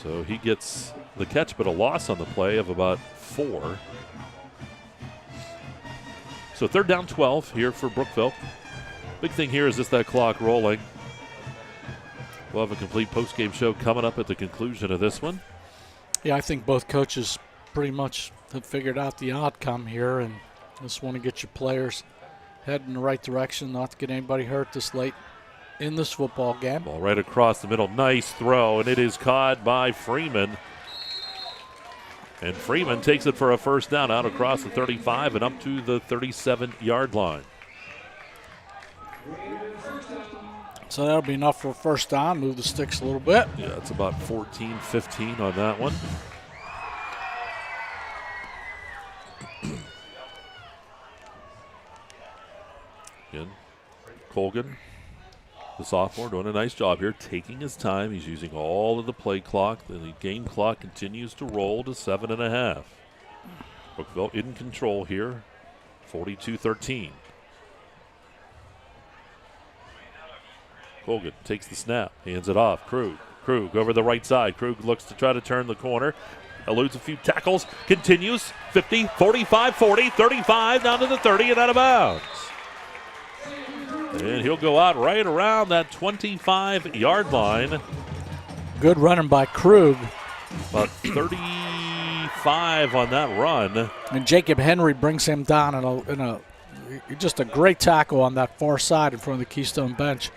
So he gets the catch, but a loss on the play of about 4. So third down 12 here for Brookville. Big thing here is just that clock rolling. We'll have a complete post-game show coming up at the conclusion of this one. Yeah, I think both coaches pretty much have figured out the outcome here and just want to get your players heading in the right direction, not to get anybody hurt this late in this football game. Ball right across the middle. Nice throw, and it is caught by Freeman. And Freeman takes it for a first down out across the 35 and up to the 37-yard line. So that'll be enough for a first down. Move the sticks a little bit. Yeah, it's about 14-15 on that one. Again, Colgan, the sophomore, doing a nice job here, taking his time. He's using all of the play clock. The game clock continues to roll to 7.5. Brookville in control here, 42-13. Colgan takes the snap, hands it off. Krug over the right side. Krug looks to try to turn the corner. Eludes a few tackles. Continues. 50, 45, 40, 35, down to the 30 and out of bounds. And he'll go out right around that 25-yard line. Good running by Krug. About 35 on that run. And Jacob Henry brings him down in a just a great tackle on that far side in front of the Keystone bench,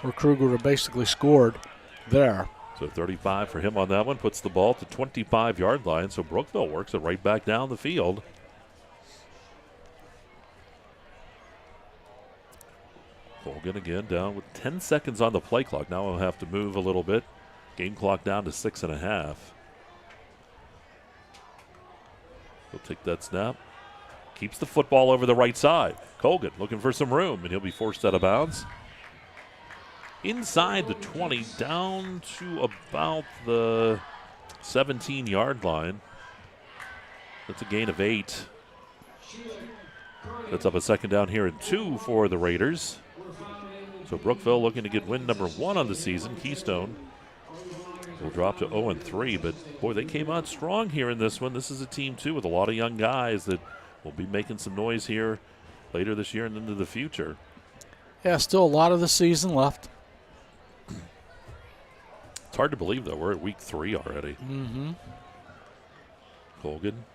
where Kruger basically scored there. So 35 for him on that one. Puts the ball to 25-yard line. So Brookville works it right back down the field. Colgan again down with 10 seconds on the play clock. Now we'll have to move a little bit. Game clock down to 6.5. He'll take that snap. Keeps the football over the right side. Colgan looking for some room, and he'll be forced out of bounds. Inside the 20, down to about the 17-yard line. That's a gain of 8. That's up a second down here and 2 for the Raiders. So Brookville looking to get win number 1 on the season. Keystone will drop to 0-3, but boy, they came out strong here in this one. This is a team, too, with a lot of young guys that will be making some noise here later this year and into the future. Yeah, still a lot of the season left. It's hard to believe, though. We're at week 3 already. Mm-hmm. Colgan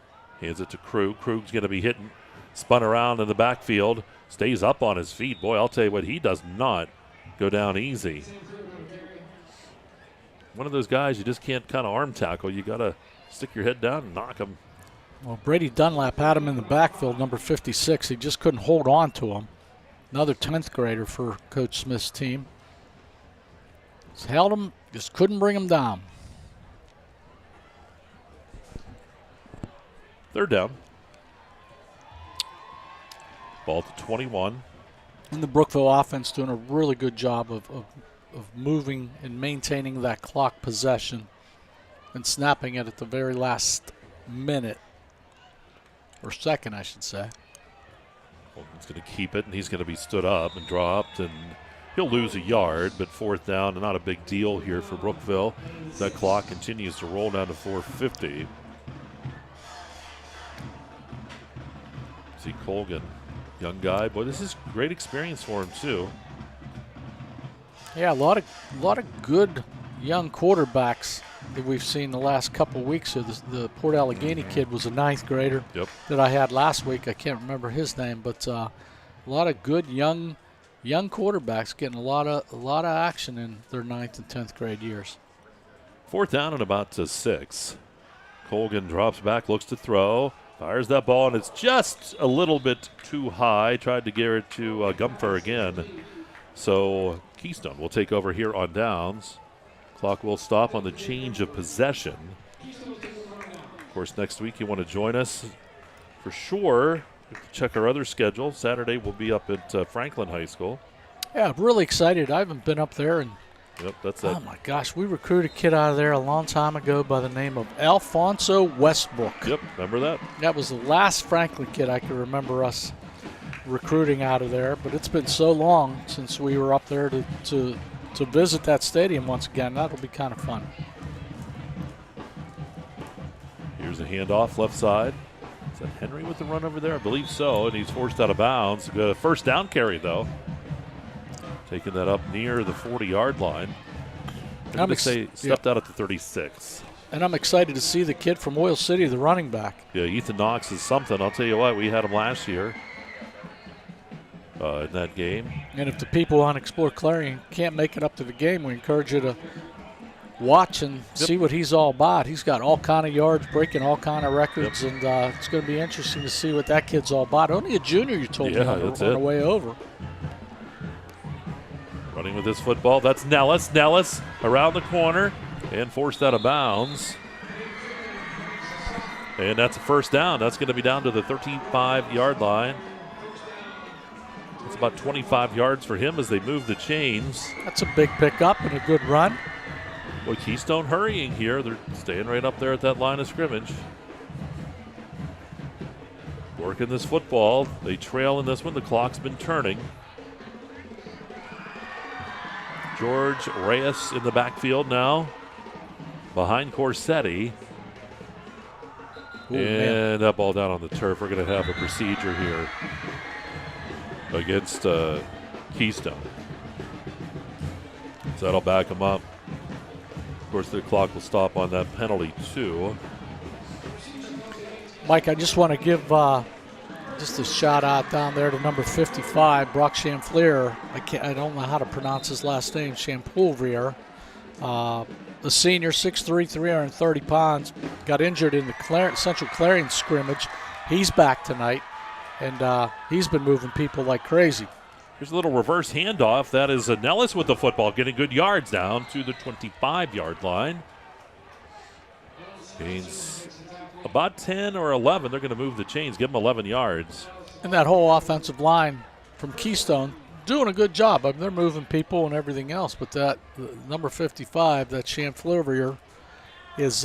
hands it to Krug. Krug's going to be hitting, spun around in the backfield, stays up on his feet. Boy, I'll tell you what, he does not go down easy. One of those guys you just can't kind of arm tackle. You got to stick your head down and knock him. Well, Brady Dunlap had him in the backfield, number 56. He just couldn't hold on to him. Another 10th grader for Coach Smith's team. Just held him, just couldn't bring him down. Third down. Ball to 21. And the Brookville offense doing a really good job of moving and maintaining that clock possession and snapping it at the very last minute, or second, I should say. He's going to keep it, and he's going to be stood up and dropped, and he'll lose a yard, but fourth down, and not a big deal here for Brookville. That clock continues to roll down to 4:50. See Colgan, young guy. Boy, this is great experience for him, too. Yeah, a lot of good young quarterbacks that we've seen the last couple of weeks. So the Port Allegheny kid was a 9th grader that I had last week. I can't remember his name, but a lot of good young quarterbacks getting a lot of action in their 9th and 10th grade years. Fourth down and about 6. Colgan drops back, looks to throw, fires that ball, and it's just a little bit too high. Tried to get it to Gumpfer again. So Keystone will take over here on downs. Clock will stop on the change of possession. Of course, next week you want to join us for sure. Check our other schedule. Saturday we'll be up at Franklin High School. Yeah, I'm really excited. I haven't been up there. And that's it. Oh, my gosh. We recruited a kid out of there a long time ago by the name of Alfonso Westbrook. Yep, remember that? That was the last Franklin kid I can remember us recruiting out of there. But it's been so long since we were up there to visit that stadium once again. That'll be kind of fun. Here's a handoff left side. Is that Henry with the run over there? I believe so, and he's forced out of bounds. First down carry, though. Taking that up near the 40-yard line. I'm going to say stepped out at the 36. And I'm excited to see the kid from Oil City, the running back. Yeah, Ethan Knox is something. I'll tell you what, we had him last year in that game. And if the people on Explore Clarion can't make it up to the game, we encourage you to watch and see what he's all about. He's got all kind of yards, breaking all kind of records, and it's going to be interesting to see what that kid's all about. Only a junior, you told me, on the way over. Running with this football, that's Nellis. Nellis around the corner and forced out of bounds. And that's a first down. That's going to be down to the 35-yard line. It's about 25 yards for him as they move the chains. That's a big pickup and a good run. Boy, Keystone hurrying here. They're staying right up there at that line of scrimmage. Working this football. They trail in this one. The clock's been turning. George Reyes in the backfield now. Behind Corsetti. And that ball down on the turf. We're going to have a procedure here against Keystone. So that'll back him up. Of course, the clock will stop on that penalty, too. Mike, I just want to give just a shout out down there to number 55, Brock Chamflier. I don't know how to pronounce his last name, Champolvier. The senior, 6'3", 330 pounds, got injured in the Central Clarion scrimmage. He's back tonight, and he's been moving people like crazy. Here's a little reverse handoff. That is Nellis with the football, getting good yards down to the 25-yard line. Gains about 10 or 11. They're going to move the chains, give them 11 yards. And that whole offensive line from Keystone doing a good job. I mean, they're moving people and everything else, but that number 55, that Champflier, is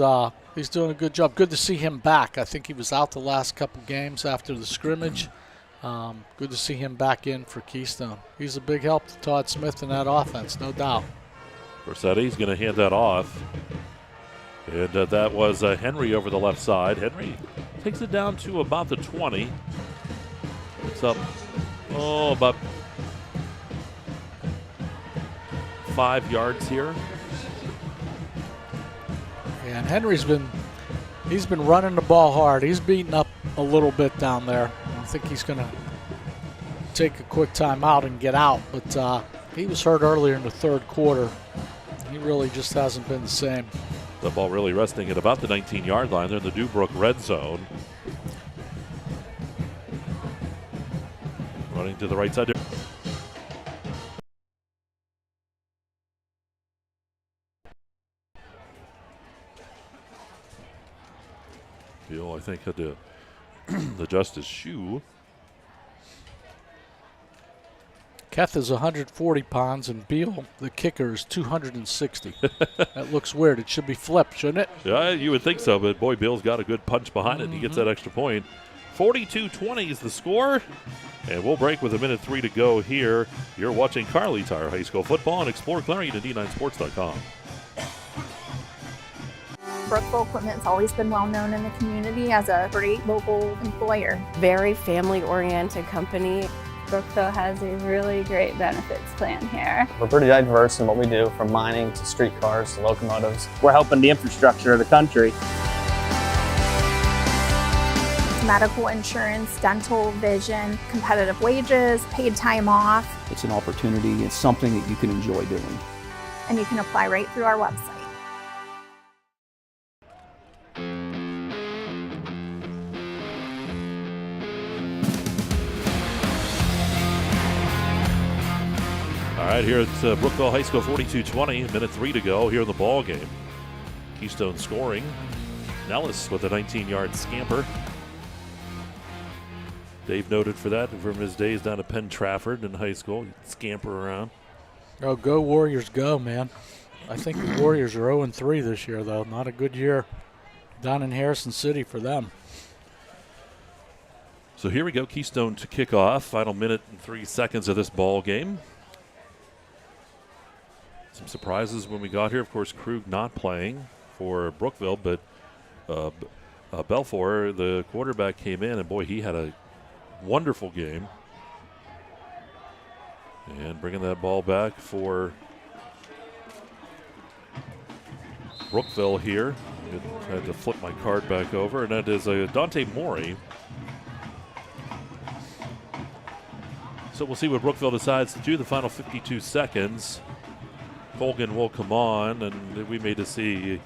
he's doing a good job. Good to see him back. I think he was out the last couple games after the scrimmage. Good to see him back in for Keystone. He's a big help to Todd Smith in that offense, no doubt. Corsetti's going to hand that off. And that was Henry over the left side. Henry takes it down to about the 20. It's up, about 5 yards here. And Henry's been He's been running the ball hard. He's beating up a little bit down there. I think he's going to take a quick timeout and get out. But he was hurt earlier in the third quarter. He really just hasn't been the same. The ball really resting at about the 19-yard line. They're in the Dubrook red zone. Running to the right side. Beal, I think, had to adjust his shoe. Keth is 140 pounds, and Beal, the kicker, is 260. That looks weird. It should be flipped, shouldn't it? Yeah, you would think so, but boy, Beal's got a good punch behind it, and he gets that extra point. 42-20 is the score, and we'll break with 1:03 to go here. You're watching Kerle Tire High School football on exploreClarion and D9Sports.com. Brookville Equipment's always been well known in the community as a great local employer. Very family-oriented company. Brookville has a really great benefits plan here. We're pretty diverse in what we do, from mining to streetcars to locomotives. We're helping the infrastructure of the country. Medical insurance, dental, vision, competitive wages, paid time off. It's an opportunity. It's something that you can enjoy doing. And you can apply right through our website. All right, here at Brookville High School, 42-20, 1:03 to go here in the ball game. Keystone scoring. Nellis with a 19-yard scamper. Dave noted for that from his days down at Penn Trafford in high school. He'd scamper around. Oh, go Warriors, go, man. I think the Warriors are 0-3 this year, though. Not a good year down in Harrison City for them. So here we go, Keystone to kick off. Final minute and 3 seconds of this ball game. Some surprises when we got here. Of course, Krug not playing for Brookville, but Belfour, the quarterback, came in, and boy, he had a wonderful game. And bringing that ball back for Brookville here. I had to flip my card back over, and that is Dante Mori. So we'll see what Brookville decides to do the final 52 seconds. Colgan will come on, and we may just see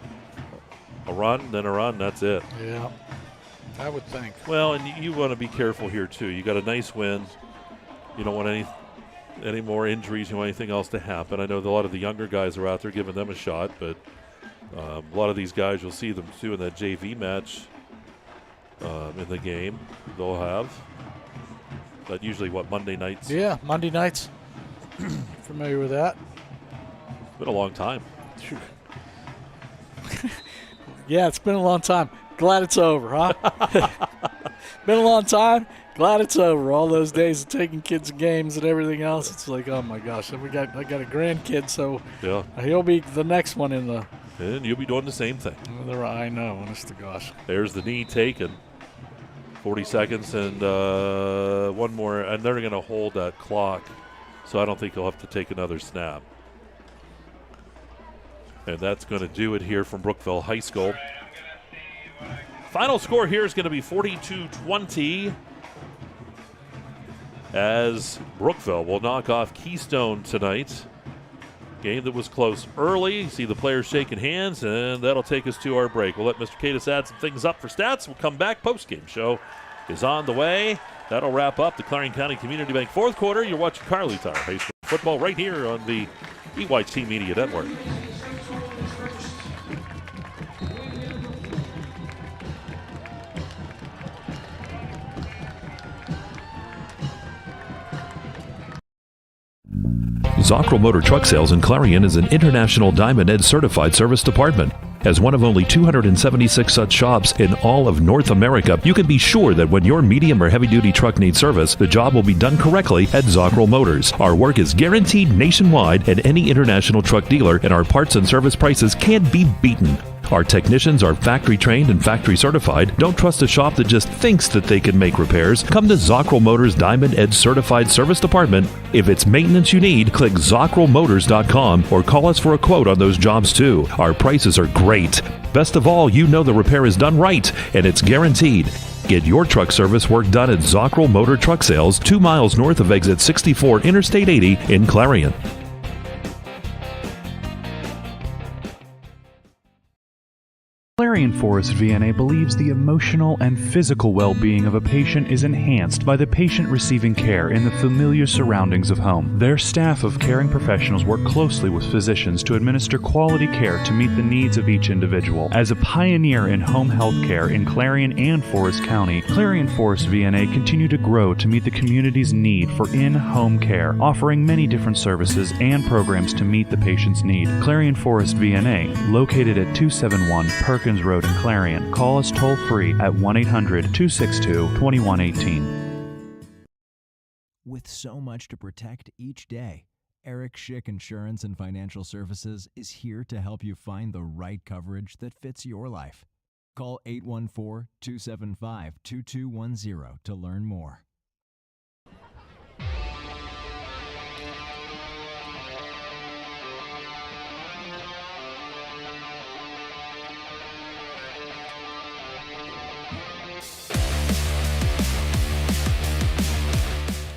a run, then a run, that's it. Yeah, I would think. Well, and you want to be careful here, too. You got a nice win. You don't want any more injuries. You don't want anything else to happen. I know that a lot of the younger guys are out there giving them a shot, but a lot of these guys, you'll see them, too, in that JV match in the game they'll have. But usually, Monday nights? Yeah, Monday nights. Familiar with that. It's been a long time. Yeah, it's been a long time. Glad it's over, huh? Been a long time. Glad it's over. All those days of taking kids to games and everything else. It's like, oh my gosh. I got a grandkid, so yeah, he'll be the next one in the. And you'll be doing the same thing. I know, honest to gosh. There's the knee taken. 40 seconds and one more, and they're going to hold that clock. So I don't think he'll have to take another snap. And that's going to do it here from Brookville High School. Final score here is going to be 42-20 as Brookville will knock off Keystone tonight. Game that was close early. You see the players shaking hands, and that'll take us to our break. We'll let Mr. Katis add some things up for stats. We'll come back. Postgame show is on the way. That'll wrap up the Clarion County Community Bank fourth quarter. You're watching Kerle Tire High School football right here on the EYT Media Network. Zockrell Motor Truck Sales in Clarion is an International Diamond Ed certified service department. As one of only 276 such shops in all of North America, you can be sure that when your medium or heavy-duty truck needs service, the job will be done correctly at Zockrell Motors. Our work is guaranteed nationwide at any international truck dealer, and our parts and service prices can't be beaten. Our technicians are factory trained and factory certified. Don't trust a shop that just thinks that they can make repairs. Come to Zockrell Motors Diamond Edge Certified Service Department. If it's maintenance you need, click ZockrellMotors.com or call us for a quote on those jobs too. Our prices are great. Best of all, you know the repair is done right and it's guaranteed. Get your truck service work done at Zockrell Motor Truck Sales, 2 miles north of exit 64 Interstate 80 in Clarion. Clarion Forest VNA believes the emotional and physical well-being of a patient is enhanced by the patient receiving care in the familiar surroundings of home. Their staff of caring professionals work closely with physicians to administer quality care to meet the needs of each individual. As a pioneer in home health care in Clarion and Forest County, Clarion Forest VNA continue to grow to meet the community's need for in-home care, offering many different services and programs to meet the patient's need. Clarion Forest VNA, located at 271 Perkins Road in Clarion. Call us toll-free at 1-800-262-2118. With so much to protect each day, Eric Schick Insurance and Financial Services is here to help you find the right coverage that fits your life. Call 814-275-2210 to learn more.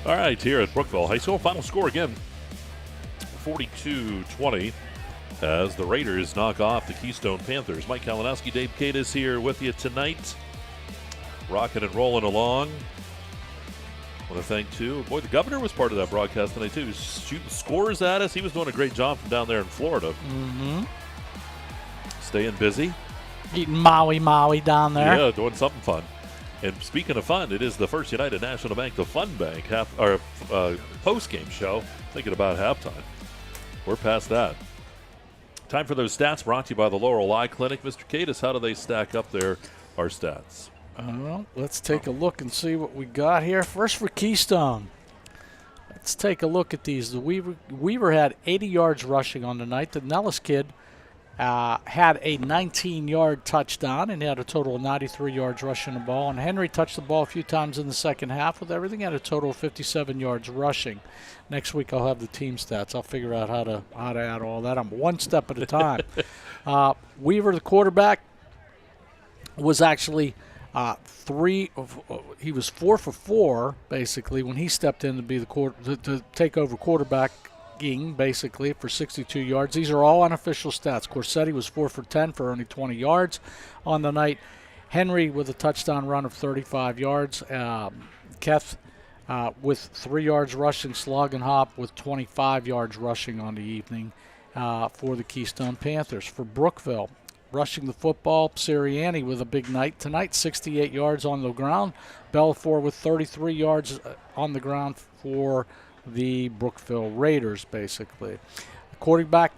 All right, here at Brookville High School, final score again, 42-20, as the Raiders knock off the Keystone Panthers. Mike Kalinowski, Dave Katis here with you tonight, rocking and rolling along. I want to thank, too, boy, the governor was part of that broadcast tonight, too. He was shooting scores at us. He was doing a great job from down there in Florida. Mm-hmm. Staying busy. Eating Maui down there. Yeah, doing something fun. And speaking of fun, it is the First United National Bank, the Fun Bank, post-game show. Thinking about halftime. We're past that. Time for those stats brought to you by the Laurel Eye Clinic. Mr. Katis, how do they stack up there, our stats? Well, let's take a look and see what we got here. First for Keystone. Let's take a look at these. The Weaver had 80 yards rushing on the night. The Nellis kid had a 19-yard touchdown and had a total of 93 yards rushing the ball. And Henry touched the ball a few times in the second half with everything, had a total of 57 yards rushing. Next week I'll have the team stats. I'll figure out how to add all that. I'm one step at a time. Weaver, the quarterback, was actually he was 4 for 4 basically when he stepped in to be to take over quarterback. Basically for 62 yards. These are all unofficial stats. Corsetti was 4 for 10 for only 20 yards on the night. Henry with a touchdown run of 35 yards. Keth with 3 yards rushing. Slog and Hop with 25 yards rushing on the evening for the Keystone Panthers. For Brookville, rushing the football, Sirianni with a big night tonight, 68 yards on the ground. Bellafor with 33 yards on the ground for the Brookville Raiders, basically. Quarterback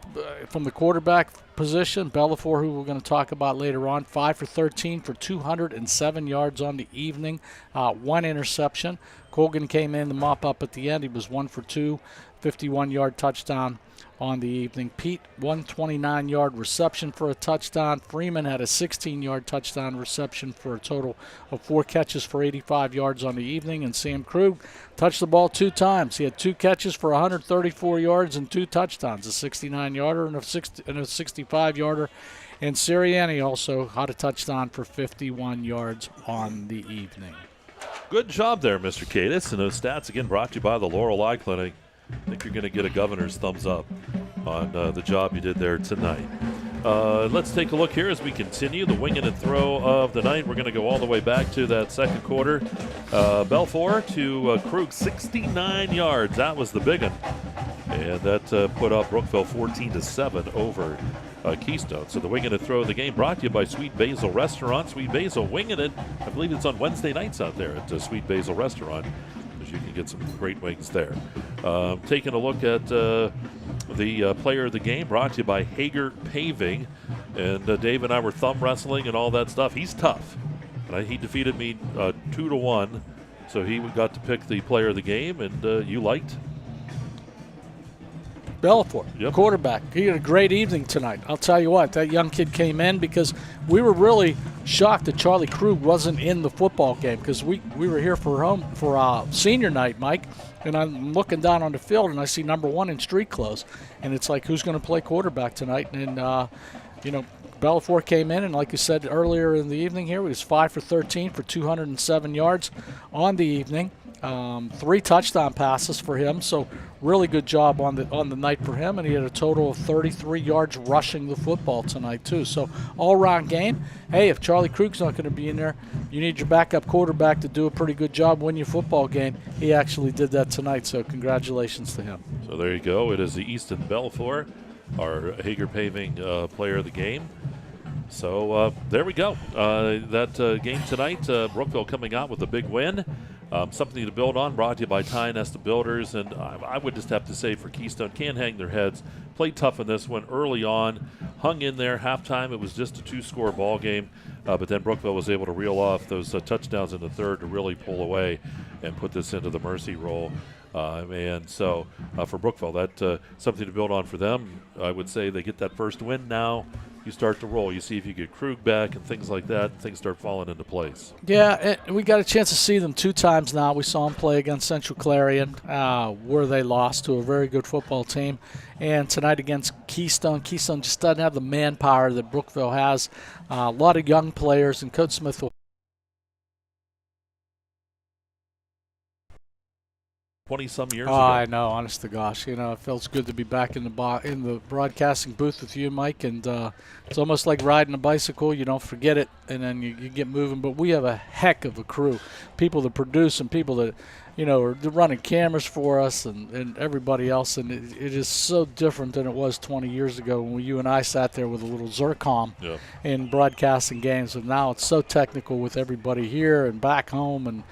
from the quarterback position, Bellafor, who we're going to talk about later on, 5 for 13 for 207 yards on the evening, 1 interception. Colgan came in to mop up at the end. He was 1 for 2, 51-yard touchdown on the evening. Pete, 129-yard reception for a touchdown. Freeman had a 16-yard touchdown reception for a total of 4 catches for 85 yards on the evening. And Sam Krug touched the ball 2 times. He had 2 catches for 134 yards and 2 touchdowns, a 69-yarder and a 65-yarder. And Sirianni also had a touchdown for 51 yards on the evening. Good job there, Mr. Katis. And those stats, again, brought to you by the Laurel Eye Clinic. I think you're going to get a governor's thumbs up on the job you did there tonight. Let's take a look here as we continue the wing and throw of the night. We're going to go all the way back to that second quarter. Belfour to Krug, 69 yards. That was the big one. And that put up Brookville 14-7 over Keystone. So the wing and throw of the game brought to you by Sweet Basil Restaurant. Sweet Basil winging it. I believe it's on Wednesday nights out there at Sweet Basil Restaurant. You can get some great wings there. Taking a look at the player of the game, brought to you by Hager Paving. And Dave and I were thumb wrestling and all that stuff. He's tough. And he defeated me 2-1. So he got to pick the player of the game, and you liked? Bellafour, quarterback. He had a great evening tonight. I'll tell you what, that young kid came in because we were really shocked that Charlie Krug wasn't in the football game because we were here for senior night, Mike, and I'm looking down on the field and I see number 1 in street clothes, and it's like, who's going to play quarterback tonight? And Bellafour came in, and like you said earlier in the evening here, he was 5 for 13 for 207 yards on the evening. 3 touchdown passes for him, so really good job on the night for him, and he had a total of 33 yards rushing the football tonight too. So all-around game. Hey, if Charlie Krug's not going to be in there, you need your backup quarterback to do a pretty good job, win your football game. He actually did that tonight, so congratulations to him. So there you go. It is the Easton Bellafour, our Hager Paving player of the game. So there we go. That game tonight, Brookville coming out with a big win. Something to build on, brought to you by Ty Nesta Builders. And I would just have to say for Keystone, can't hang their heads. Played tough in this one early on, hung in there. Halftime, it was just a 2-score ball game. But then Brookville was able to reel off those touchdowns in the third to really pull away and put this into the mercy roll. And so for Brookville, that's something to build on for them. I would say they get that first win now. You start to roll. You see if you get Krug back and things like that, and things start falling into place. Yeah, we got a chance to see them 2 times now. We saw them play against Central Clarion, where they lost to a very good football team. And tonight against Keystone. Keystone just doesn't have the manpower that Brookville has. A lot of young players, and Coach Smith will 20-some years ago. I know, honest to gosh. It feels good to be back in the broadcasting booth with you, Mike. And it's almost like riding a bicycle. You don't forget it, and then you get moving. But we have a heck of a crew, people that produce and people that, are running cameras for us and everybody else. And it is so different than it was 20 years ago when you and I sat there with a little Zircom in broadcasting games. And now it's so technical with everybody here and back home and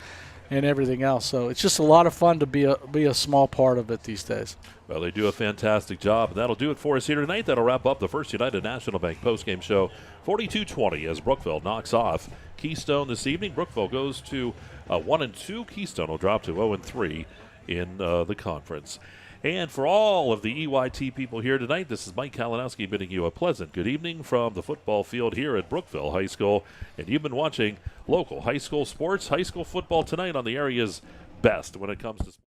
everything else. So it's just a lot of fun to be a small part of it these days. Well, they do a fantastic job, and that'll do it for us here tonight. That'll wrap up the First United National Bank postgame show, 42-20, as Brookville knocks off Keystone this evening. Brookville goes to 1-2. Keystone will drop to 0-3 in the conference. And for all of the EYT people here tonight, this is Mike Kalinowski bidding you a pleasant good evening from the football field here at Brookville High School. And you've been watching local high school sports, high school football tonight on the area's best when it comes to sports.